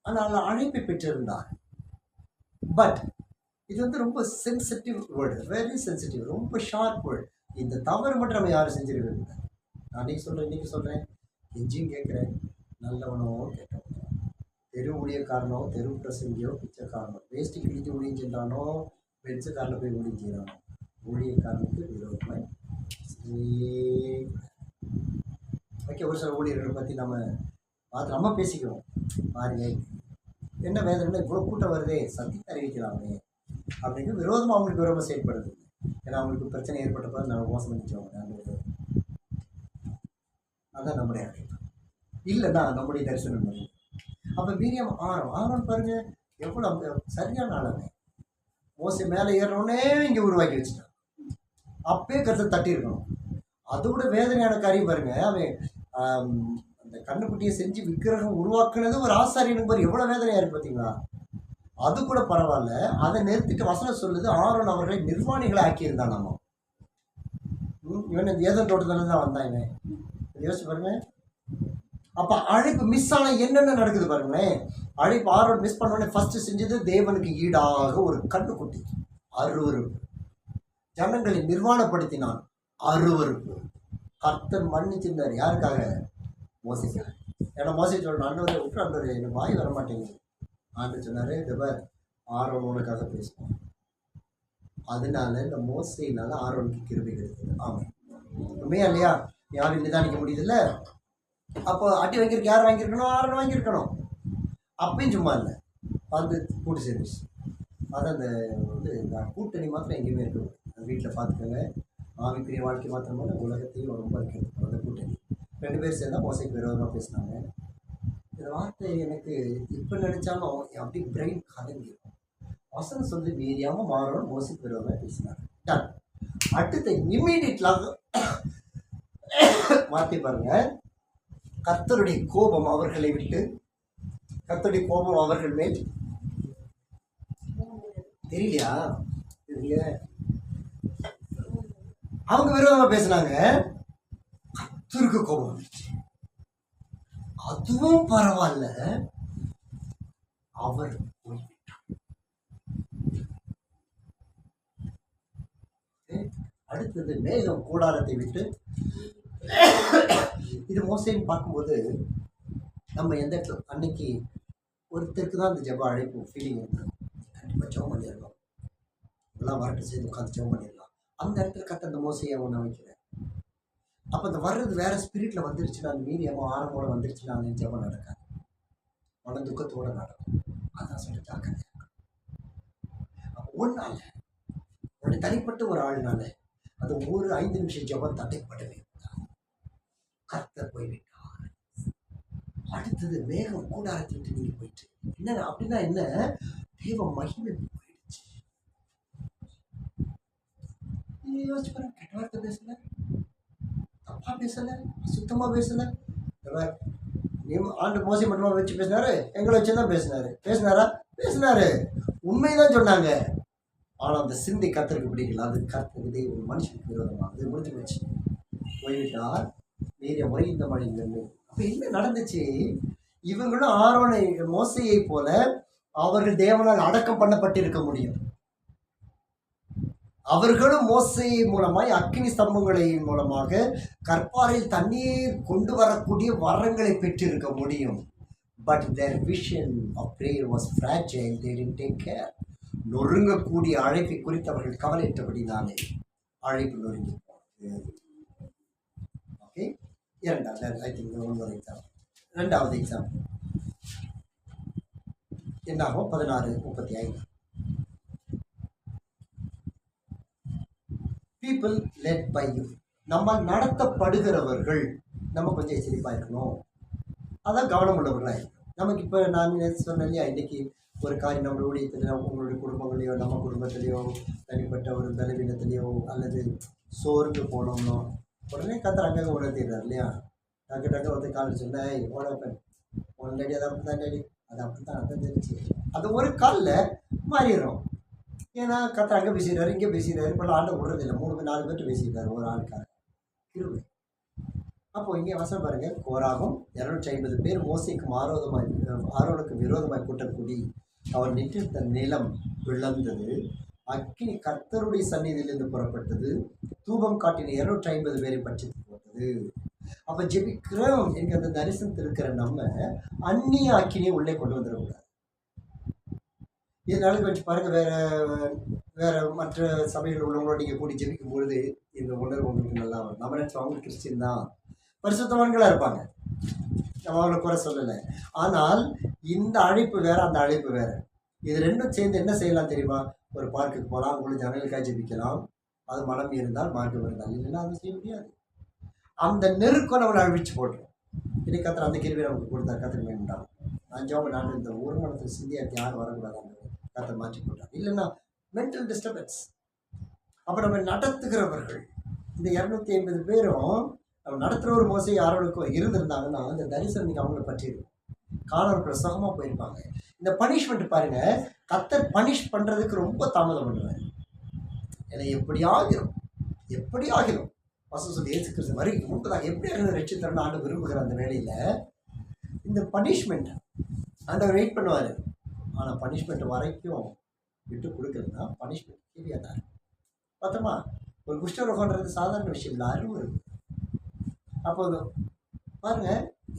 ஆனால் அழைப்பை பெற்றிருந்தான். பட் இது வந்து ரொம்ப சென்சிட்டிவ் வேர்டு, வெரி சென்சிட்டிவ், ரொம்ப ஷார்ப் வேர்டு. இந்த தவறு மட்டும் நம்ம யாரும் செஞ்சிருக்க. நான் அன்றைக்கி சொல்கிறேன், இன்றைக்கி சொல்கிறேன், எஞ்சியும் கேட்குறேன். நல்லவனோ கேட்டவனோ, தெரு ஊழியக்காரனோ, தெரு பிரசங்கியோ, பிச்சைக்காரனோ, வேஷ்டி கிழித்து ஊழியம் சென்றானோ, பெட்ஸுக்காரில் போய் ஊழியம் செய்கிறானோ, ஊழியக்காரனுக்கு விரோதமாக ஓகே. ஒரு சில ஊழியர்களை பற்றி நம்ம பார்த்து நம்ம பேசிக்கிறோம். பாருங்க என்ன வேதனை, இவ்வளோ கூட்டம் வருதே, சத்தியத்தை அறிவிக்கலாமே அப்படின்னு விரோதமாக அவங்களுக்கு விரோதமாக செயல்படுது. ஏன்னா அவங்களுக்கு பிரச்சனை ஏற்பட்டப்போ நம்ம மோசம் பண்ணிச்சோம். அதான் நம்முடைய அழைப்பு. இல்லைன்னா நம்முடைய தரிசனம் பண்ணி. அப்போ மீரியம் ஆரம் பாருங்க எவ்வளோ சரியான ஆளுமே. மோசை மேலே ஏறணுன்னே இங்கே உருவாக்கி வச்சுட்டான். அப்பயே கருத்தை தட்டியிருக்கணும். அதோட வேதனையான காரியம் பாருங்க, அவன் அந்த கண்ணுக்குட்டியை செஞ்சு விக்கிரகம் உருவாக்குனது ஒரு ஆசாரியனுக்கு பாரு எவ்வளோ வேதனையாக இருக்கு பார்த்தீங்களா? அது கூட பரவாயில்ல. அதை நிறுத்திட்டு வசனம் சொல்லுது ஆரோன் அவர்களை நிர்வாணிகளை ஆக்கியிருந்தான். நம்ம இவன் இந்த ஏதோ தோட்டத்தில் தான் வந்தான். இவன் யோசிச்சு பாருங்க. அப்போ அழைப்பு மிஸ் ஆன என்னென்ன நடக்குது பாருங்களேன். அழைப்பு ஆரோன் மிஸ் பண்ணோடனே ஃபர்ஸ்ட் செஞ்சது தேவனுக்கு ஈடாக ஒரு கண்ணுக்குட்டி. அருவருப்பு. ஜனங்களை நிர்வாணப்படுத்தினான். அருவருப்பு. கர்த்தர் மன்னிச்சிருந்தார். யாருக்காக? மோசைக்காக. ஏன்னா மோசை சொல்லணும், ஆண்டவரை விட்டு ஆண்டவரை எனக்கு வாய் வரமாட்டேங்குது. ஆண்டு சொன்னார், தேவர் ஆரோன் உனக்காக பேசுவோம். அதனால இந்த மோசையினால ஆரோனுக்கு கிருபை கிடைத்தது. ஆமாம், உண்மையா இல்லையா? யாரும் நிதானிக்க முடியுதுல்ல. அப்போ அட்டி வாங்கியிருக்க யார் வாங்கியிருக்கணும்? ஆரோன் வாங்கியிருக்கணும். அப்பயும் சும்மா இல்லை, வந்து கூட்டு சர்வீஸ். அதான் அந்த வந்து கூட்டணி மாத்திரம் எங்கேயுமே இருக்கணும். வீட்டில் பார்த்துக்கோங்க. ஆவிக்குரிய வாழ்க்கை மாத்திரமான உலகத்தையும் ரொம்ப இருக்கிறது அந்த கூட்டணி. 2 பேர் சேர்ந்தால் மோசைக்கு விரோதமாக பேசினாங்க. இந்த வார்த்தை எனக்கு இப்போ நினச்சாலும் அப்படி பிரெயின் கலங்கிடும். வசனம் சொல்லி மீறியாமல் மாறணும். மோசைக்கு விரோதமாக பேசினாங்க. டன். அடுத்த இம்மீடியட்லாக வார்த்தை பாருங்க. கர்த்தருடைய கோபம் அவர்களை விட்டு, கர்த்தருடைய கோபம் அவர்கள் மேல் தெரியலையா? தெரியல. அவங்க விரோதமா பேசினாங்க, கர்த்தருக்கு கோபம் வந்துச்சு. அதுவும் பரவாயில்ல, அவர் போய்விட்டார். அடுத்தது மேகம் கூடாரத்தை விட்டு. இது மோசேன்னு பார்க்கும்போது நம்ம எந்த அன்னைக்கு ஒருத்தருக்கு தான் அந்த ஜெப அழைப்பு ஃபீலிங் இருக்கும். கண்டிப்பாக ஜெபம் பண்ணிடலாம், எல்லாம் வரட்டு சேர்ந்து உட்காந்து ஜெபம் பண்ணிடலாம். அந்த இடத்துல கத்த அந்த மோசையை ஒன்று வைக்கிறேன். அப்போ அந்த வர்றது வேற ஸ்பிரிட்ல வந்துருச்சுன்னா, அந்த மீறியமோ ஆரம்போட வந்துருச்சுன்னா அந்த ஜெபம் நடக்காது, மன துக்கத்தோட நடக்கும். அதான் சொல்லி ஜாக்கிரதை. அப்போ ஒன்னால உன்னுடைய தனிப்பட்ட ஒரு ஆள்னால அது ஒரு 5 நிமிஷம் ஜெபம் தடைப்படவே கர்த்தர் போய்விட்டார். அடுத்தது மேகம் கூடாரத்தை விட்டு நீங்க போயிட்டு என்ன அப்படின்னா என்ன, தேவ மகிமை போயிடுச்சு. நீங்க யோசிச்சு பாருங்க, கெட்ட வார்த்தை பேசல, தப்பா பேசல, சுத்தமா பேசல. ஆண்டு மோசை மட்டுமா வச்சு பேசினாரு, எங்களை வச்சுதான் பேசினாரா? பேசினாரு, உண்மைதான் சொன்னாங்க. ஆனா அந்த சிந்தை கர்த்தருக்கு பிடிக்கல. அது கர்த்தருக்கு ஒரு மனுஷனுக்கு விரோதமா அது முடிஞ்சு போச்சு. போய்விட்டார் நீரிய முறை இந்த மழை. அப்ப என்ன நடந்துச்சு? இவங்களும் ஆரோனை மோசையை போல அவர்கள் தேவனால் அடக்கம் பண்ணப்பட்டிருக்க முடியும். அவர்களும் மோசையை மூலமாய் அக்கினி ஸ்தம்பங்களின் மூலமாக கற்பாறையில் தண்ணீர் கொண்டு வரக்கூடிய வரங்களை பெற்றிருக்க முடியும். But their vision of prayer was fragile. They didn't take care. நொறுங்கக்கூடிய அழைப்பை குறித்து அவர்கள் கவலையற்றபடினாலே அழைப்பு நொறுங்கி போனது. ஓகே, இரண்டாவது எக்ஸாம்பிள் என்னாகும்? 16:35. People led by you. நம்ம நடத்தப்படுகிறவர்கள் நம்ம கொஞ்சம் எச்சரிப்பாக இருக்கணும், அதான் கவனம் உள்ளவர்களாக இருக்கணும். நமக்கு இப்போ நான் சொன்னேன் இல்லையா, இன்னைக்கு ஒரு காரியம் நம்ம ஊழியத்திலையோ உங்களுடைய குடும்பங்களையோ நம்ம குடும்பத்திலையோ தனிப்பட்ட ஒரு பலவீனத்திலையோ அல்லது சோர்ந்து போனோம்னோ உடனே கத்தர் அங்கே உணர்த்திடுறாரு இல்லையா. டக்கு வந்து கால் சொன்னேன் ஓடப்பேன் ஒன்லடி அதை அப்படி தான் டேடி, அது அப்படி தான் அதான் தெரிஞ்சு அது ஒரு காலில் மாறிடுறோம். ஏன்னா கத்தர் அங்கே பேசிடுறாரு, இங்கே பேசிடுறாரு, இப்போ ஆண்டை விடுறதில்லை. 3-4 பேர்ட்டு பேசியிருக்காரு ஒரு ஆளுக்காக கிருபை. அப்போ இங்கே வசனம் பாருங்க, கோராகும் 250 பேர் மோசைக்கும் ஆரோனுக்கு விரோதமாய் கூட்டம் கூடி அவர் நிற்றிருந்த நிலம் விளந்தது. அக்கினி கர்த்தருடைய சந்நிதியிலிருந்து புறப்பட்டது, தூபம் காட்டின 250 பேரை பட்சித்து போட்டது. அப்ப ஜெபிக்கிறோம் என்கிற அந்த தரிசனத்தில் இருக்கிற நம்ம அந்நிய அக்கினியை உள்ளே கொண்டு வந்துடக்கூடாது. இதனால கொஞ்சம் பாருங்க, வேற மற்ற சபைகள் உள்ளவங்களோட நீங்க கூடி ஜெபிக்கும் பொழுது இந்த உணர்வு உங்களுக்கு நல்லா வரும். நம்ம நினைச்சோம் அவங்க கிறிஸ்டின் தான், பரிசுத்தவான்களா இருப்பாங்க, நம்ம அவங்களை குறை சொல்லலை. ஆனால் இந்த அழைப்பு வேற, அந்த அழைப்பு வேற. இது ரெண்டும் சேர்ந்து என்ன செய்யலாம் தெரியுமா? ஒரு பார்க்குக்கு போகலாம், உங்களுக்கு ஜனங்களுக்காக ஜெபிக்கலாம், அது மனம் இருந்தால் மார்க்கம் இருந்தால், இல்லைன்னா அது செய்ய முடியாது. அந்த நெருக்கம் நம்மளை அழிச்சு போட்டுரும். இன்னைக்கு கத்திர அந்த கேள்வி நமக்கு கொடுத்தா கத்திர வேண்டாம். அஞ்சாவது நாடு இந்த ஒரு மனத்தில் சிந்தியாக்கு யாரும் வரக்கூடாது, கத்தை மாற்றி போட்டாங்க. இல்லைன்னா மென்டல் டிஸ்டர்பன்ஸ். அப்போ நம்ம நடத்துகிறவர்கள் இந்த 250 பேரும் நம்ம நடத்துகிற ஒரு மோசை யாரோடுக்கும் இருந்திருந்தாங்கன்னா அந்த தரிசனம் இன்னைக்கு அவங்கள பற்றியிருக்கும், காணவர்கள் சுகமாக போயிருப்பாங்க. இந்த பனிஷ்மெண்ட் பாருங்க, கத்தர் பனிஷ் பண்ணுறதுக்கு ரொம்ப தாமதம் பண்ணுவார். ஏன்னா எப்படி ஆகிரும் வசம் சொல்லி ஏசு கிறிஸ்து வரைக்கும் முன்பதாக எப்படி ரட்சித்தரணும் ஆண்டு விரும்புகிற அந்த வேலையில் இந்த பனிஷ்மெண்ட் ஆண்டவர் வெயிட் பண்ணுவார். ஆனால் பனிஷ்மெண்ட் வரைக்கும் விட்டு கொடுக்குறதுனா பனிஷ்மெண்ட் ஹெவியாக தான் இருக்கும். பார்த்தோமா, ஒரு குஷ்டரோகன்றது சாதாரண விஷயம் இல்லை, அறிவு இருக்கு. அப்போ பாருங்க,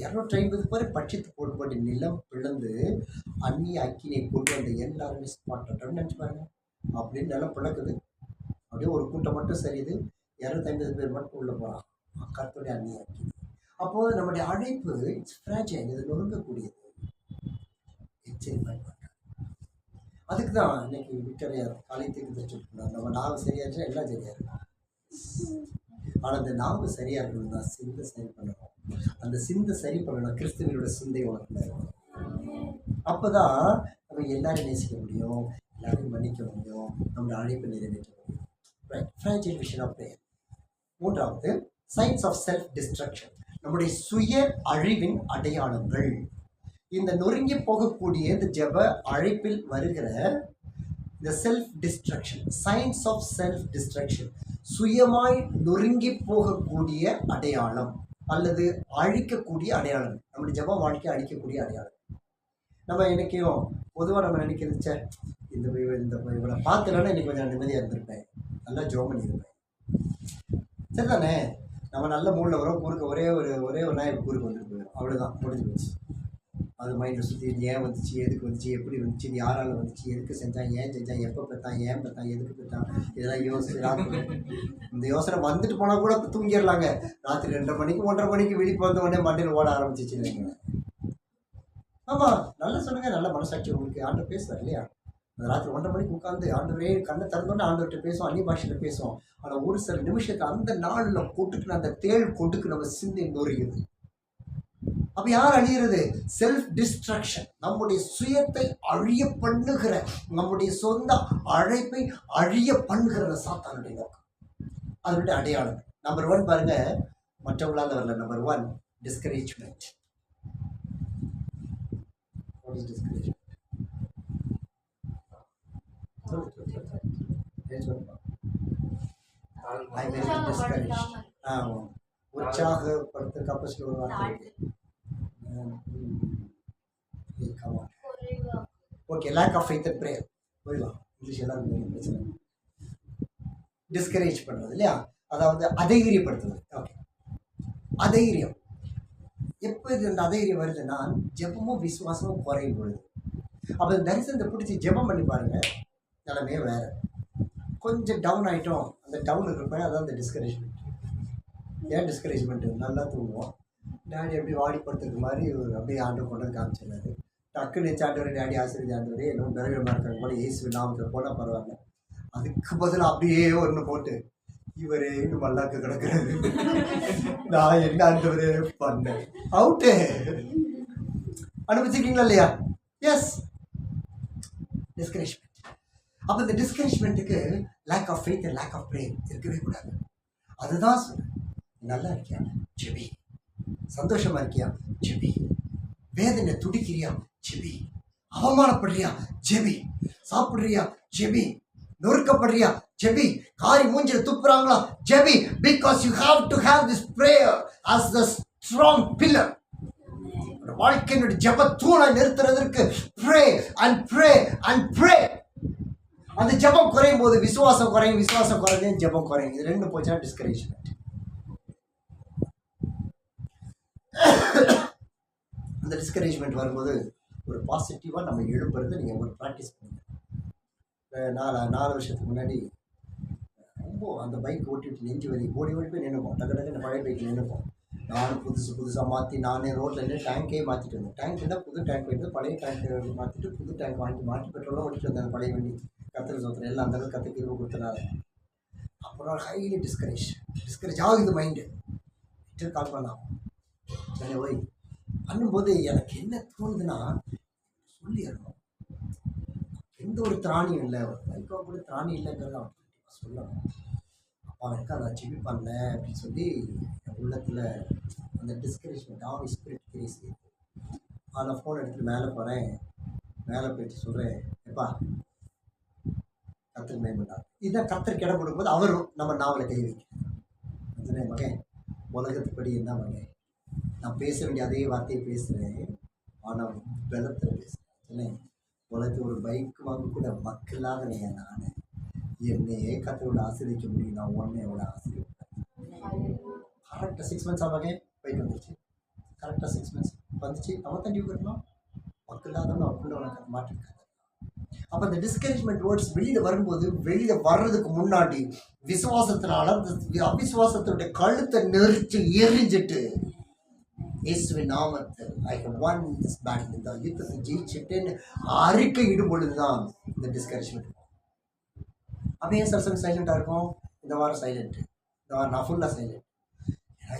250 பேர் பட்சித்து போட்டு நிலம் பிளந்து அந்நிய அக்கினை கொண்டு வந்த எல்லாருமே ஸ்பாட் நினச்சி பாருங்க. அப்படின்னு நிலம் பிளக்குது, அப்படியே ஒரு கூட்டம் மட்டும் சரியுது, 250 பேர் மட்டும் உள்ள போகிறான் கர்த்தருடைய அந்நிய அக்கினி. அப்போது நம்முடைய அழைப்பு இட்ஸ் ஃப்ராஜைல், இது நொறுங்கக்கூடியது. எச்சரிப்பாங்க. அதுக்கு தான் இன்னைக்கு விக்டரியார் காலைத்துக்கு தெரிஞ்சுருக்கணும், நம்ம நாவு சரியாச்சுன்னா எல்லாம் சரியா இருக்கும். ஆனால் அந்த நாவு சரியா இருக்கணும்னா சிந்தை சரி பண்ணணும். அந்த சிந்தை சரி பண்ணணும், கிறிஸ்துவனோட சிந்தை உனக்குள்ள இருக்கணும். அப்போதான் நம்ம எல்லாரையும் நேசிக்க முடியும், எல்லாரையும் மன்னிக்க முடியும், நம்மளோட அழைப்பு நிறைவேற்ற முடியும். Fragile vision of prayer. மூன்றாவது, சைன்ஸ் ஆஃப் செல்ஃப் டிஸ்ட்ரக்ஷன், நம்முடைய சுய அழிவின் அடையாளங்கள். இந்த நொறுங்கி போகக்கூடிய இந்த ஜெப அழைப்பில் வருகிற இந்த self destruction, signs of self destruction, சுயமாய் நொறுங்கி போகக்கூடிய அடையாளம் அல்லது அழிக்கக்கூடிய அடையாளம். நம்முடைய ஜெப வாழ்க்கையை அழிக்கக்கூடிய அடையாளம். நம்ம என்னைக்கும் பொதுவாக நம்ம நினைக்கிறது, இந்த இவளை பார்த்துலன்னா இன்னைக்கு கொஞ்சம் நிம்மதியாக இருந்திருப்பேன், நல்லா ஜோம் பண்ணியிருப்பேன், சரிதானே. நம்ம நல்ல மூடில் வரோம், கூறுக்கு ஒரே ஒரு நாய் கூறுக்கு வந்துட்டு போயிடும், அவ்வளோதான், முடிஞ்சு போச்சு. அது மைண்டை சுற்றி ஏன் வந்துச்சு, எதுக்கு வந்துச்சு, எப்படி வந்துச்சு, இது யாரால் வந்துச்சு, எதுக்கு செஞ்சான், ஏன் செஞ்சான், எப்போ பெற்றான், ஏன் பெற்றான், எதுக்கு பெற்றான், இதெல்லாம் யோசிச்சு இந்த யோசனை வந்துட்டு போனால் கூட தூங்கிடலாங்க. ராத்திரி 2:30 மணிக்கு 1:30 மணிக்கு விழிப்பு வந்த உடனே மண்டையில் ஓட ஆரம்பிச்சிச்சுன்னு. ஆமாம், நல்லா சொல்லுங்கள், நல்ல மனசாட்சி உங்களுக்கு. ஆண்டவர் பேசுவார் இல்லையா? அந்த ராத்திரி 1:30 மணிக்கு உட்காந்து ஆண்டவரே கண்ணை திறந்தோன்னே ஆண்டவர்கிட்ட பேசுவோம், அந்நிய பாஷையில் பேசுவோம். ஆனால் ஒரு சில நிமிஷத்தை அந்த நாளில் கொடுக்குற அந்த தேள் கொடுக்கு நம்ம சிந்தை நொறுகிறது. அப்ப யார் அழிகிறது? செல்ஃப் டிஸ்ட்ரக்ஷன், நம்முடைய சுயத்தை அழிய பண்ணுகிற, நம்முடைய சொந்த அழைப்பை அழிய பண்ணுகிற சாத்தானுடைய நோக்கம், அதனுடைய அடையாளம். நம்பர் 1 பாருங்க, மற்றவங்களால வரல. Number 1 discouragement. What is discouragement? I am very discouraged. உற்சாகப்படுத்துறதுக்கு அப்போ ஒரு வார்த்தை இருக்கு. Okay, lack of faith and prayer. போயிடலாம், இங்கிலீஷ் எல்லாரும் பிரச்சனை. டிஸ்கரேஜ் பண்ணுறது இல்லையா, அதாவது அதைரியப்படுத்துவது. ஓகே, அதைரியம் எப்போ இந்த அதைரியம் வருதுன்னா, ஜெபமும் விசுவாசமும் குறையும் பொழுது. அப்போ இந்த தரிசனத்தை பிடிச்சி ஜெபம் பண்ணி பாருங்க, நிலைமையே வேறு. கொஞ்சம் டவுன் ஆகிட்டோம், அந்த டவுன் இருக்கிறப்ப அதான் அந்த டிஸ்கரேஜ்மெண்ட். ஏன் டிஸ்கரேஜ்மெண்ட்டு? நல்லா தூங்குவோம், டேடி எப்படி வாடிப்படுத்துறது மாதிரி அப்படியே ஆண்டு கொண்டு வந்து காமிச்சிடுறாரு. டக்குன்னு சாண்டவர் டேடி ஆசிரியர் ஆண்டவரே இன்னும் பிறகுமா இருக்காங்க போல இயேசு நாமத்தில் போனால் பரவாயில்ல. அதுக்கு பதில் அப்படியே ஒன்று போட்டு இவரே இன்னும் மல்லாக்க கிடக்கிறாரு, நான் என்ன ஆண்டவரே பண்ணேன், அவுட்டு. அனுப்பிச்சிருக்கீங்களா இல்லையா? Yes, discouragement. அப்போ இந்த டிஸ்கரேஜ்மெண்ட்டுக்கு lack of faith, lack of prayer இருக்கவே கூடாது. அதுதான் சொல்றேன். நல்லா இருக்கியா, ஜெபி. சந்தோஷமா இருக்கியா, ஜெபி. வேதனை துடிக்கிறியா, ஜெபி. அவமானப்படுறியா, ஜெபி. சாப்பிடுறியா, ஜெபி. நொறுக்கப்படுறியா, ஜெபி. காரி மூஞ்சில துப்புறாங்களா, ஜெபி. Because you have to have this prayer as the strong pillar. வாழ்க்கையினுடைய ஜெப தூணை நிறுத்துறதற்கு pray and pray and pray. அந்த ஜெபம் குறையும் போது விசுவாசம் குறையும், விசுவாசம் குறையும், ஜெபம் குறையும். இது ரெண்டு போச்சுன்னா டிஸ்கரேஜ்மெண்ட். அந்த டிஸ்கரேஜ்மெண்ட் வரும்போது ஒரு பாசிட்டிவாக நம்ம எழுப்புறது நீங்கள் ஒரு ப்ராக்டிஸ் பண்ணுங்க. 4 வருஷத்துக்கு முன்னாடி ரொம்ப அந்த பைக் ஓட்டிட்டு நெஞ்சு வலி ஓடி போய் நின்றுப்போம். டக்கு பழைய பைக்கில் நின்றுப்போம். நானும் புதுசாக மாற்றி நானே ரோட்டில் நின்று டேங்கே மாற்றிட்டு வந்தேன். டேங்க் இருந்தால் புது டேங்க் போயிட்டு பழைய டேங்க் மாற்றிட்டு புது டேங்க் மாற்றி பெட்ரோலாக ஓட்டிட்டு வந்தேன். பழைய வண்டி கற்றுக்க சோத்திரம் எல்லாம் அந்தளவுக்கு கற்றுக்கு கொடுத்தனால அப்புறம் ஹைலி டிஸ்கரேஜ் ஆகுது மைண்டு. கால் பண்ணலாம் சரி ஓய் பண்ணும்போது எனக்கு என்ன தோணுதுன்னா, சொல்லிடணும். எந்த ஒரு திராணியும் இல்லை, பைக்கோ கூட திராணி இல்லைங்கிறத அவன் சொல்லணும். அப்பா இருக்கா நான் ஜெபி பண்ணேன் அப்படின்னு சொல்லி என் உள்ளத்தில் அந்த டிஸ்கரேஜ்மெண்ட் ஆவி ஸ்பிரிட் கிரேஸ். நான் ஃபோன் எடுத்துகிட்டு மேலே போகிறேன், மேலே போயிட்டு சொல்கிறேன், எப்பா கத்திரி மேம்பட்டா இதுதான் கத்திரிக்கு இடம் கொடுக்கும்போது அவரும் நம்ம நாவலை கை வைக்கிறேன். மகன் உலகத்துப்படி என்ன மகன், நான் பேச வேண்டிய அதே வார்த்தையை பேசுகிறேன், ஆனால் பலத்தில் பேசுகிறேன். உலகத்து ஒரு பைக் வாங்க கூட மக்களாதவன் நான், என்னையே கத்தரோட ஆசிரியக்க முடியும், நான் ஒன்னே எவ்வளோ ஆசிரியப்பேன். கரெக்டாக 6 months ஆவாங்க பைக் வந்துருச்சு. கரெக்டாக 6 months வந்துச்சு. நம்ம தண்டி இருக்கணும், மக்களாதவன் அவக்குள்ள உனக்கு மாட்டிருக்காங்க. அப்போ அந்த டிஸ்கரேஜ்மெண்ட் வேர்ட்ஸ் வெளியில் வரும்போது, வெளியில் வர்றதுக்கு முன்னாடி விசுவாசத்தினால அவிசுவாசத்தினுடைய கழுத்தை நெரிச்சு எரிஞ்சிட்டு இயேசுவின் நாமத்தில் I have won this battle, இந்த யுத்தத்தை ஜெயிச்சுட்டேன்னு அறிக்கை இடும் பொழுதுதான் இந்த டிஸ்கரேஜ்மெண்ட். அப்போ ஏன் சில சமயம் சைலண்டாக இருக்கும்? இந்த வாரம் சைலண்ட்டு, இந்த வாரம் நான் ஃபுல்லாக சைலண்ட்.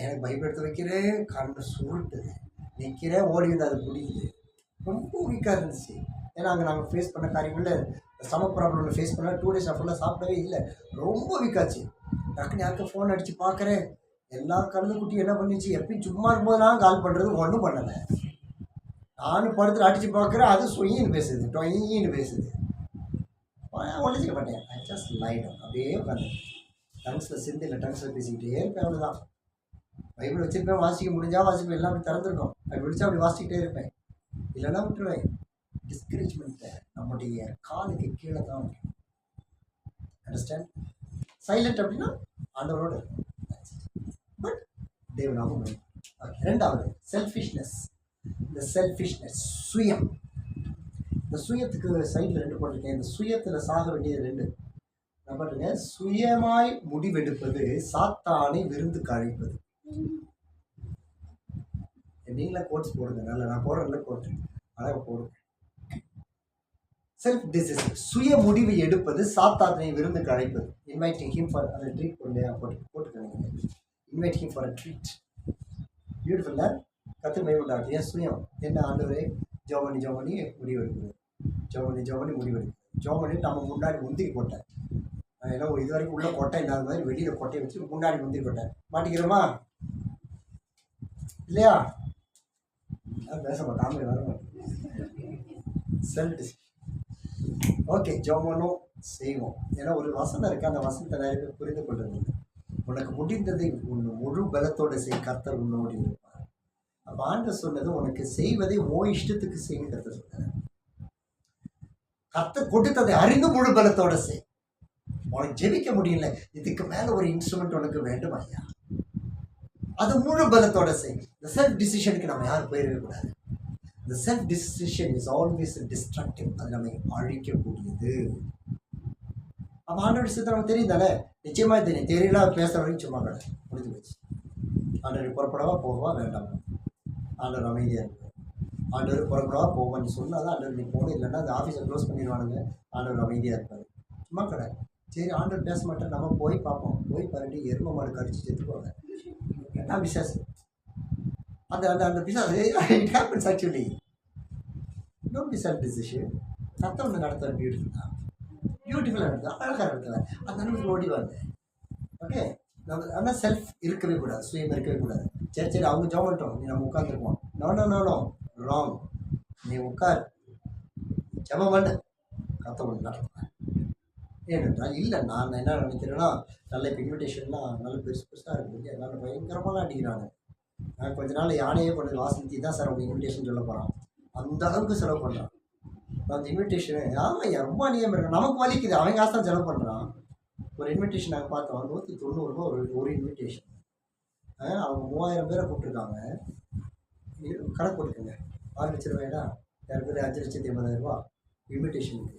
எனக்கு பைபிள் எடுத்து வைக்கிறேன், கண்ணு சுருட்டுது, நிற்கிறேன், ஓடி வந்து அது பிடிக்குது. ரொம்ப வீக்காக இருந்துச்சு. ஏன்னா அங்கே நாங்கள் ஃபேஸ் பண்ண காரியங்களில் ஸ்டமக் ப்ராப்ளம் ஃபேஸ் பண்ண 2 days ஃபுல்லாக சாப்பிடவே இல்லை, ரொம்ப வீக்காச்சு. டக்குன்னு யாருக்கும் ஃபோன் அடித்து பார்க்குறேன், எல்லா கழுது குட்டி என்ன பண்ணிச்சு, எப்பயும் சும்மா இருக்கும்போதெல்லாம் கால் பண்ணுறது, ஒன்றும் பண்ணலை. நானும் படத்தில் அடித்து பார்க்குறேன், அது சொயின்னு பேசுது, டொயின்னு பேசுது. ஒன்றும் செய்ய மாட்டேன். ஐ ஜஸ்ட் லைட் அப்படியே உட்காந்து டங்ஸில் சிந்தில் டங்ஸில் பேசிக்கிட்டே இருப்பேன். அவ்வளோதான். பைபிள் வச்சுருப்பேன், வாசிக்க முடிஞ்சால் வாசிப்பேன், எல்லாம் அப்படி திறந்துருக்கும். அப்படி பிடிச்சா அப்படி வாசிக்கிட்டே இருப்பேன், இல்லைன்னா விட்டுருவேன். டிஸ்கரேஜ்மெண்ட்டை நம்முடைய காலுக்கு கீழே தான் வைக்கணும். அண்டர்ஸ்டாண்ட்? சைலண்ட் அப்படின்னா ஆண்டவரோடு இருக்கும். பட் தேவனாகவும் இருக்கும். ரெண்டாவது செல்ஃபிஷ்னஸ். இந்த செல்ஃபிஷ்னஸ், சுயம். இந்த சுயத்துக்கு சைடில் 2 போட்டிருக்கேன். இந்த சுயத்தில் சாக வேண்டியது 2. பாருங்க, சுயமாய் முடிவெடுப்பது சாத்தானை விருந்துக்கு அழைப்பது. நீங்களே கோட்ஸ் போடுங்க, நல்ல நான் போடுறதுல கோட் அழகாக போடுங்க. செல்ஃப் டிசிஷன், சுய முடிவு எடுப்பது சாத்தானை விருந்துக்கு அழைப்பது. இன்வைட்டிங் ஹிம் ஃபார் அந்த ட்ரீட் போட்டுக்கோங்க. Invite him for a treat. பியூட்டிஃபுல்ல கற்று மேம்பட்டாட்டு. ஏன் சுயம் என்ன? ஆண்டவரே ஜோமணி முடிவு எடுக்குது. ஜோமணி முடிவு எடுக்குது. ஜோமணி நம்ம முன்னாடி முந்திரி கொட்டை, ஏன்னா இது வரைக்கும் உள்ள கொட்டை இல்லாத மாதிரி வெளியில் கொட்டையை வச்சு முன்னாடி முந்திரி கொட்டை மாட்டிக்கிறோமா இல்லையா? பேச மாட்டாம வர மாட்டேன். Self decision. ஓகே, ஜோமனும் செய்வோம். ஏன்னா ஒரு வசனம் இருக்குது, அந்த வசனத்தை நிறைய பேர் புரிந்து கொள்றது. உனக்கு முடிந்ததை உன் முழு பலத்தோடு செய், கர்த்தர் உன்னோடு இருப்பார். அப்போ ஆண்டவர் சொன்னது உனக்கு செய்வதை ஓ இஷ்டத்துக்கு செய்யும் கர்த்தர் சொன்னார். கர்த்தர் கொடுத்ததை அறிந்து முழு பலத்தோட செய். உனக்கு ஜெபிக்க முடியல, இதுக்கு மேல ஒரு இன்ஸ்ட்ருமெண்ட் உனக்கு வேண்டும் ஐயா, அது முழு பலத்தோட செய். இந்த செல்ஃப் டிசிஷனுக்கு நம்ம யாரும் போயிடவே கூடாது. இந்த self decision is always destructive. அது நம்மை அழிக்கக்கூடியது. அப்போ ஆண்டோட சித்தம் நமக்கு தெரியும் தானே? நிச்சயமா தெரியும். தெரியல பேசுற வரைக்கும் சும்மா கிடையாது, முடிஞ்சு போச்சு. ஆண்டவர் புறப்படவா போகவா வேண்டாமா? ஆண்டவர் அமைதியாக இருக்கு. ஆண்டவர் புறப்படவா போவான்னு சொன்னால் தான் ஆண்டவர் நீ போகணும், இல்லைன்னா அந்த ஆஃபீஸை க்ளோஸ் பண்ணிடுவானுங்க. ஆண்டவர் அமைதியாக இருப்பார், சும்மா கிடையாது. சரி ஆண்டவர் பேச மாட்டேன், நம்ம போய் பார்ப்போம். போய் பாருட்டு எரும மாடு கடிச்சு செத்து போவாங்க. என்ன விசேஷம்? அந்த அந்த அந்த பிசாசு it happens actually. Don't be self decision. சத்தம் ஒன்று நடத்துவார், பியூட்டிஃபுல் தான், பியூட்டிஃபுல்லாக நடத்துவார், அழகாக நடத்துவார். அந்த அளவுக்கு ஓடிவாங்க. ஓகே, நம்ம ஆனால் செல்ஃப் இருக்கவே கூடாது, சுயம் இருக்கவே கூடாது. சரி அவங்க ஜாப் பண்ணிட்டோம், நீ நம்ம உட்காந்துருப்போம். No wrong. நீ உட்கார், ஜபம் பண்ணு, கத்த ஒன்று நடத்துவேன். ஏனென்றால் இல்லை, நான் என்ன நினைக்கிறேன்னா, நல்ல இப்போ இன்விடேஷன்லாம் நல்ல பெருசாக இருக்குது, என்னால் பயங்கரமாக அடிக்கிறாங்க. நான் கொஞ்ச நாள் யானையே பண்ணு வாசந்தி தான் சார் அவங்க இன்விடேஷன் சொல்ல போகிறான், அந்த அளவுக்கு செலவு பண்ணுறான். அந்த இன்விடேஷனு ஆமாம் ஐயா ரொம்ப அநியாயம் இருக்கு, நமக்கு வலிக்குது, அவன் காசு தான் செலவு பண்ணுறான். ஒரு இன்விடேஷன் நாங்கள் பார்த்தோம், 190 ரூபா ஒரு இன்விடேஷன். அவங்க 3000 பேரை கூப்பிட்ருக்காங்க. கணக்கு போட்டுக்கோங்க, 6 லட்ச ரூபாய்டா, 2 பேர் 5,80,000 இன்விடேஷனுக்கு.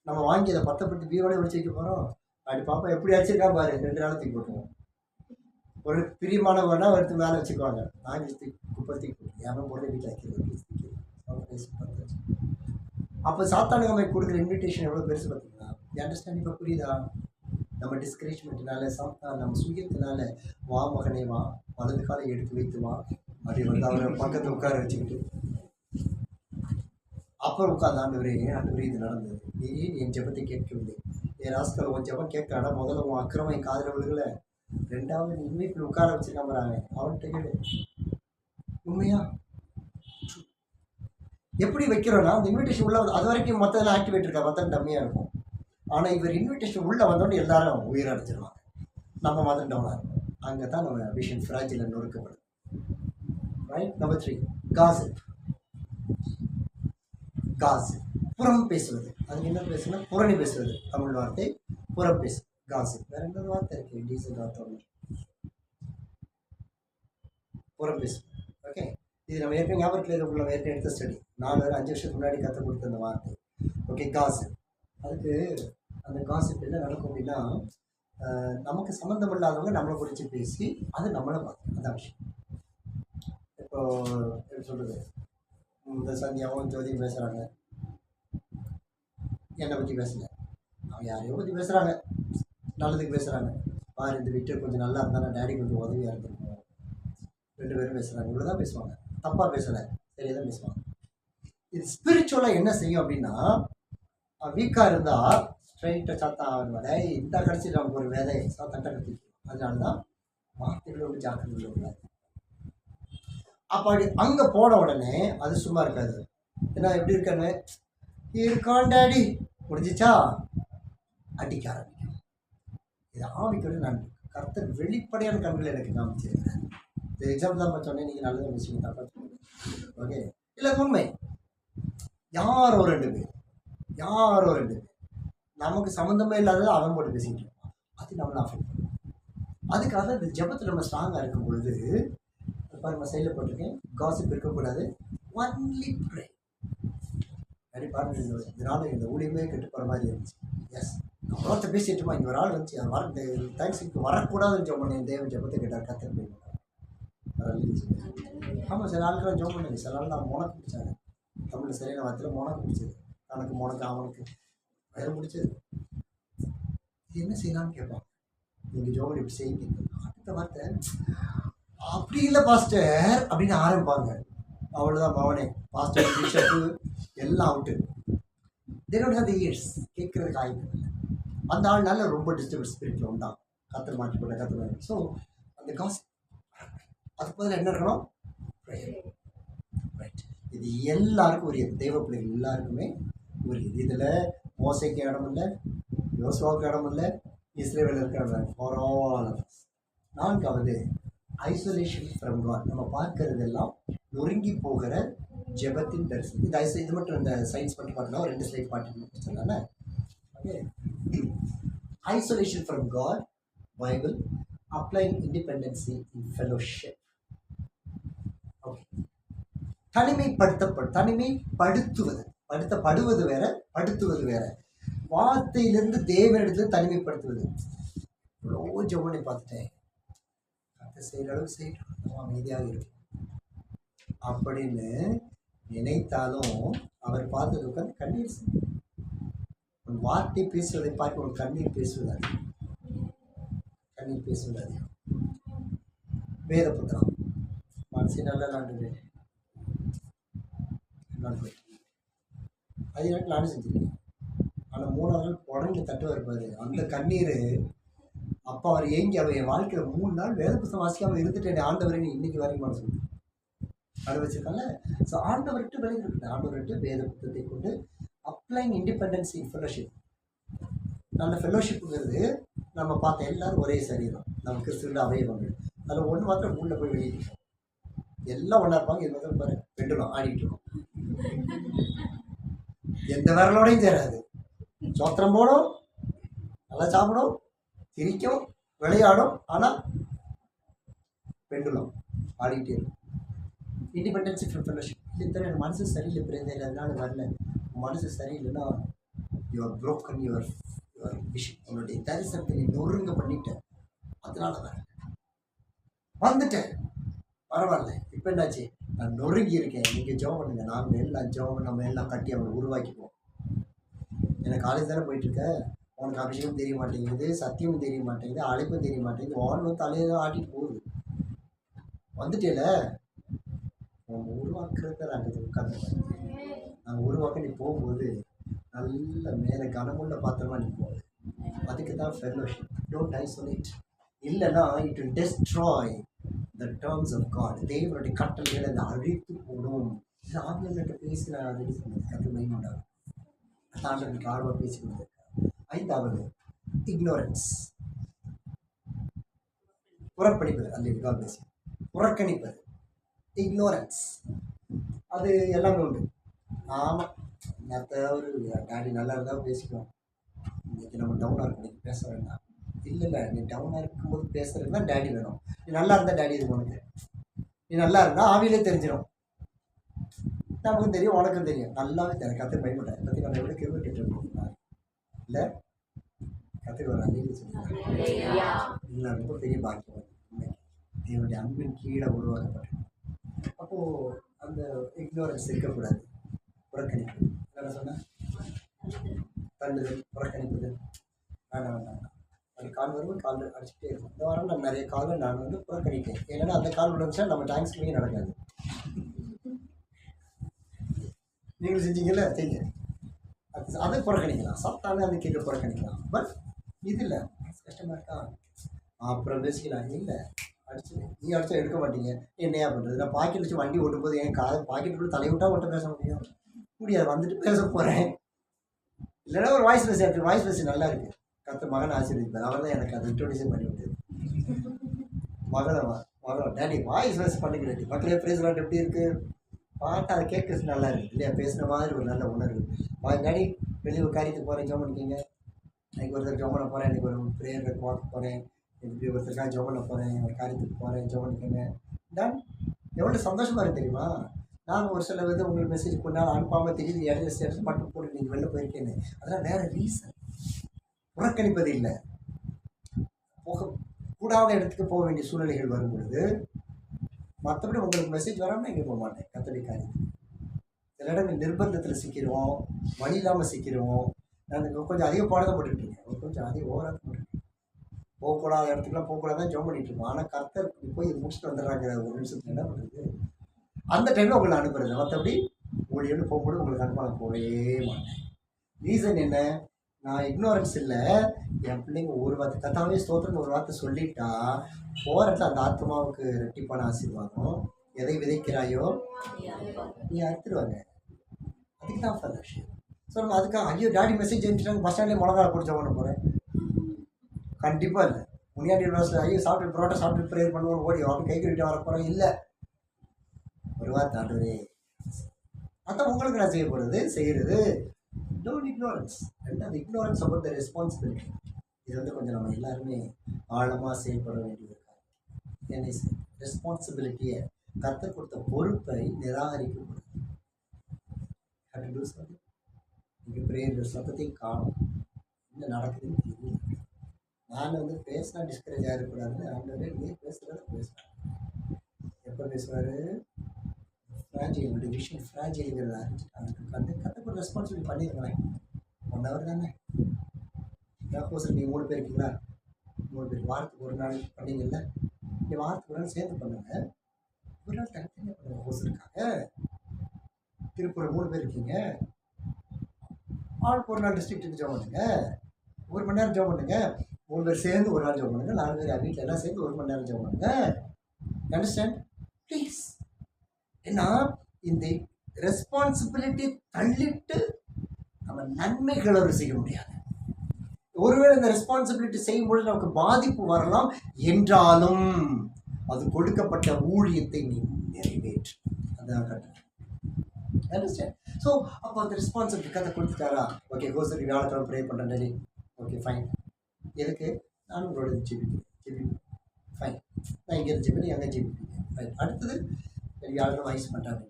நம்ம வாங்கி அதை பத்தப்பட்டு பீரோட வச்சு வைக்க போகிறோம். அப்படி பாப்பா எப்படி அடிச்சிருக்கா பாரு, 2 நாள் தூக்கி போட்டுருவோம். ஒரு பிரியமானவனா எடுத்து மேலே வச்சுக்குவாங்க, நாங்கள் குப்பத்தி யாரும் போட்டு வீட்டில் வைக்கிறது. அப்போ சாத்தானுக்கு நம்ம கொடுக்குற இன்விடேஷன் எவ்வளோ பெருசு பார்த்தீங்களா? அண்டர்ஸ்டாண்ட்? இப்போ புரியுதா? நம்ம டிஸ்கரேஜ்மெண்ட்னால, நம்ம சுயத்தினால, வா மகனே வா, வலது காலை எடுத்து வைத்து வா, அப்படி வந்து அவரை பக்கத்தில் உட்கார வச்சுக்கிட்டு அப்புறம் உட்காந்து ஆண்டவரே இது நடந்தது, நீ என் ஜெபத்தை கேட்கவில்லை, என் ராஸ்கல் உன் ஜெபம் கேட்காடா, முதல்ல உன் அக்கிரமம் என் காதில் விழுகல, 2வது நீ இன்வைட்டில் உட்கார வச்சுருக்காமறாங்க, அவன்கிட்ட கேடு. உண்மையா எப்படி வைக்கிறோன்னா, அந்த இன்விடேஷன் உள்ள அது வரைக்கும் மற்றதெல்லாம் ஆக்டிவேட் இருக்கா, மற்ற டம்மியாக இருக்கும். ஆனால் இவர் இன்விடேஷன் உள்ளே வந்தோடனே எல்லாரும் உயிரை அடைச்சிருவாங்க, நம்ம மாதிரி டவுனாக இருக்கும். அங்கே தான் நம்ம விஷன் ஃப்ராஜில் நொறுக்கப்படும். ரைட். Number 3, gossip. புறம் பேசுவது. அதுக்கு என்ன பேசுனா, புறணி பேசுவது. தமிழ் வார்த்தை புறம் பேசு, காசிப். வேற என்ன வார்த்தை இருக்கு, டீசல் வார்த்தை ஒன்று, புறம் பேசு. ஓகே, இது நம்ம ஏற்கனவே ஞாபகத்தில் நம்ம ஏற்கனவே எடுத்த ஸ்டடி, 4-5 வருஷத்துக்கு முன்னாடி கற்றுக் கொடுத்த அந்த வார்த்தை. Okay, gossip. அதுக்கு அந்த காசிப் என்ன நடக்கும் அப்படின்னா, நமக்கு சம்மந்தம் இல்லாதவங்க நம்மளை குறித்து பேசி அது நம்மளை பார்த்து, அதான் விஷயம். இப்போ எப்படி சொல்கிறது, இந்த சந்தியாவும் ஜோதியும் பேசுகிறாங்க, என்னை பற்றி பேசல, அவங்க யாரையோ பற்றி பேசுகிறாங்க, நல்லதுக்கு பேசுகிறாங்க. பாரு இந்த வீட்டு கொஞ்சம் நல்லா இருந்தாலும் டேடி கொஞ்சம் உதவியாக இருந்திருக்கும், 2 பேரும் பேசுகிறாங்க, இவ்வளோ தான் பேசுவாங்க, தப்பாக பேசலை, சரியாக தான் பேசுவாங்க. இது ஸ்பிரிச்சுவலாக என்ன செய்யும் அப்படின்னா, வீக்காக இருந்தால் ஸ்ட்ரைட்டாக சாத்தா ஆகணும், இந்த கடைசி நமக்கு ஒரு வேலை சாத்தாட்ட கற்றுக்கணும். அதனால தான் வார்த்தைகளோடு ஜாக்கிரதை உள்ளக்கூடாது. அப்படி அங்கே போன உடனே அது சும்மா இருக்காது. ஏன்னா எப்படி இருக்கான்னு இருக்கான் டேடி முடிஞ்சிச்சா, அடிக்க ஆரம்பிக்கும். இது ஆவிக்குரிய நான் கர்த்தர் வெளிப்படையான கண்கள் எனக்கு காமிச்சிருக்கிறேன். இந்த எக்ஸாம்பிள் தான் சொன்னேன், நீங்கள் நல்லதாக விஷயம் தான். ஓகே, இல்லை உண்மை. யாரோ ரெண்டு பேர் நமக்கு சம்மந்தமே இல்லாதது அவன் போட்டு பேசிக்கிட்டு இருப்பான். அது நம்மளை அஃபெக்ட் பண்ணும். அதுக்காக இந்த ஜெபத்தில் நம்ம ஸ்ட்ராங்காக இருக்கும் பொழுது பாருங்க, சைடில் போட்டிருக்கேன், காசிப் இருக்கக்கூடாது, ஒன்லி ப்ரே. அப்படி பாருங்க, இதனால இந்த ஊழியமே கெட்டு போகிற மாதிரி இருந்துச்சு. எஸ், அவ்வளோத்த பேசிட்டுமா இங்கே ஒரு ஆள் வந்துச்சு, வர தேங்க்ஸ்க்கு வரக்கூடாதுன்னு ஜோம் பண்ணேன். தேவன் ஜெபத்தை கேட்டார், கத்தர் போய் ஆமாம், சில ஆட்கள் ஜோம் பண்ணேன், சில ஆள் நான் மொனக்கு பிடிச்சாங்க. தமிழில் சரியான வார்த்தையில் மொனக்கு பிடிச்சது, தனக்கு அவனுக்கு வயிறு பிடிச்சது. இது என்ன செய்யலான்னு கேட்பான். நீங்கள் ஜோம் இப்படி செய்யுங்க. அடுத்த வார்த்தை அப்படி இல்லை பாஸ்டர் அப்படின்னு ஆரம்பிப்பாங்க. அவ்வளோதான் பவனே, பாஸ்டர் பிஷப்பு எல்லாம் அவுட்டு. தேனோட அந்த இயர்ஸ் கேட்குறதுக்கு ஆயிடுது. அந்த ஆள்னால ரொம்ப டிஸ்டர்பன்ஸ் ஸ்பிரிட்டில் உண்டாகும். கத்தர் மாற்றி போட்ட கத்தர். ஸோ அந்த காசு அதுக்கு பதில் என்ன இருக்கணும்? ரைட். இது எல்லாருக்கும் உரியது, தெய்வ பிள்ளைகள் எல்லாருக்குமே உரியது. இதில் மோசைக்கு இடம் இல்லை, யோசுவாவுக்கு இடம் இல்லை, இஸ்ரேவேல் இருக்கிற ஃபார் ஆல் ஆஃப் அஸ். நான்காவது ஐசோலேஷன் ஃப்ரம் காட். நம்ம பார்க்கறதெல்லாம் நொறுங்கி போகிற ஜெபத்தின் தரிசனம். இது மட்டும் இந்த சயின்ஸ் மட்டும் பார்த்தோம்னா 2 ஸ்லைட் பாட்டு சொன்னால. Okay, isolation from God, Bible, applying independency in fellowship. Okay, தனிமைப்படுத்துவது வேற, படுத்துவது வேற. வார்த்தையிலிருந்து தேவனிடத்துல தனிமைப்படுத்துவது. எவ்வளோ ஜெபனை பார்த்துட்டேன், செய்கிற அளவுக்கு செய்யணும், அமைதியாக இருக்கும் அப்படின்னு நினைத்தாலும் அவர் பார்த்தது உட்காந்து கண்ணீர். உன் வார்த்தை பேசுவதை பார்க்க உன் கண்ணீர் பேசுவதாது. வேத புத்தகம் மனசு நல்லா நாண்டு அது எனக்கு நானும் செஞ்சுருக்கேன். ஆனால் 3வது நாள் உடனே தட்டு இருப்பாரு. அந்த கண்ணீர் அப்போ அவர் ஏங்கி அவர் என் வாழ்க்கையில் 3 நாள் வேத புத்தகம் வாசிக்காமல் இருந்துட்டேன். ஆண்டவரை நீ இன்னைக்கு வரைக்கும் மனசு அனுபவிச்சிருக்காங்க. ஸோ ஆண்டவர்கிட்ட விலகி இருக்கு. ஆண்டவர்கிட்ட வேத புத்தகத்தை கொண்டு அப்ளைங் இண்டிபெண்டன்ஸ் இன் ஃபெலோஷிப். நல்ல ஃபெலோஷிப்புங்கிறது நம்ம பார்த்த எல்லாரும் ஒரே சரீரம், நம்ம கிறிஸ்துவோட அவயவங்கள். அதில் ஒன்று மாத்திரம் உள்ள போய் வெளியிட்டு எல்லாம் ஒன்றா இருப்பாங்க. இது மாத்திரம் பாரு ரெண்டும் ஆடிக்கிட்டு இருக்கும். எந்த விரலோடையும் சேராது. சோத்திரம் போடும், நல்லா சாப்பிடும், சிரிக்கும், விளையாடும். ஆனால் பெண்டுலம் ஆடிக்கிட்டே இருக்கும். Independence from fellowship. இல்லை, என் மனசு சரியில்லை பிறந்த, அதனால வரல. மனசு சரியில்லைன்னா யுவர் புரோக்கன், யுவர் விஷன், உன்னுடைய தரிசனத்தை நீ நொறுங்க பண்ணிட்டேன், அதனால வரல. வந்துட்டேன், பரவாயில்ல. இப்போ என்னாச்சு, நான் நொறுங்கி இருக்கேன். நீங்கள் ஜெபம் பண்ணுங்க, நாங்கள் எல்லாம் ஜெபம் நம்ம எல்லாம் கட்டி அவனை உருவாக்கிப்போம். எனக்கு காலேஜ் தானே போயிட்டுருக்க, உனக்கு அபிஷேகம் தெரிய மாட்டேங்குது, சத்தியமும் தெரிய மாட்டேங்குது, அழைப்பும் தெரிய மாட்டேங்குது, ஓன் தலையை தான் ஆட்டிட்டு போகுது. வந்துட்டேல, அவங்க உருவாக்குறத நாங்கள் உட்காந்து நாங்கள் உருவாக்க நீ போகும்போது நல்ல மேலே கனமுள்ள பாத்திரமா நீ போகுது. அதுக்கு தான் ஃபெலோஷிப். Don't isolate. இல்லைன்னா it will destroy the terms of God. தேவனுடைய கட்டளைகளை அதை அழித்து போடும். இது ஆங்கிலத்தை பேசி நான் ரெடி சொன்னது கற்று மைண்டாகும். தாண்டவனுக்கு ஆர்வம் பேசி கொடுத்துருக்கேன். 5வது இக்னோரன்ஸ், புறக்கணிப்பது. அல்ல பேசி புறக்கணிப்பது, இக்னோரன்ஸ். அது எல்லாமே உண்டு. ஆமாம், நேற்று ஒரு டாடி நல்லா இருந்தால் பேசிக்குவோம். இன்றைக்கி நம்ம டவுனாக இருக்கும், இன்றைக்கி பேச வேண்டாம். இல்லை, நீ டவுனாக இருக்கும்போது பேசுகிறதுனா டேடி வேணும். நீ நல்லா இருந்தால் டேடி இது உனக்கு. நீ நல்லா இருந்தால் ஆவியிலே தெரிஞ்சிடும். நமக்கும் தெரியும், உனக்கும் தெரியும், நல்லாவே தெரியும். கற்று பயப்பட்டேன் பற்றி நம்ம எவ்வளோ கேள்வி கேட்டுருக்கோம். இல்லை, கற்றுக்கு ஒரு அன்னைக்கு சொல்லுவாங்க. இல்லை, ரொம்ப பெரிய பாக்கியம். என்னுடைய அன்பின் கீழே உருவாக்கப்பட்டது. அப்போது அந்த இக்னோரன்ஸ் இருக்கக்கூடாது. புறக்கணிப்பு என்ன சொன்னேன், தள்ளுதல், புறக்கணிப்புது வேண்டாம். அது கால் வரும்போது கால் அடிச்சுட்டே இருக்கும். இந்த வாரம் நான் நிறைய காலை நான் புறக்கணிப்பேன். ஏன்னா அந்த கால் விழுந்துச்சா நம்ம தேங்க்ஸ்கிவிங் நடக்காது. நீங்கள் செஞ்சீங்கல்ல, செய்ய அதை புறக்கணிக்கலாம். சாப்பிட்டாலே அந்த கேட்க புறக்கணிக்கலாம். பட் இது இல்லை, கஷ்டமாக இருக்கா, அப்புறம் பேசிக்கலாம். இல்லை, அடிச்சு நீ அடிச்சா எடுக்க மாட்டீங்க, என்னையா பண்ணுறது? நான் பாக்கெட் வச்சு வண்டி ஓட்டும் போது என் பாக்கெட்டுக்குள்ளே தலைவிட்டா மட்டும் பேச முடியாது. வந்துட்டு பேச போகிறேன். இல்லைன்னா ஒரு வாய்ஸ் மெசேஜ் நல்லா இருக்குது, கத்த மகன் ஆசீர்வதிப்பார். அவர் தான் எனக்கு அதை இன்ட்ரோடியூஸ் பண்ணி விட்டது. மகளை மகளை டேடி வாய்ஸ் வாய்ஸ் பண்ணிக்க டேடி. மக்களே பேசுகிறாட்டு எப்படி இருக்குது பாட்டு அதை கேட்கறது நல்லா இருக்குது இல்லையா? பேசுகிற மாதிரி ஒரு நல்ல உணர்வு. டேடி வெளியே ஒரு காரியத்துக்கு போகிறேன், ஜோம் பண்ணிக்கிங்க. இன்னைக்கு ஒருத்தர் ஜோம் பண்ண போகிறேன், இன்றைக்கி ஒரு ப்ரேயர் வாக்கு போகிறேன், இப்படி ஒருத்தருக்காக ஜோம் பண்ண போகிறேன், ஒரு காரியத்துக்கு போகிறேன், ஜோம் பண்ணிக்கோங்க. டன். எவ்வளோ சந்தோஷமாக இருக்குது தெரியுமா? நான் ஒரு சில உங்களுக்கு மெசேஜ் கொண்டாலும் அனுப்பாமல் திடீர்னு இடத்துல ஸ்டேட்டஸ் மட்டும் போட்டு நீங்கள் வெளில போயிருக்கேன்னு, அதெல்லாம் வேறு ரீசன். புறக்கணிப்பது இல்லை. கூடாத இடத்துக்கு போக வேண்டிய சூழ்நிலைகள் வரும் பொழுது மற்றபடி உங்களுக்கு மெசேஜ் வராமல் எங்கே போக மாட்டேன். கத்தடி காரியத்துக்கு சில இடங்கள் நிர்பந்தத்தில் சிக்கிடுவோம், வழி இல்லாமல் சிக்கிடுவோம். நான் கொஞ்சம் அதிக பாடம் போட்டுக்கிட்டு இருக்கேன், கொஞ்சம் அதிக ஓவராக போட்டுருக்கேன். போகக்கூடாத இடத்துக்குலாம் போகக்கூடாதான் ஜோம் பண்ணிட்டு இருக்கோம். ஆனால் கர்த்தர் போய் இது முடிச்சுட்டு வந்துடுறாங்க ஒரு நிமிஷத்துல. என்ன பண்ணுறது? அந்த டைமில் உங்களை அனுப்புறது. மற்றபடி ஊழியர்னு போகும்போது உங்களுக்கு அனுப்ப போகவே மாட்டேன். ரீசன் என்ன? நான் இக்னோரன்ஸ் இல்லை. என் பிள்ளைங்க ஒரு வார்த்தை கத்தாவே ஸ்தோத்திரம் ஒரு வார்த்தை சொல்லிட்டா போகிறத அந்த ஆத்மாவுக்கு ரெட்டிப்பான ஆசீர்வாதம். எதை விதைக்கிறாயோ நீ அறுத்துடுவாங்க. அதுக்கு தான் ஃபர்தர் விஷயம். ஸோ நம்ம அதுக்காக ஐயோ டாடி மெசேஜ் அனுப்பிச்சிட்டாங்க பஸ் ஸ்டாண்ட்லேயே மிளகா பிடிச்ச பண்ண போகிறேன். கண்டிப்பாக இல்லை. முன்னாடி வருஷம் ஐயோ சாப்பிட்டு புரோட்டா சாப்பிட்டு ப்ரேயர் பண்ணுவோம் ஓடி அப்படி கை கட்டிட்டு வர போகிறேன். இல்லை, ஒரு வார்த்தை ஆண்டவரே அதான் உங்களுக்கு நான் செய்ய போகிறது செய்கிறது. Don't ignorance. ரெண்டாவது இக்னோரன்ஸ் அபவுட் த ரெஸ்பான்சிபிலிட்டி. இது கொஞ்சம் நம்ம எல்லாருமே ஆழமாக செயல்பட வேண்டியது. என்ன ரெஸ்பான்சிபிலிட்டியை கற்றுக் கொடுத்த பொறுப்பை நிராகரிக்கக்கூடாது. இங்கே ப்ரேயர் சத்தத்தையும் காணும், என்ன நடக்குதுன்னு தெரியல. நான் பேசினா டிஸ்கரேஜ் ஆகிடக்கூடாதுன்னு ஆண்டவரே நீ பேசுகிறத பேசுகிறேன். எப்போ பேசுவார்? ஃப்ராஜைல், என்னுடைய விஷயம் ஃப்ராஜைலுங்கிறத அறிஞ்சிட்டாங்க. கற்றுக் ரெஸ்பான்சிபிலிட்டி பண்ணிடுறேன். 1 hour தானே. சப்போஸ் நீங்கள் 3 பேர் இருக்கீங்களா? 3 பேர் வாரத்துக்கு ஒரு நாள் பண்ணீங்கல்ல, நீங்கள் வாரத்துக்கு ஒரு நாள் சேர்ந்து பண்ணுங்கள். ஒரு நாள் தனித்தனியாக பண்ணுங்கள். ஹோஸ் இருக்காங்க, திருப்பூர் 3 பேர் இருக்கீங்க, ஆளுக்கு ஒரு நாள் டிஸ்ட்ரிக்ட்டுக்கு ஜாப் பண்ணுங்க. 1 மணி நேரம் ஜாப் பண்ணுங்க. 3 பேர் சேர்ந்து ஒரு நாள் ஜாப் பண்ணுங்க. 4 பேர் வீட்டில் எல்லாம் சேர்ந்து 1 மணி நேரம் ஜாப் பண்ணுங்க. Understand please. ஏன்னா இந்த ரெஸ்பான்சிபிலிட்டி தள்ளிட்டு நம்ம நன்மைகளை செய்ய முடியாது. ஒருவேளை இந்த ரெஸ்பான்சிபிலிட்டி செய்யும்பொழுது நமக்கு பாதிப்பு வரலாம் என்றாலும் அது கொடுக்கப்பட்ட ஊழியத்தை நீ நிறைவேற்று. அதான் கட்டணம். அண்டர்ஸ்டாண்ட்? ஸோ அப்போ அந்த ரெஸ்பான்சிபிலிட்டி கதை கொடுத்துட்டாரா? ஓகே கோசரி வியாழக்கிழமை ப்ரே பண்ணுறேன் டெய்லி. Okay fine. எதுக்கு? நானும் உங்களோட ஜிபிப்பேன். ஃபைன். நான் இங்கே ஜிபிப்பேன், எங்கே ஜிபிப்பீங்க? ரைட். அடுத்தது வியாழக்கிழமை ஐஸ் பண்ணுறாங்க.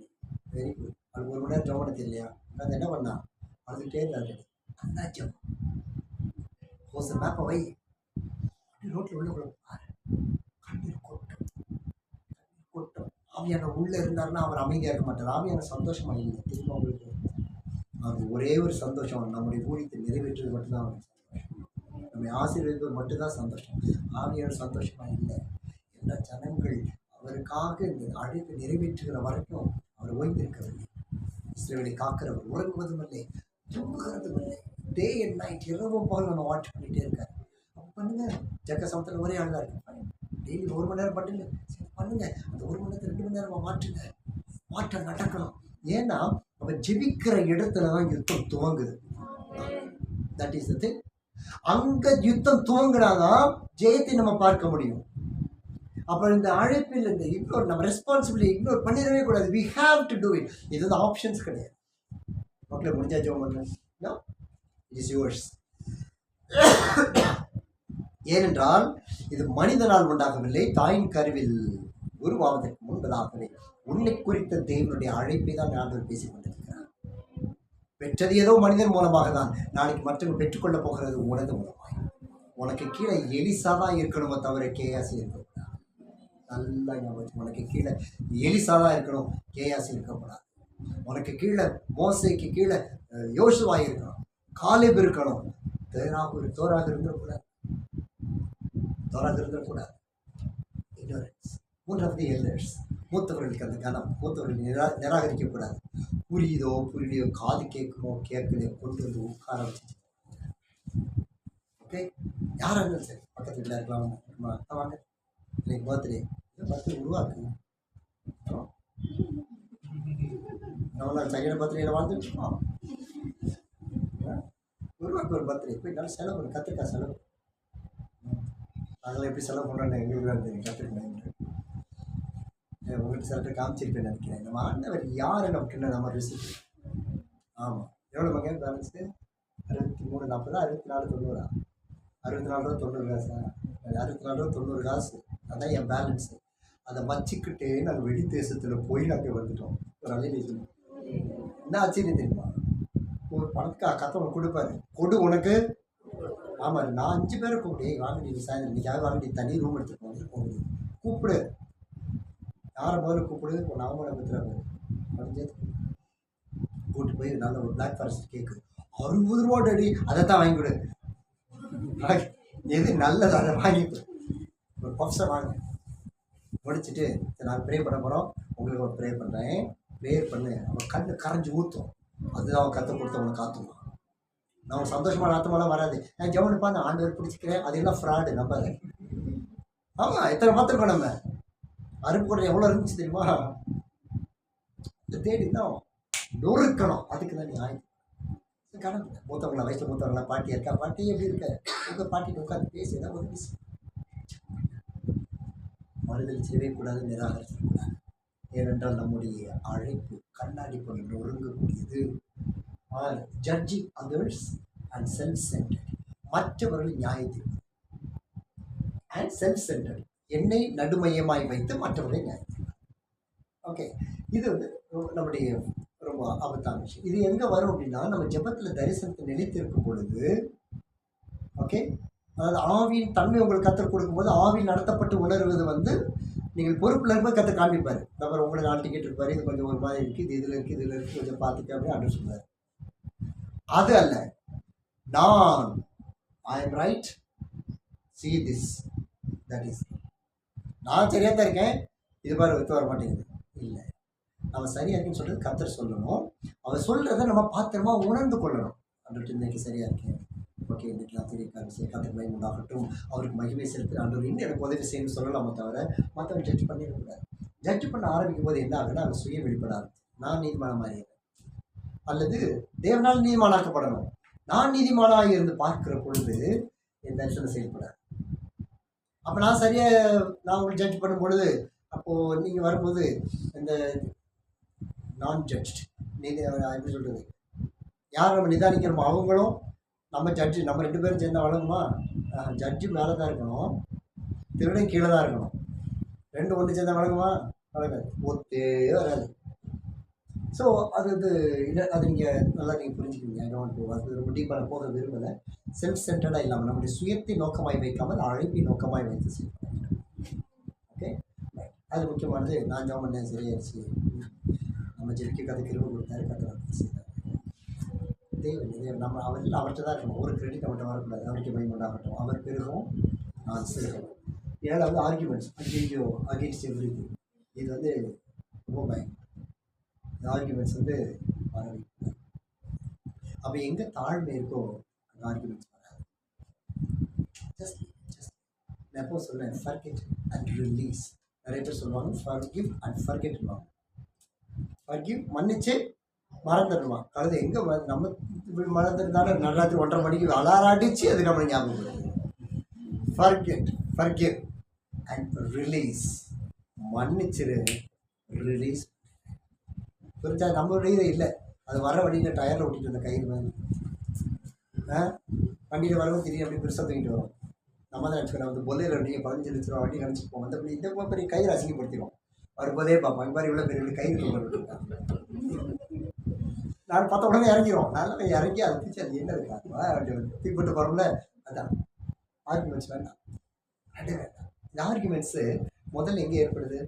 Very good. அது 1 மணி நேரம் ஜாப் பண்ண தெரியலையா? நான் என்ன பண்ணா அதுக்கிட்டே இருந்தாரு. அந்த ஜாப் கோசர் மேப்பை வை, ரோட்டில் உள்ள பாரு, கண்ணீர் கொட்டும் கொட்டும். ஆவியான உள்ளே இருந்தாருன்னா அவர் அமைதியாக இருக்க மாட்டார். ஆவியான சந்தோஷமாக இல்லை தெரியுமா உங்களுக்கு? அவருக்கு ஒரே ஒரு சந்தோஷம், நம்முடைய ஊழியத்தை நிறைவேற்றுவது மட்டும்தான் அவருக்கு சந்தோஷம். நம்மை ஆசீர்வதிப்பது மட்டும்தான் சந்தோஷம். ஆவியான சந்தோஷமாக இல்லை. எல்லா ஜனங்கள் அவருக்காக இந்த அழைப்பை நிறைவேற்றுகிற வரைக்கும் அவர் ஓய்ந்திருக்கவில்லை. இஸ்ரவேலை காக்கிறவர் உறங்குவதும் இல்லை, தூங்குகிறதும் இல்லை. டே அண்ட் நைட், இரவும் போல் நம்ம வாட்ச் பண்ணிகிட்டே இருக்காரு. அப்போ பண்ணுங்க. ஜக்க சமத்தில் ஒரே ஆள் தான் இருக்கு. டெய்லி 1 மணி நேரம் பண்ணுங்க. சரி பண்ணுங்க. அந்த 1 மணி நேரத்தில் 2 மணி நேரமாக மாற்றுங்க. மாற்றம் நடக்கணும். ஏன்னா அவன் ஜெபிக்கிற இடத்துல தான் யுத்தம் துவங்குது. That is the thing. அங்கே யுத்தம் துவங்கினாதான் ஜெயத்தை நம்ம பார்க்க முடியும். அப்புறம் இந்த அழைப்பில் இந்த இக்னோர், நம்ம ரெஸ்பான்சிபிலிட்டி இக்னோர் பண்ணிடவே கூடாது. We have to do it. இது வந்து ஆப்ஷன்ஸ் கிடையாது. மக்களை முடிஞ்சா ஜெபம் பண்ணுறேன். No, it is yours. ஏனென்றால் இது மனிதனால் உண்டாகவில்லை, தாயின் கருவில் உருவாவதற்கு முன்பதாகவே உன்னை குறித்த தேவனுடைய அழைப்பை தான் ஆண்டவர் பேசிக் கொண்டிருக்கிறார். பெற்றது ஏதோ மனிதன் மூலமாக தான், நாளைக்கு மற்றவங்க பெற்றுக்கொள்ள போகிறது உனது மூலமாக. உனக்கு கீழே எலிசா தான் இருக்கணுமோ தவிர கேயாசி இருக்கக்கூடாது. நல்லா ஞாபகம். உனக்கு கீழே எலிசா தான் இருக்கணும், கேயாசி இருக்கக்கூடாது. உனக்கு கீழே மோசைக்கு கீழே யோசுவா இருக்கணும், காலேப் இருக்கணும், தோராக இருந்துடக்கூடாது. இக்னோரன்ஸ். 3வது எல்டர்ஸ், மூத்தவர்களுக்கு அந்த கனம், மூத்தவர்கள் நிராகரிக்கக்கூடாது. புரியுதோ புரியலையோ, காது கேட்குமோ கேட்கலையோ, கொண்டு வந்து உட்கார வச்சு. ஓகே, யாராக இருந்தாலும் சரி, பக்கத்து வீட்டில் இருக்கலாம், வாங்க இன்னைக்கு பர்த்டே உருவாக்குங்க. நம்மளாம் சரியான பர்த்டேயில் வாழ்ந்துட்டு இருக்கோம். ஒரு பர்த்டே போய் நல்லா செலவு பண்ணு, கத்திரிக்காய் செலவு. நாங்களாம் எப்படி செலவு பண்ணுறோன்னு எங்களுக்கு தான் தெரியும். கத்திரிக்காய் உங்கள்கிட்ட சில பேர் காமிச்சிருப்பேன்னு நினைக்கிறேன். நம்ம ஆண்டவர் யார் நமக்கு என்ன நம்ம ரிசிப்ட். ஆமாம், எவ்வளோ மகன் பேலன்ஸு? 63 40 64 90 64 ரூபா 90 காசா? 64 ரூபா 90 காசு, அதான் என் பேலன்ஸு. அதை வச்சுக்கிட்டு நாங்கள் வெளி தேசத்தில் போய் நாங்கள் வந்துட்டோம். ஒரு அலையில சொல்லணும் என்ன ஆச்சரியம் தெரியுமா? ஒரு பணத்துக்கு கத்தவங்க கொடுப்பாரு, கொடு உனக்கு. ஆமாம், நான் 5 பேரை கூப்பிடு, வாங்க நீ சாயந்தரம் இன்னைக்காக வாங்க, நீ தனி ரூம் எடுத்துட்டு போகுது கூப்பிடு. யாரை முதல்ல கூப்பிடு, ஒரு நவம்பர் பத்திரம் அப்படின்னு கூப்பிட்டு போய் நல்ல ஒரு பிளாக் ஃபாரஸ்ட் கேக்கு 60 ரூபா டேடி, அதை தான் வாங்கி கொடு. எது நல்லது அதை வாங்கிட்டு ஒரு பப்ஸை வாங்க. முடிச்சுட்டு நான் ப்ரே பண்ண போகிறோம், உங்களுக்கு ஒரு ப்ரே பண்ணுறேன், ப்ரேயர் பண்ணு. அவன் கண்ணு கரைஞ்சி ஊற்றும், அதுதான் அவன் கற்று கொடுத்தவனை காத்துமா. நான் சந்தோஷமான ஆத்தமெல்லாம் வராது. நான் ஜவுனுப்பா நான் ஆண்டவர் பிடிச்சிக்கிறேன், அதெல்லாம் ஃப்ராடு நம்பாது. ஆமாம், எத்தனை பார்த்துருக்கோம் நம்ம. அருப்பு கூட எவ்வளோ இருந்துச்சு தெரியுமா? இந்த தேடி தான் நொறுக்கணும், அதுக்கு தான் நீ ஆயுது கடமை. மூத்தவங்களா, வயசில் மூத்தவங்களா, பாட்டி இருக்கா, பாட்டி எப்படி இருக்க, உங்கள் பாட்டிட்டு உட்காந்து பேசி ஏதாவது ஒரு பேசி மறுதல் செய்யவே கூடாது, நிராகரிக்கக்கூடாது. ஏனென்றால் நம்முடைய அழைப்பு கண்ணாடி போல நொறுங்கக்கூடியது. Judging others and self centred, மற்றவர்கள் நியாயத்தில் அண்ட் செல்ஃப் சென்டர்ட், என்னை நடுமையமாய் வைத்து மற்றவர்களை நியாயத்தில். ஓகே, இது வந்து நம்முடைய ரொம்ப ஆபத்தான விஷயம். இது எங்கே வரும் அப்படின்னா, நம்ம ஜெபத்தில் தரிசனத்தை நிலைத்திருக்கும் பொழுது, ஓகே, அதாவது ஆவியின் தன்மை உங்களுக்கு கற்றுக் கொடுக்கும்போது ஆவியில் நடத்தப்பட்டு உணர்வது வந்து நீங்கள் பொறுப்பில் இருக்கும்போது கற்று காண்பிப்பார். அப்புறம் உங்களுக்கு ஆள் டிக்கெட் இருப்பார், இது கொஞ்சம் ஒரு மாதிரி இருக்குது, இது இதில் இருக்குது, இதில் இருக்குது, கொஞ்சம் பார்த்துக்க அப்படின்னு அட்ரஸ் சொல்லுவார். அது அல்ல, நான் I am right, see this, that is, நான் சரியாக தான் இருக்கேன், இது மாதிரி ஒத்து வர மாட்டேங்குது. இல்லை, நம்ம சரியாக இருக்குன்னு சொல்கிறது கர்த்தர் சொல்லணும். அவர் சொல்கிறத நம்ம பாத்திரமா உணர்ந்து கொள்ளணும். அன்றைக்கு இன்னைக்கு சரியாக இருக்கேன், ஓகே, இன்னைக்கு நான் தெரிய காரணம் கர்த்தர் மகிமை உண்டாகட்டும், அவருக்கு மகிமை செலுத்து, ஆண்டவர் இன்னும் எனக்கு உதவி செய்யணும்னு சொல்லலாமே தவிர மற்றவங்க ஜட்ஜ் பண்ணிடக்கூடாது. ஜட்ஜ் பண்ண ஆரம்பிக்கும் போது என்ன ஆகுதுன்னா, அவர் சுய வெளிப்படாது. நான் நீதிமான மாதிரி அல்லது தேவனால் நீதிமானாக்கப்படணும். நான் நீதிமானாக இருந்து பார்க்கிற பொழுது என் தரிசனம் செயல்படாது. அப்போ நான் சரியாக நான் உங்களுக்கு ஜட்ஜ் பண்ணும் பொழுது, அப்போது நீங்கள் வரும்போது இந்த நான் ஜட்ஜ் நீதி எப்படி சொல்கிறது, யார் நம்ம நிதானிக்கிறோமோ அவங்களும் நம்ம ஜட்ஜு, நம்ம 2 பேரும் சேர்ந்தா வழங்குமா? ஜட்ஜு மேலே தான் இருக்கணும், திருடன் கீழே தான் இருக்கணும். 2 ஒன்று சேர்ந்தா வழங்குமா? வழங்காது, ஒத்தே வராது. ஸோ அது அது நீங்கள் நல்லா நீங்கள் புரிஞ்சுக்கிங்க. அது ரொம்ப டீப்பாக போக விரும்பலை. செல்ஃப் சென்டர்டாக இல்லாமல் நம்முடைய சுயத்தை நோக்கமாய் வைக்காமல் அழைப்பை நோக்கமாய் வைத்து செய்யணும். ஓகே, அது முக்கியமானது. நான் ஜாம் பண்ணேன், சரியாயிருச்சு. நம்ம ஜெயிக்க கதை கிருபை கொடுத்தாரு, கதை செய்தார். தேவன் நம்ம அவரில் அவர்கிட்ட தான் இருக்கணும். ஒரு கிரெடிட் அவர்கிட்ட வரக்கூடாது. அவருக்கு மகிமை உண்டாகட்டும், அவர் பெருகும், நான் சிறுகணும். 7வது ஆர்குமெண்ட்ஸ் அகெயின்ஸ்ட் எவ்ரிதிங். இது வந்து ரொம்ப பயம். இந்த ஆர்குமெண்ட்ஸ் வந்து வரவே. அப்போ எங்கே தாழ்மை இருக்கோ அந்த ஆர்குமெண்ட்ஸ் வராது. ஜஸ்ட் நான் எப்போ சொல்லுவேன், ஃபர்கெட் அண்ட் ரிலீஸ். நிறைய பேர் சொல்லுவாங்க ஃபர்கிவ் அண்ட் ஃபர்கெட்வாங்க. ஃபர்கிவ் மன்னிச்சு மறந்துடுமா. கழுது எங்கே நம்ம மறந்துருந்தாலும் நடுராத்திரி 1:30 மணிக்கு அலாரம் அடிச்சு அது நம்ம ஞாபகம். ஃபர்கிவ் அண்ட் ரிலீஸ், மன்னிச்சிரு, ரிலீஸ். புரிஞ்சா? நம்மளுடைய இல்லை, அது வர வண்டியில் டயரில் ஓட்டிட்டு வந்த கயிறு மாதிரி. வண்டியில் வரவும் தெரியும், அப்படி பெருசாக தூக்கிட்டு வரும். நம்ம தான் நினச்சிக்கணும், வந்து பொல்லையில் வண்டியை 15 லட்சம் வண்டி நினச்சிட்டு போவோம். அந்த இந்த பெரிய கயிறு அசிங்கப்படுத்திடும். வரும்போதே பார்ப்போம், இந்த மாதிரி இவ்வளோ பெரிய கயிறு தூக்கிட்டு நான் பார்த்த உடனே இறங்கிடுவோம். நல்லா இறங்கி அதை பிடிச்சி அது என்ன இருக்காது தூக்கி போட்டு போகிறோம்ல. அதான் ஆர்குமெண்ட்ஸ் வேண்டாம், அது வேண்டாம். இந்த ஆர்குமெண்ட்ஸு முதல்ல எங்கே ஏற்படுது?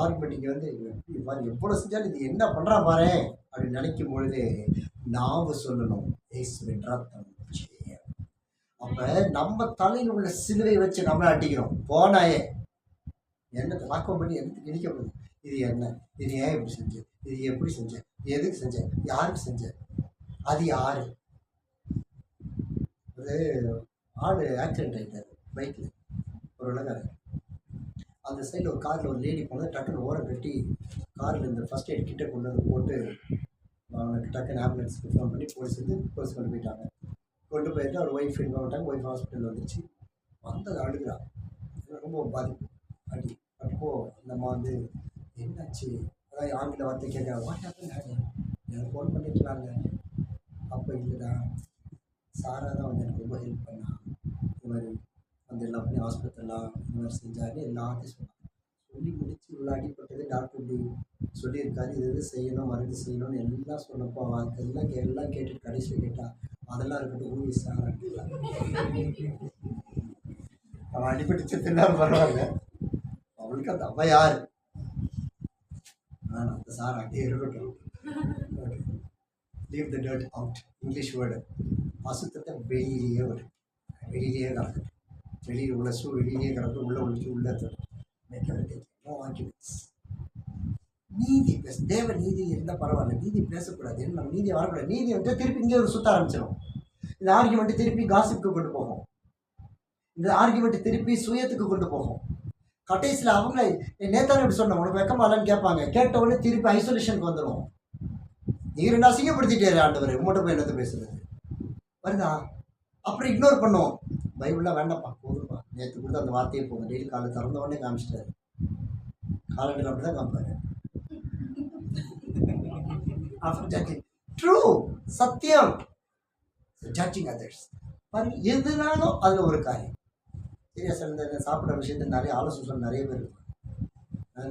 ஆர்குமெண்ட் இங்கே வந்து எவ்வளோ செஞ்சாலும் இது என்ன பண்ணுறான் பாரு அப்படின்னு நினைக்கும் பொழுது நாவு சொல்லணும், ஏசுவின் ரத்தம். அப்போ நம்ம தலையில் உள்ள சிலுவை வச்சு நம்மளை அடிக்கிறோம். போனாயே என்ன வாக்கம் பண்ணி எடுத்து இடிக்கப்படுது. இது என்ன, இது ஏன் இப்படி செஞ்ச, இது எப்படி செஞ்ச, எதுக்கு செஞ்ச, யாருக்கு செஞ்ச, அது யாரு? ஒரு ஆள் ஆக்சிடென்ட் ஆகிட்டார் பைக்கில், ஒரு உலகாரர். அந்த சைடில் ஒரு காரில் ஒரு லேடி போனது, டக்குன்னு ஓரம் கட்டி காரில் இந்த ஃபஸ்ட் எய்ட் கிட்ட கொண்டு வந்து போட்டு அவனுக்கு டக்குன்னு ஆம்புலன்ஸுக்கு ஃபோன் பண்ணி போலீஸ் கொண்டு போயிட்டாங்க. கொண்டு போயிட்டு அவர் ஒய்ஃப் இன்ஃபார்ம் பண்ணிட்டாங்க. ஒய்ஃப் ஹாஸ்பிட்டல் வந்துச்சு. வந்தது அழுகிறா, ரொம்ப பாதிப்பு அடி. அப்போ நம்ம வந்து என்னாச்சு, அதாவது ஆங்கில வார்த்தை கேட்க வாட் ஹேப்பன் எனக்கு ஃபோன் பண்ணிக்கலாங்க. அப்போ இல்லைடா, சாரா தான் வந்து எனக்கு ரொம்ப ஹெல்ப் பண்ணா, இந்த மாதிரி வந்து எல்லாம் பண்ணி ஹாஸ்பிட்டல்லாம் இந்த மாதிரி செஞ்சாரு எல்லாத்தையும் சொன்னாங்க. சொல்லி முடிச்சு இவ்வளோ அடிப்பட்டது டாக்டர் இப்படி சொல்லியிருக்காரு, இது செய்யணும் மருந்து செய்யணும்னு எல்லாம் சொன்னப்போ அவன் எல்லாம் கேட்டுட்டு கடைசியில் கேட்டா அதெல்லாம் இருக்கட்டும் ஊழி சார் அவன் அடிப்பட்டு செத்துனாலும் பரவாயில்ல, அவளுக்கு அந்த அவ யார், ஆனால் அந்த சார் அப்படியே இருக்கட்டும். Leave the dirt out, English word. அசுத்தத்தை வெளியிலேயே வரும், வெளியிலேயே கலக்கட்டும். வெளியில் உள்ள வெளியிலேயே கலக்கட்டும், உள்ள ஒழிச்சு உள்ள நீதி பேச, தேவ நீதி இருந்தால் பரவாயில்ல, நீதி பேசக்கூடாது. நம்ம நீதியை வரக்கூடாது. நீதி வந்து திருப்பி இங்கே ஒரு சுத்த ஆரம்பிச்சிடும். இந்த ஆர்கியூமெண்ட் திருப்பி காசிப்புக்கு கொண்டு போகும், இந்த ஆர்கியூமெண்ட் திருப்பி சுயத்துக்கு கொண்டு போகும். கடைசியில் அவங்கள நேத்தானே இப்படி சொன்னோம் உனக்கு வெக்கமாலன்னு கேட்பாங்க. கேட்ட உடனே திருப்பி ஐசோலேஷனுக்கு வந்துடும். நீர் என்ன அசிங்கப்படுத்திட்டே ஆண்டவர் உங்கள்கிட்ட போய் என்னத்தை பேசுறது வருதா. அப்புறம் இக்னோர் பண்ணுவோம். பைபிள்லாம் வேண்டாம்ப்பா போதும்ப்பா, நேற்று கொடுத்து அந்த வார்த்தையை போதும். டெய்லி காலை திறந்த உடனே காமிச்சிட்டாரு. காலண்டர் அப்படி தான் காமிப்பாரு. அப்புறம் ஜட்ஜிங் ட்ரூ சத்தியம், ஜட்ஜிங் அதர்ஸ் பாருங்க. எதுனாலும் அதில் ஒரு காரியம் சரியா சார். இந்த சாப்பிட்ற விஷயத்த நிறைய ஆலோசனை சொல்ல நிறைய பேர் இருக்கும்.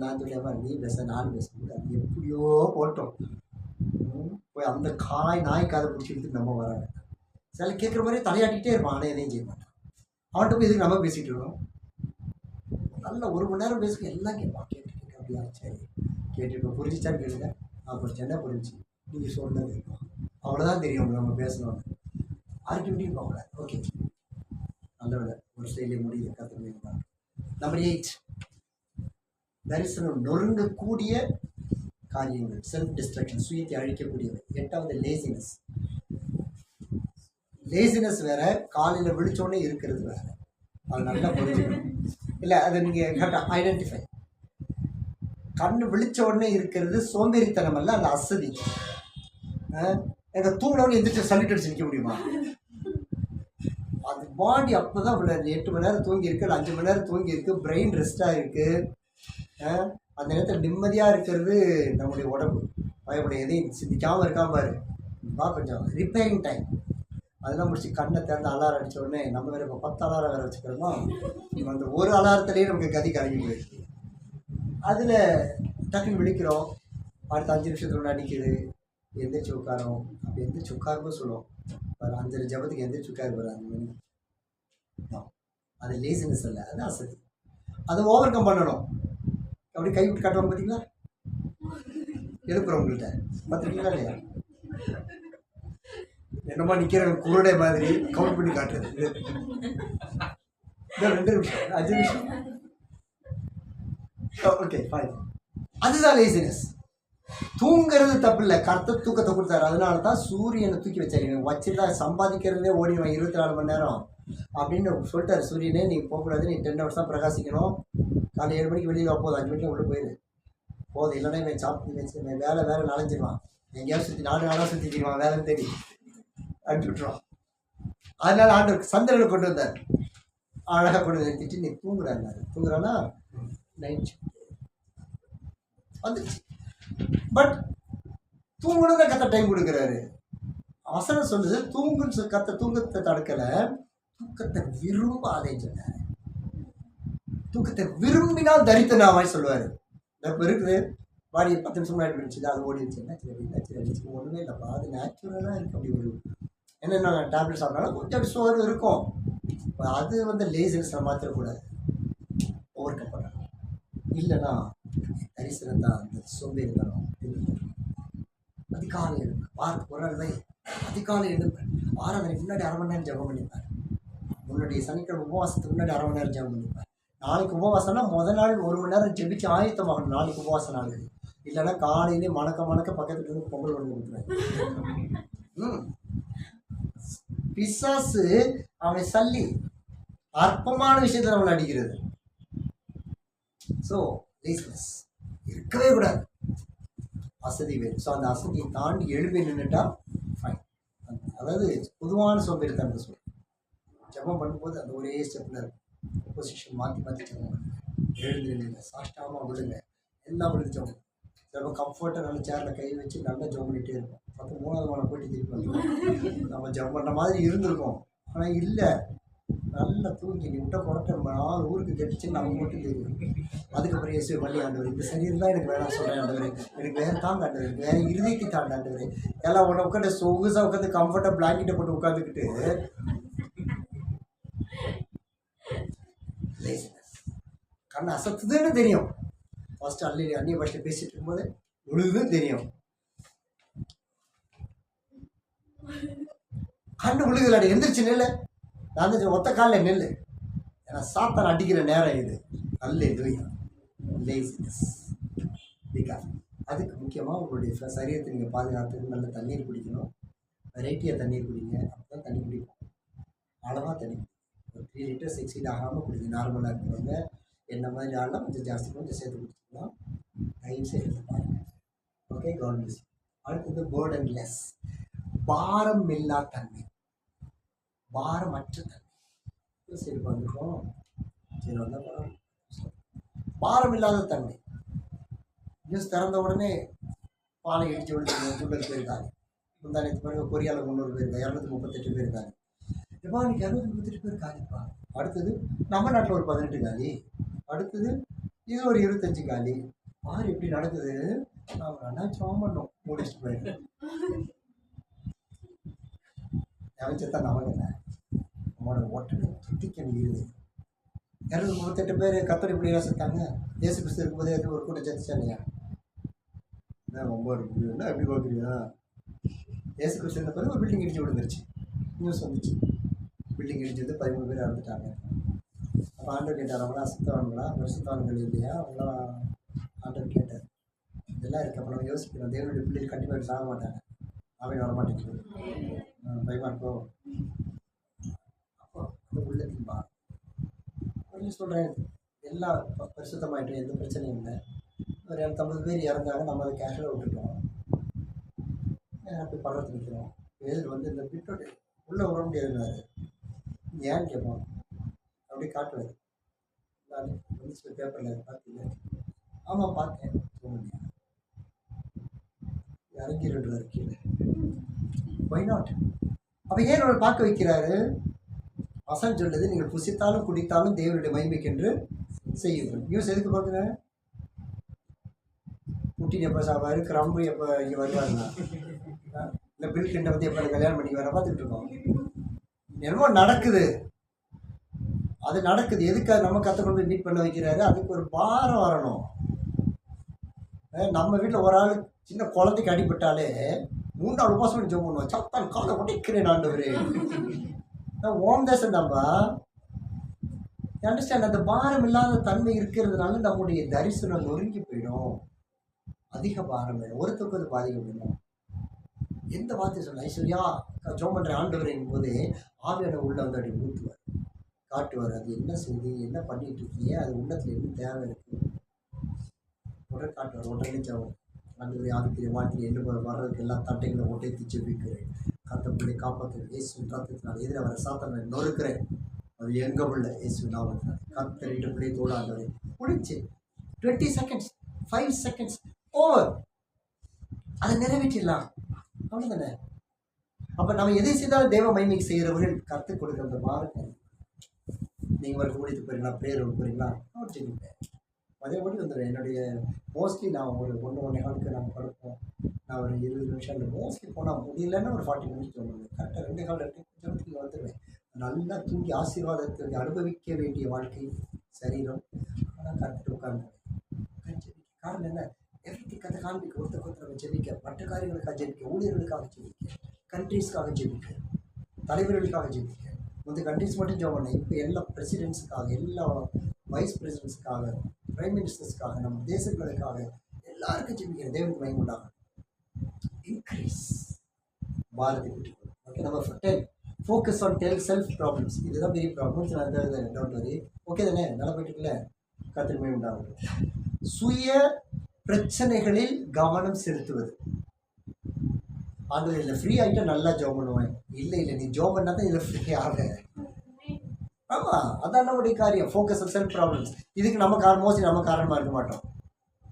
நான் சொல்லியாமல் நீ பேச நான் பேச முடியாது, எப்படியோ போட்டோம் போய் அந்த நாய் காதை பிடிச்சி எடுத்துட்டு நம்ம வராங்க. சில கேட்குற மாதிரி தலையாட்டிகிட்டே இருப்பான், ஆனால் எதையும் செய்ய மாட்டான். அவன்கிட்ட போய் இதுக்கு நம்ம பேசிகிட்டு இருக்கோம். நல்ல 1 மணி நேரம் பேசுங்க, எல்லாம் கேட்பான். கேட்டு அப்படியா சரி கேட்டு இப்போ புரிஞ்சிச்சான்னு கேளுங்க. புரிஞ்சு என்ன புரிஞ்சு நீங்கள் சொன்னது அவ்வளோதான் தெரியும் நம்ம பேசணும்னு. ஆர்கியூமெண்ட்டையும் போகக்கூடாது. ஓகே நல்ல விட ஒரு ஸ்டைலே முடியுது கற்றுக்கலாம். நம்பர் 8 தரிசனம் நொறுங்கக்கூடிய காரியங்கள், செல்ஃப் டிஸ்ட்ரக்ஷன், சுயத்தை அழிக்கக்கூடியவை. 8வது லேசினஸ். லேசினஸ் வேற, காலையில் விழிச்சோடனே இருக்கிறது வேற. அது நல்லா புரிஞ்சுக்கணும். இல்லை அதை நீங்கள் கரெக்டாக ஐடென்டிஃபை. கண்ணு விழிச்ச உடனே இருக்கிறது சோம்பேறித்தனம் அல்ல, அது அசதி. எங்கள் தூங்கினவங்க எந்திரிச்சு சல்லிட்டு அடிச்சு நிற்க முடியுமா? அது பாடி அப்போ தான் 8 மணி நேரம் தூங்கி இருக்கு, 5 மணி நேரம் தூங்கி இருக்கு, பிரெயின் ரெஸ்டாக இருக்குது. அந்த நேரத்தில் நிம்மதியாக இருக்கிறது நம்முடைய உடம்பு. பயப்பட எதையும் சிந்திக்காமல் இருக்காம பாரு கொஞ்சம் ரிப்பேரிங் டைம். அதெல்லாம் முடிச்சு கண்ணை திறந்து அலாரம் அடித்த உடனே நம்ம வேறு இப்போ 10 அலாரம் வேறு வச்சுக்கிறோமா, அந்த ஒரு அலாரத்துலேயே நமக்கு கதி கலங்கி போயிடுச்சு. அதில் டக்குன்னு விழிக்கிறோம், அடுத்த 5 நிமிஷத்துல அடிக்குது, எந்திரிச்சு உட்காரோம். அப்படி எந்திரிச்சு உட்காரும்போது சொல்லுவோம் பாரு 5 ஜபத்துக்கு எந்திரிச்சு உட்காரு பாரு 5 மணி. அது லேசினஸ் இல்லை, அது அசதி. அதை ஓவர் கம் பண்ணணும். அப்படி கை விட்டு காட்டுவாங்க பார்த்தீங்களா, எழுப்புறவங்கள்ட்ட பார்த்துருக்கீங்களா இல்லையா? என்னமா நிற்கிற குருடை மாதிரி கவுண்ட் பண்ணி காட்டுறது. 2 நிமிஷம் 5 நிமிஷம் ஓகே ஃபைன். அதுதான் லேசினஸ். தூங்குறது தப்பு இல்லை, கர்த்தர் தூக்கத்தை கொடுத்தாரு. அதனால தான் சூரியனை தூக்கி வச்சாரு. வச்சுதான் சம்பாதிக்கிறதே ஓடிடுவேன் 24 மணி நேரம் அப்படின்னு சொல்லிட்டாரு. சூரியனே நீங்கள் போகக்கூடாது, நீ 10 hours தான் பிரகாசிக்கணும். காலை 7 மணிக்கு வெளியில் போதும், 5 மணிக்கு உள்ளே போயிடு போதும். இல்லைன்னா இவன் சாப்பிட்டு வச்சு வேலை நாளைஞ்சிருவான், எங்கேயாவது சுற்றி 4 நாளாக சுற்றிக்கிடுவான் வேலைன்னு தேடி அனுப்பி விட்டுருவான். அதனால ஆண்டவர் சந்திரனை கொண்டு வந்தார், அழகாக கொண்டு வந்து நிறுத்திட்டு நீ தூங்குறாரு. தூங்குறான்னா நைட் வந்துச்சு. பட் தூங்கணும்னு கத்த டைம் கொடுக்குறாரு. வசனம் சொல்லுது தூங்குன்னு கத்த தூக்கத்தை தடுக்கலை, தூக்கத்தை விரும்பாதேன்னு சொன்னார். தூக்கத்தை விரும்பினால் தரித்தனாவாய் சொல்லுவார். இப்போ இருக்குது பாடி 10 நிமிஷம் முன்னாடி இருந்துச்சு, அது ஓடிடுச்சு. என்னாச்சு ஒன்றுமே இல்லைப்பா, அது நேச்சுரலாக இருக்குது. அப்படி ஒரு என்னென்ன டேப்லெட் சாப்பிட்டாலும் கொஞ்சம் சோர்வு இருக்கும். அது வந்து லேசினஸை மாற்றக்கூடாது, ஓவர் கம் பண்ணணும். இல்லைன்னா தரிசனம் தான் அந்த சோம்பேறித்தனம். அதிகாலை எழுப்பு, வாரத்துக்கு ஒரு நாள் வை, அதிகாலை எழுப்பு. ஆராதனைக்கு முன்னாடி 1/2 மணி நேரம் ஜபம் பண்ணிப்பார். முன்னாடி சனிக்கிழமை உபவாசத்துக்கு முன்னாடி 1/2 மணி நேரம் ஜபம் பண்ணிப்பார். நாளைக்கு உபவாசம்னா முதல் நாள் 1 மணி நேரம் ஜெபிச்சு ஆயத்தமாகணும். நாளைக்கு உபவாச நாள். இல்லைன்னா காலையிலே மணக்க பக்கத்துல இருந்து பொங்கல் பண்ணி கொடுக்குறாரு. பிசாசு அவனை சல்லி அற்பமான விஷயத்துல அவனை அடிக்கிறது. ஸோ லேசினஸ் இருக்கவே கூடாது. வசதி வேணும். ஸோ அந்த வசதியை தாண்டி எழுப்பி நின்றுட்டா ஃபைன். அதாவது பொதுவான சோம்பேறித்தனத்தை சொல்லுங்கள். ஜபம் பண்ணும்போது அந்த ஒரே ஸ்டெப்பில் இருக்கும். பொசிஷன் மாற்றி மாற்றி ஜபம் பண்ணுங்க. எழுந்து நில்லுங்க, சாஷ்டாமல் விடுங்க, எல்லாம் விழுந்து ஜபம். நம்ம கம்ஃபர்ட்டாக நல்ல சேரில் கை வச்சு நல்லா ஜபம் பண்ணிகிட்டே இருப்போம். அப்போ 3வது மாலை போயிட்டு திருப்பி வந்துடும். நம்ம ஜபம் பண்ணுற மாதிரி இருந்திருக்கோம், ஆனால் இல்லை. நல்லா தூங்கி நீ விட்ட புறட்ட 4 ஊருக்கு கெட்டுச்சுன்னு நமக்கு மட்டும் தெரியும். அதுக்கப்புறம் இயேசுவை மல்லி ஆண்டவர், இந்த சரீரம் தான் எனக்கு வேணாம் சொல்கிறேன் ஆண்டவர், எனக்கு வேறு தாங்க ஆண்டவர், எனக்கு வேறு இருதயத்தை தாண்ட ஆண்டவர். எல்லாம் உடனே உட்காந்து சொகுசாக உட்காந்து கம்ஃபர்ட்டாக பிளாங்கெட்டை போட்டு உட்காந்துக்கிட்டு கண்ணை அசத்துதுன்னு தெரியும். ஃபர்ஸ்ட் அந்நிய பாஷையில் பேசிட்டு இருக்கும்போது உழுதுன்னு தெரியும். கண்ணு உழுகுலாடி, எந்திரிச்சு நெல்லு. நான் ஒத்த காலில் நெல்லு. ஏன்னா சாத்தான் அடிக்கிற நேரம் இது. நல்ல இதுவையும் லேசினஸ். அதுக்கு முக்கியமாக உங்களுடைய சரீரத்தை நீங்கள் பாதுகாத்துக்கு நல்ல தண்ணீர் குடிக்கணும். வெரைட்டியாக தண்ணீர் குடிங்க. அப்போ தான் தண்ணி குடிக்கும். அளவாக தண்ணி ஒரு 3 லிட்டர்ஸ் எக்ஸீட் ஆகாமல் குடிங்க. நார்மலாக இருக்கிறவங்க என்ன மாதிரி ஆளெலாம் கொஞ்சம் ஜாஸ்தி கொஞ்சம் சேர்த்து குடிச்சிக்கலாம். டைம் சேர்த்து பாருங்கள். Okay, government. அடுத்தது பேர்டன்லெஸ், பாரம் இல்லா தன்மை, பாரமற்ற தன்மை. சரி வந்துட்டோம், சரி வந்தால் பாரம் இல்லாத தன்மை. நியூஸ் திறந்த உடனே பாலை இடிச்சு விழுந்து 50 பேர் இருக்காங்க. முந்தானத்து பிறகு கொரியாவில் 300 பேர் இருக்காங்க, 238 பேர் இருக்காங்க. எப்பா இன்னைக்கு 238 பேர் காலிப்பா. அடுத்தது நம்ம நாட்டில் ஒரு 18 காலி. அடுத்தது இது ஒரு 25 காலி. பாரு எப்படி நடக்குது. நம்ம அண்ணாச்சும் பண்ணோம் முடிச்சுட்டு போயிடுறேன். நினைச்சதான் நமக்கு என்ன நம்மளோட ஓட்டை துட்டிக்கணும் இருக்குது. 238 பேர் கத்தர் இப்படி ரசித்தாங்க. இயேசு கிறிஸ்து இருக்கும்போதே ஒரு கூட்டம் சேர்த்துச்சா இல்லையா? என்ன ரொம்ப இருக்குன்னா எப்படி பார்க்குறியா? இயேசு கிறிஸ்து இருந்த பிறகு ஒரு பில்டிங் இடிச்சு விழுந்துருச்சு. நியூஸ் வந்துச்சு, பில்டிங் இடிச்சது 13 பேர் இறந்துட்டாங்க. அப்போ ஆண்டவர் கேட்டார், அவங்களாம் சுத்தவான்களா, சுத்தவான்கள் இல்லையா? அவங்களாம் ஆண்டவர் கேட்டார். இதெல்லாம் இருக்கு. அப்போ நம்ம யோசிக்கணும், தேவனுடைய பிள்ளைகள் கண்டிப்பாக சாக மாட்டாங்க. அவை வர மாட்டேங்குது, பயமா இருக்கோ? அப்போ அந்த உள்ளத்தின் பார் சொல்கிறேன். எல்லாம் பரிசுத்தமாயிட்டோம், எந்த பிரச்சனையும் இல்லை. ஒரு 250 பேர் இறந்தாங்க, நம்ம அதை கேஷில் விட்டுட்டோம். அப்படி பழத்து நிற்கிறோம். எதிர் வந்து இந்த பிட்டோட உள்ளே வர முடியாதுன்னாரு. ஏன்னு கேட்போம். அப்படி காட்டுவார். நான் வந்து பேப்பரில் பார்த்தீங்க. ஆமாம் பார்த்தேன். சொல்லுங்க, இறங்கிடுறாரு கீழே. Why not? அப்போ ஏன் அவர் பார்க்க வைக்கிறாரு? வசனம் சொல்லுது, நீங்கள் புசித்தாலும் குடித்தாலும் தேவனுடைய மகிமைக்கென்று செய்யுங்கள். நியூஸ் எதுக்கு பார்க்குறேன்? புட்டின் எப்போ சாப்பாரு, கிரம்பு எப்போ இங்கே வருவாருன்னா, இல்லை பில் கிளின்டன் வந்து எப்போ கல்யாணம் பண்ணி வர பார்த்துட்டு இருக்கோம். என்னமோ நடக்குது, அது நடக்குது. எதுக்காக நம்ம கற்றுக்கொண்டு போய் மீட் பண்ண வைக்கிறாரு? அதுக்கு ஒரு பாரம் வரணும். நம்ம வீட்டில் ஒரு ஆள் சின்ன குழந்தைக்கு அடிபட்டாலே 3 நாள் உபவாசம் பண்ணி ஜெபம் பண்ணுவோம். சத்தான் காலை உடைக்கிறேன் ஆண்டவரே. ஓம் தேசம் தான்ப்பா. அண்டர்ஸ்டாண்ட்? அந்த பாரம் இல்லாத தன்மை இருக்கிறதுனால நம்முடைய தரிசனம் நொறுங்கி போயிடும். அதிக பாரம் வேணும், ஒருத்தருக்கு அது பாதிக்க வேணும். எந்த வார்த்தை சொல்ல ஐஸ்வர்யா ஜோம் பண்ணுற ஆண்டவரின் போது ஆவியான உள்ள வந்து அப்படி ஊற்றுவார், காட்டுவார். அது என்ன செய்து, என்ன பண்ணிட்டு இருக்கீங்க, அது உள்ளத்தில் என்ன தேவை இருக்கு, உடனே காட்டுவார். உடனே ஜெபம். ஆண்டவரே ஆவிக்குரிய வாழ்க்கையில் என்ன வர்றதுக்கு எல்லா தட்டைகளை ஒட்டைத்து ஜெபிக்கிறேன். கத்தப்பிள்ளை காப்பாற்ற இயேசு ரத்தத்தினால் எதிராக வர சாத்தானை நொறுக்கிறேன். அது எங்க உள்ள இயேசு நாமத்தினால் கத்தர் 2 பிள்ளை தோடாண்டவரே முடிச்சு 20 செகண்ட்ஸ் 5 செகண்ட்ஸ் ஓவர், அதை நிறைவேற்றிடலாம். அவ்வளோதானே? அப்போ நம்ம எதை செய்தாலும் தேவ மகிமைக்கு செய்கிறவர்கள் கற்றுக் கொடுக்குறத பாருங்க. நீங்கள் ஒரு கூடித்து போகிறீங்களா, ப்ரேயர் போகிறீங்களா, அவர் ஜெபிப்பேன். அதே ஓடி வந்துடுவேன். என்னுடைய மோஸ்ட்லி நான் ஒரு 1-1.5 ஹாலுக்கு நாங்கள் படுப்போம். நான் ஒரு 20 நிமிஷம் இல்லை, மோஸ்ட்லி போனால் முடியலன்னா ஒரு 40 நிமிஷம் தோணுது. கரெக்டாக 2 கால் 2 நிமிஷத்துக்கு வந்துடுவேன். நல்லா தூங்கி ஆசீர்வாதத்தை அனுபவிக்க வேண்டிய வாழ்க்கை சரீரம். ஆனால் கற்றுட்டு உட்கார்ந்து காரணம் என்ன? எவ்ரி கதை காண்பிக்க, ஒருத்தர் ஜெபிக்க, மற்ற காரியங்களுக்காக ஜெபிக்க, ஊழியர்களுக்காக ஜெபிக்க, கண்ட்ரீஸ்க்காக ஜெபிக்க, தலைவர்களுக்காக ஜெபிக்க. இந்த கண்ட்ரீஸ் மட்டும் ஜெபம் பண்ணேன். இப்போ எல்லா பிரசிடென்ட்ஸுக்காக, எல்லா வைஸ் பிரசிடென்ட்ஸுக்காக, பிரைம் மினிஸ்டர்ஸ்க்காக, நம்ம தேசங்களுக்காக எல்லாருக்கும் ஜெபிக்கிற தேவனுக்கு மகிமை உண்டாகும். இன்க்ரீஸ் பாரதி விட்டு. Okay, number 10 focus on self problems. இதுதான் பெரிய ப்ராப்ளம்ஸ். நான் டவுட் வரி. ஓகே தானே? நல்லா போயிட்டு இருக்குல்ல? கத்திரமே உண்டாகுது. சுய பிரச்சனைகளில் கவனம் செலுத்துவது. அது இல்லை ஃப்ரீ ஆகிட்டா நல்லா ஜோம் பண்ணுவேன். இல்லை நீ ஜோம் பண்ணால் தான் இதில் ஃப்ரீ ஆக. ஆமாம், அதான் நம்முடைய காரியம். Focus on self problems. இதுக்கு நம்ம மோஸ்ட்லி நம்ம காரணமாக இருக்க மாட்டோம்.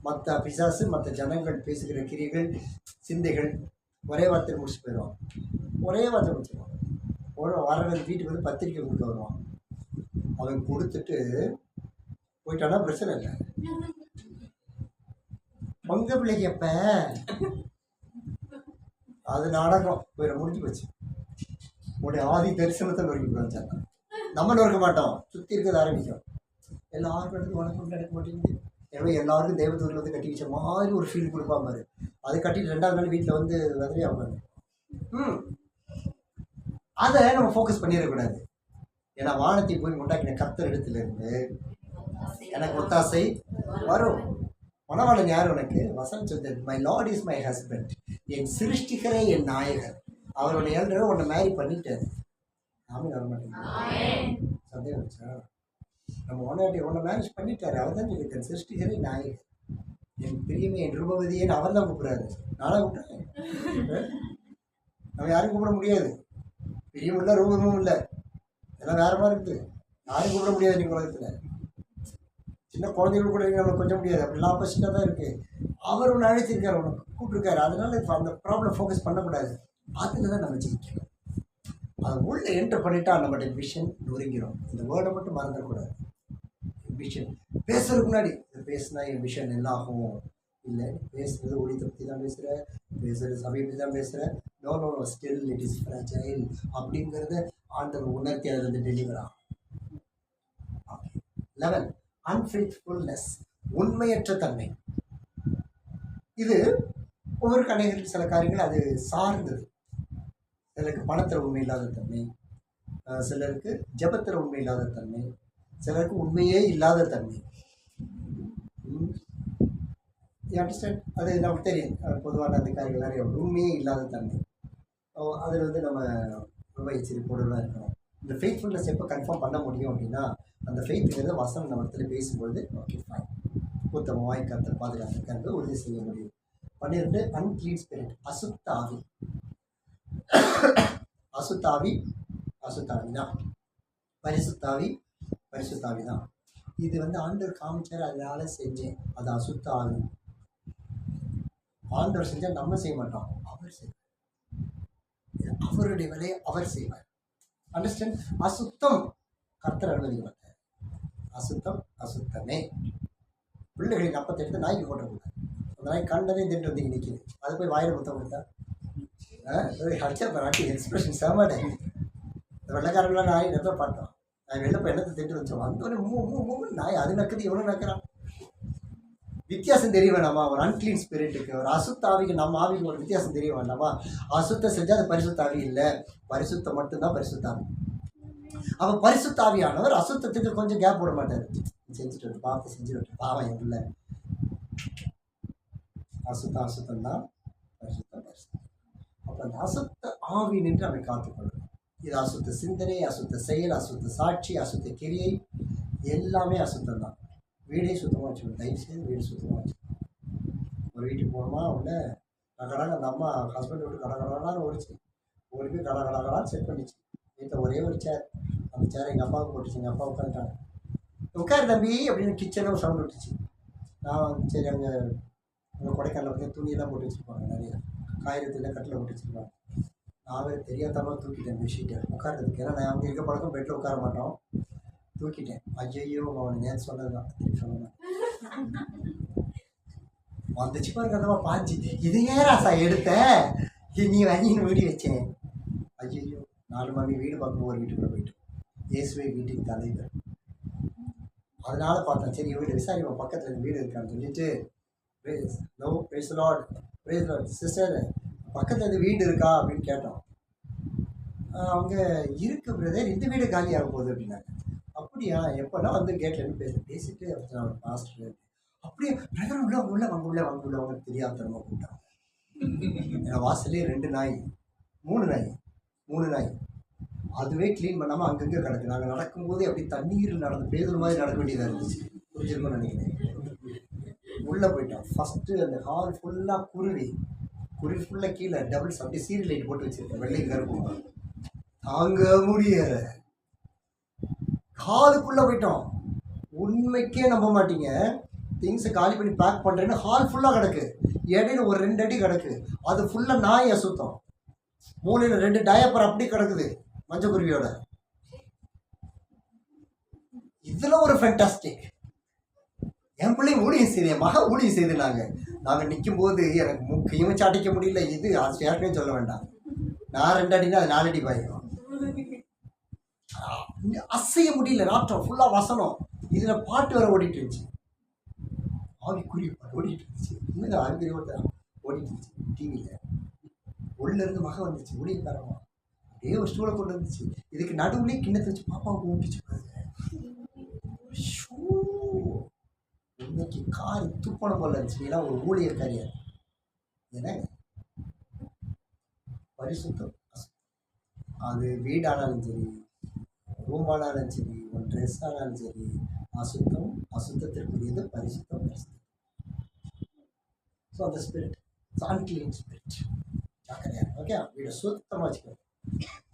மற்ற பிசாசு, மற்ற ஜனங்கள் பேசுகிற கிரிகள், சிந்தைகள் ஒரே வார்த்தை முடிச்சு போயிடுவான். ஒரே வார்த்தை முடிச்சிடுவான். வரவன் வீட்டுக்கு வந்து பத்திரிக்கை கொடுக்க வருவான். அவன் கொடுத்துட்டு போயிட்டானா பிரச்சனை இல்லை. பொங்க பிள்ளைக்கு எப்ப அது நாடகம் போயிட முடிஞ்சு போச்சு. உடைய ஆதி தரிசனத்தை நொறுக்கி போச்சாங்க. நம்ம நொறுக்க மாட்டோம், சுற்றி இருக்கிறது ஆரம்பிக்கும். எல்லாருக்கும் வணக்கம் நடக்க மாட்டேங்குது. எனவே எல்லாருக்கும் தேவதூரில் வந்து கட்டி வச்ச மாதிரி ஒரு ஃபீல் கொடுப்பாங்க பாரு. அதை கட்டிட்டு 2வது நாள் வீட்டில் வந்து வெதவி ஆகுவாங்க. அதை நம்ம ஃபோக்கஸ் பண்ணிடக்கூடாது. ஏன்னா வானத்தை போய் உண்டாக்கின கர்த்தர் இடத்துலேருந்து எனக்கு ஒத்தாசை வரும். மணவாளன் யார் உனக்கு? வசனம் சொல்றது, my Lord is my husband. என் சிருஷ்டிகரே என் நாயகர். அவருடைய ஏழ்ற உன்னை மேரி பண்ணிட்டாரு. நாமே வர மாட்டேங்குது. சந்தேகம் வச்சா நம்ம உன்னை மேரேஜ் பண்ணிட்டாரு. அவர் தான் சொல்லியிருக்காரு, சிருஷ்டிகரே நாயகர், என் பிரியமே, என் ரூபவதியேன்னு அவர் தான் கூப்பிட்றாரு. நானாக கூப்பிட்றேன். நம்ம யாரும் கூப்பிட முடியாது. பிரியமும் இல்லை, ரூபமும் இல்லை, எல்லாம் வேற மாதிரி இருக்குது. யாரும் கூப்பிட முடியாது. நீங்கள் உலகத்தில் சின்ன குழந்தைகள் கூட நம்ம கொஞ்சம் முடியாது. அப்படிலாம் ஆப்போசிட்டாக தான் இருக்குது. அவர் ஒன்று அழைச்சிருக்காரு, உனக்கு கூப்பிட்டுருக்காரு. அதனால இப்போ அந்த ப்ராப்ளம் ஃபோக்கஸ் பண்ணக்கூடாது. அதில் தான் நம்ம ஜெயிக்கணும். அதை உள்ளே என்டர் பண்ணிட்டா நம்மளுடைய விஷன் நொறுங்கிறோம். இந்த வேர்டை மட்டும் மறந்துடக்கூடாது. விஷன் பேசுறதுக்கு முன்னாடி இதை பேசினா என் விஷன் என்ன ஆகும்? இல்லை, பேசுறது ஒளித்தை பற்றி தான் பேசுகிறேன், பேசுகிறது சபையை பற்றி தான் பேசுகிறேன். No no no, still it is fragile அப்படிங்கிறத ஆண்டவர் உணர்த்தி அதில் வந்து டெலிவர் ஆகும். 11, அன்ஃபெய்த்ஃபுல்னஸ், உண்மையற்ற தன்மை. இது ஒவ்வொரு கடைகளில் சில காரியங்கள் அது சார்ந்தது. சிலருக்கு பணத்தில் உண்மை இல்லாத தன்மை, சிலருக்கு ஜபத்தில் உண்மை இல்லாத தன்மை, சிலருக்கு உண்மையே இல்லாத தன்மை. அது நமக்கு தெரியும். பொதுவான அந்த காரியங்கள் நிறைய உண்மையே இல்லாத தன்மை. அதில் வந்து நம்ம ரொம்ப எச்சரிக்கையோடுலாம் இருக்கணும். இந்த ஃபெய்த்ஃபுல்னஸ் எப்போ கன்ஃபார்ம் பண்ண முடியும் அப்படின்னா, அந்த ஃபெய்த்துங்கிறது வசனம் நம்ம இடத்துல பேசும்பொழுது ஓகே ஃபைன், உத்தமமாய் கர்த்தர் பாதுகாத்துக்கிறது உறுதி செய்ய முடியும். 12, அன்கிளீன் ஸ்பிரிட், அசுத்த ஆவி. அசுத்தாவி தான், பரிசுத்தாவி தான். இது வந்து ஆண்டவர் காமிச்சார், அதனால செஞ்சேன். அது அசுத்த ஆவி. ஆண்டவர் செஞ்சால் நம்ம செய்ய மாட்டோம், அவர் செய்வார். அவருடைய வேலையை அவர் செய்வார். அண்டர்ஸ்டாண்ட்? அசுத்தம் கர்த்தர் அனுமதிக்க மாட்டார். அசுத்தமே. பிள்ளைகளின் அப்பத்தை எடுத்து நாய்க்கு போட்டக்கூடாது. அந்த நாய் கண்டதே திட்டு வந்து நிற்கிது. அது போய் வாயில முத்தம் கொடுத்தா அடிச்சா எக்ஸ்பிரஷன் சேமாடே. வெள்ளக்காரங்களாம் நாய் எதை பார்த்தோம். நான் வெளில போய் என்னத்தை திட்டு வச்சோம். வந்தோடனே நாய் அது நக்குது, எவ்வளோ நக்கிறான். வித்தியாசம் தெரிய வேண்டாமா? ஒரு அன்கிளீன் ஸ்பிரிட்டுக்கு, ஒரு அசுத்த ஆவிக்கு, நம்ம ஆவிக்கு ஒரு வித்தியாசம் தெரிய வேண்டாமா? அசுத்தம் செஞ்சால் அது பரிசுத்த ஆவி இல்லை, பரிசுத்தம் மட்டும்தான் பரிசுத்த ஆவி. அப்போ பரிசுத்த ஆவியானவர் அசுத்தத்துக்கு கொஞ்சம் கேப் விட மாட்டார். செஞ்சுட்டு விட்டு பார்த்து செஞ்சுட்டு பாவம் என் பிள்ளை. அசுத்தம் தான் பரிசுத்தம். அப்போ அந்த அசுத்த ஆவி நின்று அவை காத்துக்கொள்ளணும். இது அசுத்த சிந்தனை, அசுத்த செயல், அசுத்த சாட்சி, அசுத்த கிரியை, எல்லாமே அசுத்தம் தான். வீடே சுத்தமாக வச்சுக்கணும். தயவுசெய்து வீடு சுத்தமாக வச்சுக்கணும். ஒரு வீட்டுக்கு போகணுமா, உடனே கடை அந்த அம்மா ஹஸ்பண்ட் விட்டு கடகடான்னு ஓடிச்சு. ஓடி போய் கடகடான்னு செட் பண்ணிச்சு. வீட்டில் ஒரே ஒரு சேர், அந்த சேர் எங்கள் அப்பாவுக்கு போட்டுச்சு. எங்கள் அப்பா உட்காந்துட்டாங்க. உட்காரு தம்பி அப்படின்னு கிச்சனில் ஒரு சவுண்ட் விட்டுச்சு. நான் சரி, அங்கே கொடைக்கானல வந்து துணியெல்லாம் போட்டு வச்சுருப்பாங்க, நிறைய காகிதத்தில் கட்டில் போட்டு வச்சுருப்பாங்க. நாவே தெரியாதமாக தூக்கிட்டேன் பெட்ஷீட்டை உட்கார்றதுக்கு. ஏன்னா நான் அங்கே இருக்க பழக்கம், பெட்டில் உட்கார மாட்டோம். தூக்கிட்டேன். ஐயோ அவன் நேற்று சொன்னது தான் சொன்னேன். வந்துச்சு பாருங்க, அந்த பாஞ்சு இது ஏன் ராசா எடுத்த நீ வாங்கின்னு வீடு வச்சேன். ஐயோ 4 மணி வீடு பார்க்கும் ஒரு வீட்டுக்குள்ளே போயிட்டு இயேசுவே வீட்டுக்கு தலைவர். அதனால பார்த்தேன், சரி வீடு விசாரிப்போம் பக்கத்தில் வீடு இருக்கான்னு சொல்லிட்டு, சிஸ்டர் பக்கத்தில் இந்த வீடு இருக்கா அப்படின்னு கேட்டோம். அவங்க இருக்கு பிரதர், இந்த வீடு காலியாக போகுது அப்படின்னாங்க. அப்படியா, எப்போனா வந்து கேட்டில் இருந்து பேசிட்டு அவர் மாஸ்டர் அப்படியே பிரதர் உள்ள வாங்க அவங்களுக்கு தெரியாதனமாக கூப்பிட்டாங்க. என் வாசலே 2 நாய் 3 நாய் அதுவே க்ளீன் பண்ணாமல் அங்கங்கே கிடக்கு. நாங்கள் நடக்கும்போதே அப்படி தண்ணீர் நடந்து பேதூர் மாதிரி நடக்க வேண்டியதாக இருந்துச்சு. புரிஞ்சிருக்கும்னு நினைக்கிறேன். உள்ளே போயிட்டோம். ஃபஸ்ட்டு அந்த ஹால் ஃபுல்லாக குருவி ஃபுல்லாக கீழே டபுள்ஸ் அப்படியே சீரியல் லைட் போட்டு வச்சுருக்கேன், வெள்ளை கருப்புமா. தாங்க முடியல. ஹாலுக்குள்ளே போயிட்டோம். உண்மைக்கே நம்ப மாட்டீங்க, திங்ஸை காலி பண்ணி பேக் பண்ணுறேன்னு ஹால் ஃபுல்லாக கிடக்கு. இடையில ஒரு 2 அடி கிடக்கு, அது ஃபுல்லாக நாயை சுத்தம். மூலையில் 2 டயப்பர் அப்படி கிடக்குது மஞ்சக்குருவியோட. இதில் ஒரு ஃபேண்டாஸ்டிக். என் பிள்ளை ஊழியம் செய்து, என் மகன் ஊழியம் செய்து நாங்கள் நிற்கும் போது எனக்கு முக்கையும் வச்சு அடிக்க முடியல. இது அது யாருக்குமே சொல்ல வேண்டாம். நான் 2 அடினா அது 4 அடி பாயும். அசைய முடியல. நாட்டம் ஃபுல்லாக வசனம். இதில் பாட்டு வர ஓடிட்டு இருந்துச்சு. ஆவிக்குரிய பாட்டு ஓடிட்டு இருந்துச்சு. இன்னும் ஆவிக்குரிய ஓடிட்டு இருந்துச்சு டிவியில். உள்ளேருந்து மகன் வந்துச்சு, ஊழியக்காரமா அப்படியே ஒரு ஸ்டூலை கொண்டு வந்துச்சு. இதுக்கு நடுவுலேயே கிண்ணத்தை வச்சு பாப்பாவுக்கு ஊட்டிச்சு பாருங்க. இன்னைக்கு கார் துப்பணம் போல இருந்துச்சுன்னா ஒரு ஊழியக்காரியா. ஏன்னா பரிசுத்தம், அது வீடானாலும் சரி, ரூம் ஆனாலும் சரி, ஒரு ட்ரெஸ் ஆனாலும் சரி, அசுத்தம் அசுத்தத்திற்குரியது, பரிசுத்தம் பரிசுத்தம். ஸோ அந்த ஸ்பிரிட் அன்கிளீன் ஸ்பிரிட் ஜாக்கிரதையா. ஓகே, வீடை சுத்தமாக வச்சுக்கணும்.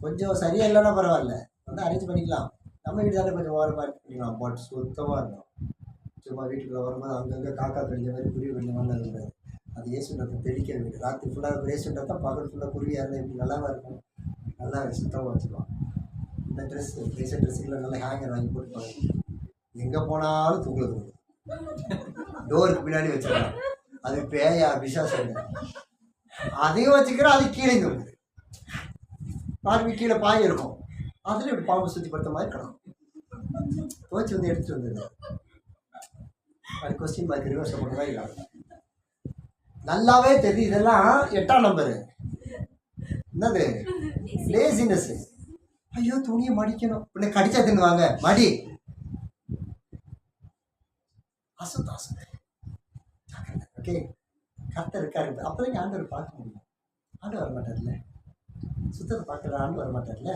கொஞ்சம் சரியாக இல்லைன்னா பரவாயில்ல, வந்து அரேஞ்ச் பண்ணிக்கலாம். நம்ம வீடு தானே கொஞ்சம் ஓரமாக பண்ணிக்கலாம். பட் சுத்தமாக இருக்கும். சும்மா வீட்டுக்குள்ளே வரும்போது அங்கங்கே காக்கா கடிஞ்ச மாதிரி குருவி கடிஞ்ச மாதிரிலாம் இருக்காது. அது ஏசுன்றத்தை தெளிக்கிற வீடு. ராத்திரி ஃபுல்லாக ஏசுன்றதை பகல் ஃபுல்லாக குருவியாக இருந்தால் இப்படி நல்லாவா இருக்கும்? நல்லா சுத்தமாக வச்சுக்கலாம். இந்த ட்ரெஸ்ஸுக்குள்ள நல்லா ஹேங்கர் வாங்கி போட்டுப்பாங்க. எங்கே போனாலும் தூங்குறது. டோருக்கு பின்னாடி வச்சுக்கலாம். அது பேயா பிசாசம் அதையும் வச்சுக்கிறோம். அது கீழே தூங்குது. பாருங்க, கீழே பாய் இருக்கும், அதில் இப்படி பாம்பு சுற்றி படுத்த மாதிரி கிடக்கும். துவச்சி வந்து எடுத்துகிட்டு வந்துடுது. அது கொஸ்டின் மார்க் ரிவர்ஸ் பண்ணுறதா இல்லை. நல்லாவே தெரியுது. இதெல்லாம் 8ஆம் நம்பரு. என்னது? லேசினஸ். ஐயோ துணியை மடிக்கணும், பின்ன கடிச்சா தின்னுவாங்க, மடி. அசுத்த அசுத்த. ஓகே, கரெக்டாக இருக்காரு. அப்போதான் ஆண்டவர் பார்க்க முடியும். ஆண்டு வர மாட்டார்ல, சுத்தத்தை பார்க்குற ஆண்டு வர மாட்டார்ல.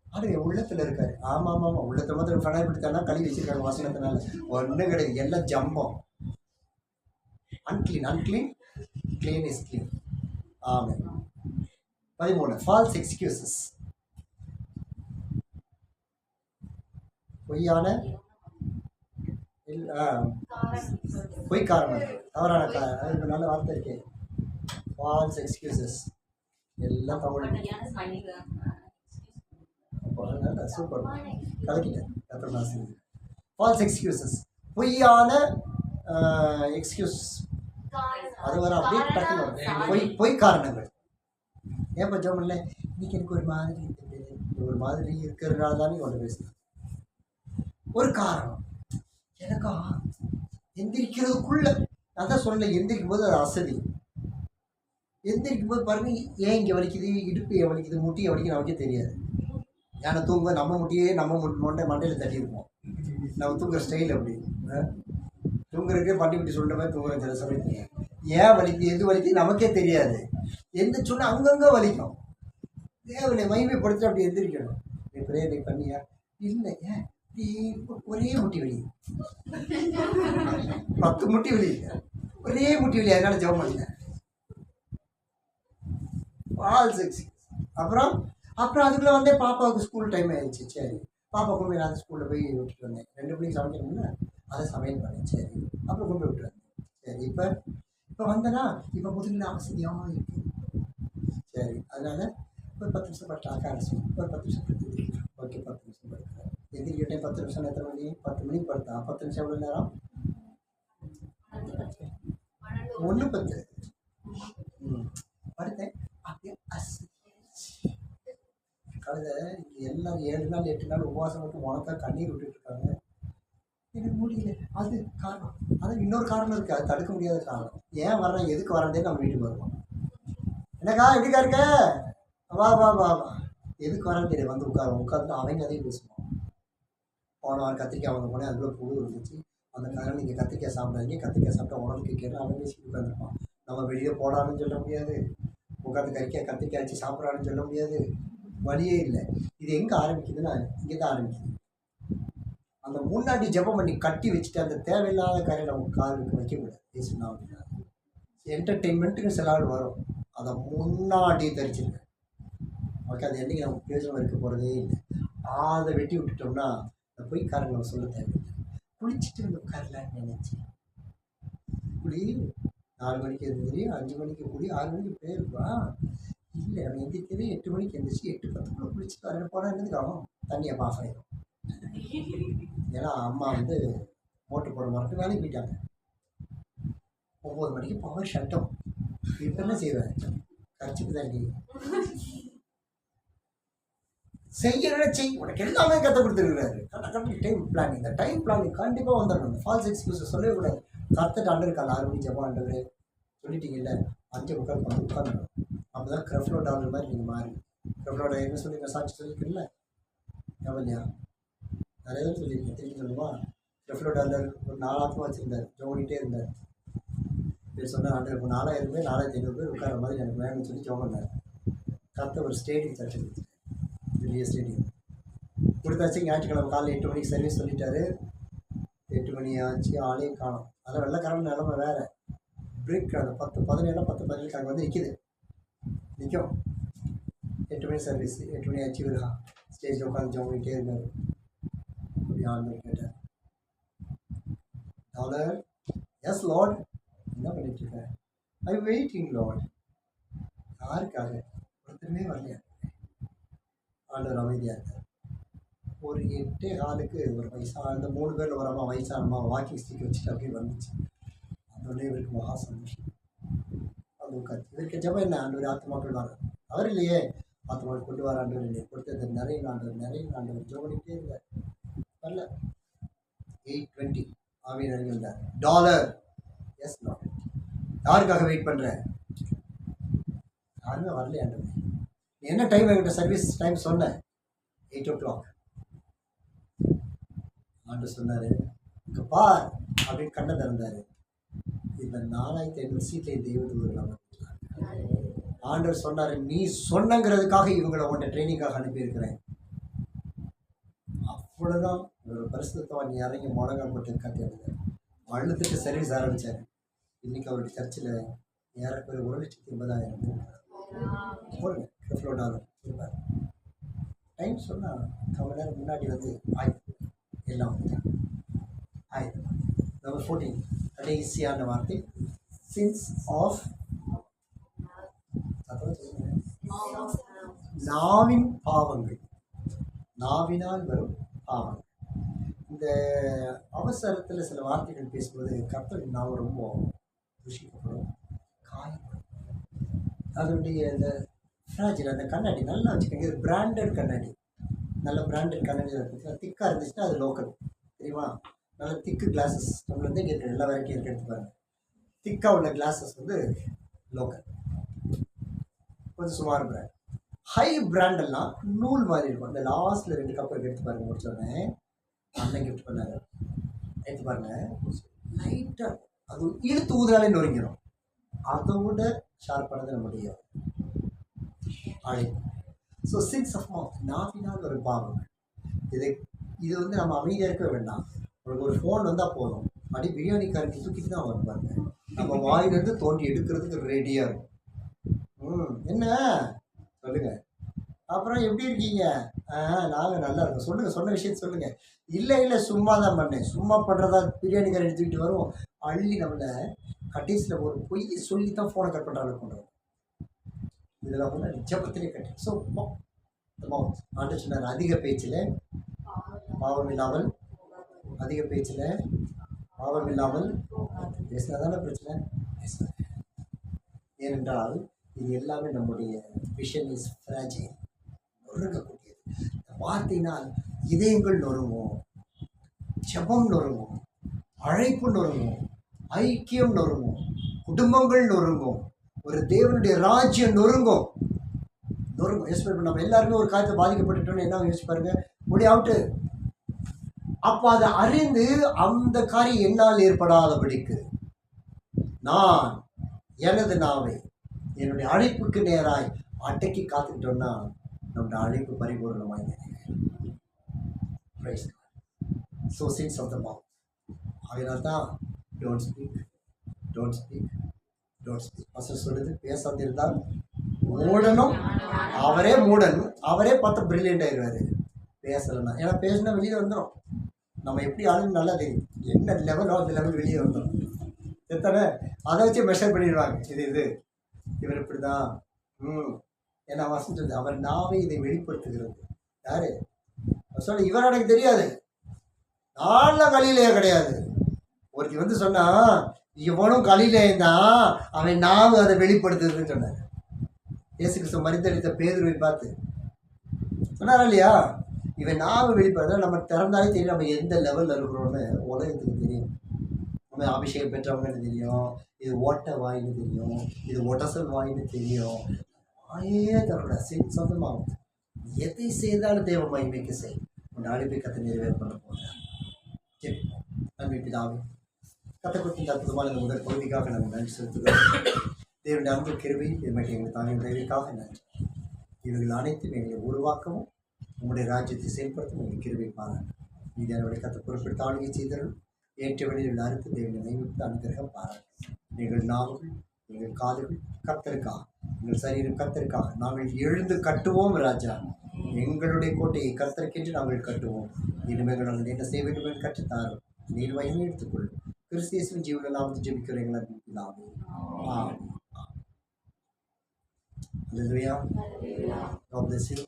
ஆண்டு என் உள்ளத்தில் இருக்காரு. ஆமாம் ஆமாம் ஆமாம், உள்ளத்தை மாத்திரம் ஃபனாய் பிடித்தானா கழுவி வச்சிருக்காங்க வாசனத்தினால. ஒன்றும் கிடையாது, எல்லாம் ஜம்பம். Unclean unclean, clean is clean. ஆமாம். 13 ஃபால்ஸ் எக்ஸ்கியூசஸ். பொய்யான பொய் காரணம், தவறான காரணம். நல்ல வார்த்தை இருக்கே, ஃபால்ஸ் எக்ஸ்கியூசஸ். எல்லாம் தமிழ். சூப்பர், கலக்கிட்டேன். ஃபால்ஸ் எக்ஸ்கியூசஸ், பொய்யான எக்ஸ்கியூஸ். அது வர அப்படியே டக்குன்னு வரும். பொய் காரணங்கள். ஏன் பஞ்சம் இல்லை, இன்னைக்கு எனக்கு ஒரு மாதிரி இருக்குது, ஒரு மாதிரி இருக்கிறதுனால தானே கொண்டு பேசுகிறேன். ஒரு காரணம் எனக்கா எந்திரிக்கிறதுக்குள்ள, நான் தான் சொல்லலை, எந்திரிக்கும் போது அது அசதி. எந்திரிக்கும் போது பாருங்க, ஏன் இங்கே வலிக்குது, இடுப்பு ஏன் வலிக்குது, முட்டி ஏன் வலிக்குது நமக்கே தெரியாது. ஏன்னா தூங்கும்போது நம்ம முட்டியே நம்ம மண்டையில் தட்டியிருப்போம். நம்ம தூங்குற ஸ்டைல் அப்படி. தூங்குறதுக்கே பட்டி பட்டி சொல்கிற மாதிரி தூங்குற சில சமயத்துக்கு. ஏன் வலிக்குது, எது வலிக்குது நமக்கே தெரியாது. எந்த சொன்னால் அங்கங்கே வலிக்கும். தேவையில்லை, மகிமைப்படுத்தி அப்படி எந்திரிக்கணும். நீ பிரேயர் நீ பண்ணியா? இல்லை, ஏன் ஒரே முட்டி வலி, 10 முட்டி வலி, ஒரே முட்டி வலி, அதனால ஜெபம் பண்ணல. அப்புறம் அதுக்குள்ளே வந்தே பாப்பாவுக்கு ஸ்கூல் டைம் ஆயிடுச்சு. சரி, பாப்பா கொண்டு போய் நான் ஸ்கூலில் போய் விட்டுட்டு வந்தேன். 2 மணிக்கு சமைக்கணும்னா அதை சமையல் பண்ணேன். சரி, அப்புறம் கொண்டு போய் விட்டு வந்தேன். சரி, இப்போ வந்தேன்னா இப்போ முதல்ல அவசியமாக இருக்குது. சரி, அதனால் ஒரு 10 நிமிஷம் பட்டு ஆரம்பிச்சு, ஒரு 10 நிமிஷம் படுத்து. ஓகே, 10 நிமிஷம் படுக்கிறேன். எந்திரிக்கிட்டே 10 நிமிஷம். எத்தனை மணி? 10 மணிக்கு படுத்தா 10 நிமிஷம் எவ்வளோ நேரம்? 1:10 படுத்தேன். அப்படியே கழுதை எல்லாம் 7 நாள் 8 நாள் உபவாசம் மட்டும் உனக்கா கண்ணீர் விட்டுட்டு இருக்காங்க. எனக்கு முடியல. அது காரணம். அது இன்னொரு காரணம் இருக்குது, அது தடுக்க முடியாத காரணம். ஏன் வர்றேன், எதுக்கு வரேன், நம்ம வீட்டுக்கு வருவோம். என்னக்கா எப்படிக்கா இருக்க, வா வா வா வா. எதுக்கு வரேன்னு தெரியும், வந்து உட்காந்து அவங்க அதையும் பேசுவோம். போன வாரம் கத்திரிக்காய் வாங்க போனேன், அதுக்குள்ள புழு இருந்துச்சு. அந்த காரணம் நீங்கள் கத்திரிக்காய் சாப்பிடாதீங்க, கத்திரிக்காய் சாப்பிட்டா உடம்புக்கு கேட்டு அவன் பேசி உட்காந்துருப்பான். நம்ம வெளியே போடான்னு சொல்ல முடியாது, உட்காந்து கத்திரிக்காய் வச்சு சாப்பிட்றான்னு சொல்ல முடியாது. வழியே இல்லை. இது எங்கே ஆரம்பிக்குதுன்னா இங்கே தான் ஆரம்பிக்குது. அந்த முன்னாடி ஜெபம் பண்ணி கட்டி வச்சுட்டு அந்த தேவையில்லாத காரியம் நம்ம காலுக்கு வைக்கக்கூடாது. பேசுனா அப்படின்னா என்டர்டெயின்மெண்ட்டுக்கு சில ஆள் வரும், அதை முன்னாடி தெரிஞ்சுங்க. ஓகே, அது என்றைக்கு நமக்கு பிரயோஜனம் இருக்க போகிறதே இல்லை. அதை வெட்டி விட்டுட்டோம்னா அந்த பொய்க்காரங்க நம்ம சொல்ல தேவையில்லை. குளிச்சுட்டு வந்து உட்காரலான்னு நினச்சி குளி 4 மணிக்கு எழுந்திரி, 5 மணிக்கு குளி, 6 மணிக்கு போயிருப்பா. இல்லை, நம்ம எந்திரிக்கிறது 8 மணிக்கு எழுந்திரிச்சு 8:10 குளிச்சுட்டு வர போனால் என்னதுக்கு ஆகும்? தண்ணி அப்போ ஆஃப் ஆகிடும். ஏன்னா அம்மா வந்து மோட்டர் போட மாட்டேன் வேலைக்கு போயிட்டாங்க. 9 மணிக்கு பவர் ஷட்டம். இப்போ என்ன செய்வேன்? கரைச்சிட்டு தான் நீ செய்யறத செய், உனக்கு எல்லாமே கற்றுக் கொடுத்துருக்கிறாரு. கரெக்டாக டைம் பிளானிங். இந்த டைம் பிளானிங் கண்டிப்பாக வந்துடணும். இந்த ஃபால்ஸ் எக்ஸ்கியூஸ் சொல்லவே கூடாது. கற்றுட்டு ஆண்டவர் 6 மணிக்கு ஜெபம் ஆண்டவர் சொல்லிட்டீங்கல்ல, 5 உட்காந்துடணும். அப்போ தான் கிரஃப்லோ டாலர் மாதிரி நீங்கள் மாறி. கிரஃப்லோட என்ன சொல்லி நான் சாட்சி சொல்லியிருக்கேன்ல, இல்லையா? நிறைய தான் சொல்லியிருக்கேன். திரும்பி சொல்லுமா? கிரஃப்லோ டாலர் ஒரு 4 ஆத்மா வச்சுருந்தார், ஜோடிட்டே இருந்தார். பேர் சொன்னால் ஆண்டவர் 4000 பேர் 4500 பேர் உட்கார மாதிரி எனக்கு வேணும்னு சொல்லி ஜோம் பண்ணார். கரெக்டாக ஒரு ஸ்டேடியம் சர்ச்சு கொடுத்து, பெரிய ஸ்டேடியம் கொடுத்தாச்சு. ஞாயிற்றுக்கிழமை காலையில் 8 மணிக்கு சர்வீஸ் சொல்லிட்டாரு. 8 மணி ஆச்சு, ஆளே காணும். அதெல்லாம் வெள்ளக்காரன் நிலமை வேறு. பிரேக் அந்த 10-17 10-17 அங்கே வந்து நிற்கிது, நிற்கும். 8 மணி சர்வீஸ், 8 மணி ஆச்சு. ஒரு ஸ்டேஜில் உட்காந்து ஜோம் பண்ணிகிட்டே இருக்காரு. அப்படி ஆண்டவர் கேட்டார், டாலர், எஸ் லார்ட், என்ன பண்ணிட்டு இருக்க? ஐ வெயிட்டிங் லார்ட். யாருக்காக? ஒருத்தருமே வரலையா? ஆண்டவர் அமைதியாக இருக்கார். ஒரு 8:15 ஒரு அந்த 3 பேரில் ஒரு அம்மா, வயசானம்மா, வாக்கிங் ஸ்டிக் வச்சுட்டு அப்படியே வந்துச்சு. அதோடய இவருக்கு மகா சந்தோஷம். அது உட்காந்து இவருக்கு ஜெபம் என்ன? ஆண்டவர் ஆத்மாக்கள் வர அவர் இல்லையே, ஆத்மாக்கள் கொண்டு வர ஆண்டவர் இல்லையே, கொடுத்தது நிறைய ஆண்டவர் ஜெபம் பண்ணிகிட்டே இருந்தார். வரல. 8:20 ஆவியின் அறிவு இருந்தார். Dollar, yes Lord. யாருக்காக வெயிட் பண்ணுற? யாருமே வரலையே ஆண்டவர். என்ன டைம் என்கிட்ட சர்வீஸ் டைம் சொன்னேன், 8 o'clock. ஆண்டவர் சொன்னார், இங்கே பார் அப்படின்னு கண்ணை திறந்தார். இந்த 4500 சீட்டில் இந்த 20 ஆண்டவர் சொன்னார், நீ சொன்னங்கிறதுக்காக இவங்களை உன்னை ட்ரைனிங்காக அனுப்பியிருக்கிறேன். அவ்வளோதான். ஒரு பரிசுத்தவான் நீ இறங்கி முழங்கால் போட்டு கட்டி எழுந்தார். அழுத்துட்டு சர்வீஸ் ஆரம்பித்தார். இன்றைக்கி அவருடைய சர்ச்சில் ஏறக்குறைய 1,80,000 போடுங்க. கிரஃப்லோடாலும் இருப்பார். டைம் சொன்னால் கம்ம நேரம் முன்னாடி வந்து ஆயிடுச்சு எல்லாம் ஆயிடுது. நம்பர் 14 கடைசியான வார்த்தை, சின்ஸ் ஆஃப் நாவின் பாவங்கள். நாவினால் வரும் பாவங்கள். இந்த அவசரத்தில் சில வார்த்தைகள் பேசும்போது கர்த்தரின் நாவு ரொம்ப ருசிக்கப்படும், காயப்படும். அதனுடைய இந்த ஃப்ராஜில் அந்த கண்ணாடி நல்லா வச்சுக்கோங்க. இது பிராண்டட் கண்ணாடி, நல்ல பிராண்டட் கண்ணாடி இருக்குது. திக்காக இருந்துச்சுன்னா அது லோக்கல், தெரியுமா? நல்ல திக்கு கிளாஸஸ் நம்மள வந்து இங்கே இருக்கிற எல்லா வரைக்கும் இருக்க எடுத்துப்பாங்க. திக்காக உள்ள கிளாஸஸ் வந்து லோக்கல், கொஞ்சம் சுமார் பிராண்ட். ஹை பிராண்டெல்லாம் நூல் மாதிரி இருக்கும். அந்த லாஸ்ட்டில் 2 கப் எடுத்து பாருங்க. முடிச்சோடனே அண்ணன் கிஃப்ட் பண்ணாரு, எடுத்து பாருங்க. லைட்டாக அது இழுத்து ஊதுனாலே நொறுங்கிடும். அதை விட ஷார்ப்பானது நம்முடைய அழைப்பு. ஸோ சின்ஸ் ஆஃப் மவுத், நாவினால் ஒரு பாவம். இது வந்து நம்ம அமைதியாக இருக்க வேண்டாம். உங்களுக்கு ஒரு ஃபோன் வந்தால் போதும், அப்படி பிரியாணி கரைச்சி தூக்கிட்டு தான் வரும் பாருங்க. நம்ம வாயிலேருந்து தோண்டி எடுக்கிறதுக்கு ரெடியாக இருக்கும். என்ன சொல்லுங்கள், அப்புறம் எப்படி இருக்கீங்க? நாங்கள் நல்லா இருக்கோம், சொல்லுங்கள், சொன்ன விஷயத்த சொல்லுங்கள். இல்லை சும்மா தான் பண்ணேன். சும்மா பண்ணுறதா பிரியாணி கரை எடுத்துக்கிட்டு வரும். அள்ளி நம்மளை கடைசியில் ஒரு பொய் சொல்லி தான் ஃபோனை கட் பண்ணுற அளவுக்கு பண்ணுறோம். இதெல்லாம் வந்து ஜபத்திலே கட்டி. ஸோ ஆண்டு சொன்னார், அதிக பேச்சில் பாவம் இல்லாமல், அதிக பேச்சில் பாவம் இல்லாமல் பேசினா தானே பிரச்சனை. பேசுகிறேன் ஏனென்றால் இது எல்லாமே நம்முடைய விஷன் இஸ் ஃப்ராஜைல், நொறுக்கக்கூடியது. இந்த வார்த்தையினால் இதயங்கள் நொறுங்கும், ஜபம் நொறுங்கும், அழைப்பு நொறுங்கும், ஐக்கியம் நொறுங்கும், குடும்பங்கள் நொறுங்கும், ஒரு தேவனுடைய ராஜ்யம் நொறுங்கும். யோசிச்சு நம்ம எல்லாருமே ஒரு காரியத்தை பாதிக்கப்பட்டுட்டோன்னு என்ன யோசிச்சு பாருங்க, முடி அவுட்டு. அப்போ அதை அறிந்து அந்த காரியம் என்னால் ஏற்படாதபடிக்கு நான் எனது நாவை என்னுடைய அழைப்புக்கு நேராய் அடக்கி காத்துக்கிட்டோம்னா நம்முடைய அழைப்பு பரிபூர்ணமாய். ஸோ சின்ஸ் ஆஃப் த மவுத். அதனால தான் don't speak, don't speak, don't speak. வசனம் சொல்லுது, பேசாதிருந்தால் மூடனும் அவரே மூடன், அவரே பார்த்து பிரில்லியண்ட் ஆயிடுவாரு பேசலைன்னா. ஏன்னா பேசினா வெளியே வந்துடும். நம்ம எப்படி ஆளுன்னு நல்லா தெரியும், என்ன லெவலோ அந்த லெவல் வெளியே வந்துடும். எத்தனை அதை வச்சு மெஷர் பண்ணிடுவாங்க, இது இவர் இப்படி தான். ஏன்னா வசனம் அவர் நாவே இதை வெளிப்படுத்துகிறது. யாரு சொல்ல? இவர் எனக்கு தெரியாது, நான்லாம் கலியிலேயே கிடையாது. ஒருத்தி வந்து சொன்னா இவனும் கலியிலேயே தான், அவன் நாவு அதை வெளிப்படுத்துதுன்னு சொன்னார். இயேசு கிறிஸ்து மரித்தெடுத்த பேதுருவை பார்த்து சொன்னாரா இல்லையா? இவன் நாவு வெளிப்படுத்த நம்ம திறந்தாலே தெரியும் நம்ம எந்த லெவலில் இருக்கிறோன்னு உலகத்துக்கு தெரியும். நம்ம அபிஷேகம் பெற்றவங்கன்னு தெரியும், இது ஓட்ட வாயின்னு தெரியும், இது ஒட்டசல் வாயின்னு தெரியும். வாயே தரோட சின் சொந்தமாகும். எதை செய்தாலும் தேவ மகிமைக்கு செய். உன் அழைப்பை கத்தை நிறைவேற பண்ண போகிறேன். நன்றி பிதாவே, கத்தை கொடுத்த அற்புதமான இந்த முதல் பகுதிக்காக நாங்கள் நன்றி செலுத்துகிறோம். தேவனுடைய அன்பு கிருபை இது மட்டும் எங்களுக்கு தானே உதவிக்காக நன்றி. இவர்கள் அனைத்தும் எங்களை உருவாக்கவும் உங்களுடைய ராஜ்யத்தை செயல்படுத்தும் எங்கள் கிருபை பாராட்டு. இது என்னுடைய கத்தை பொறுப்பெடுத்து ஆளுகை செய்தவர்கள் ஏற்ற வழியில் அறுத்து தேவனை நியமித்து அனுகிரகம் பாராட்டு. எங்கள் நாவுகள், எங்கள் காதுகள் கர்த்தருக்காக, எங்கள் சரீரம் கர்த்தருக்காக நாங்கள் எழுந்து கட்டுவோம் ராஜா. எங்களுடைய கோட்டையை கர்த்தருக்கென்று நாங்கள் கட்டுவோம். இனிமேல் நாங்கள் என்ன செய்ய வேண்டும் என்று கற்றுத்தாரோம். நீர் வயமே எடுத்துக்கொள்ளும். கிறிஸ்தியேசுவின் ஜீவனில் நாம் ஜெபிக்கிறோம் எங்கள் பிதாவே. ஆமென். Hallelujah. God bless you.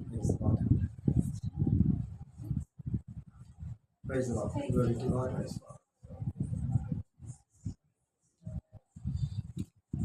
Praise the Lord. Praise the Lord. Glory to God.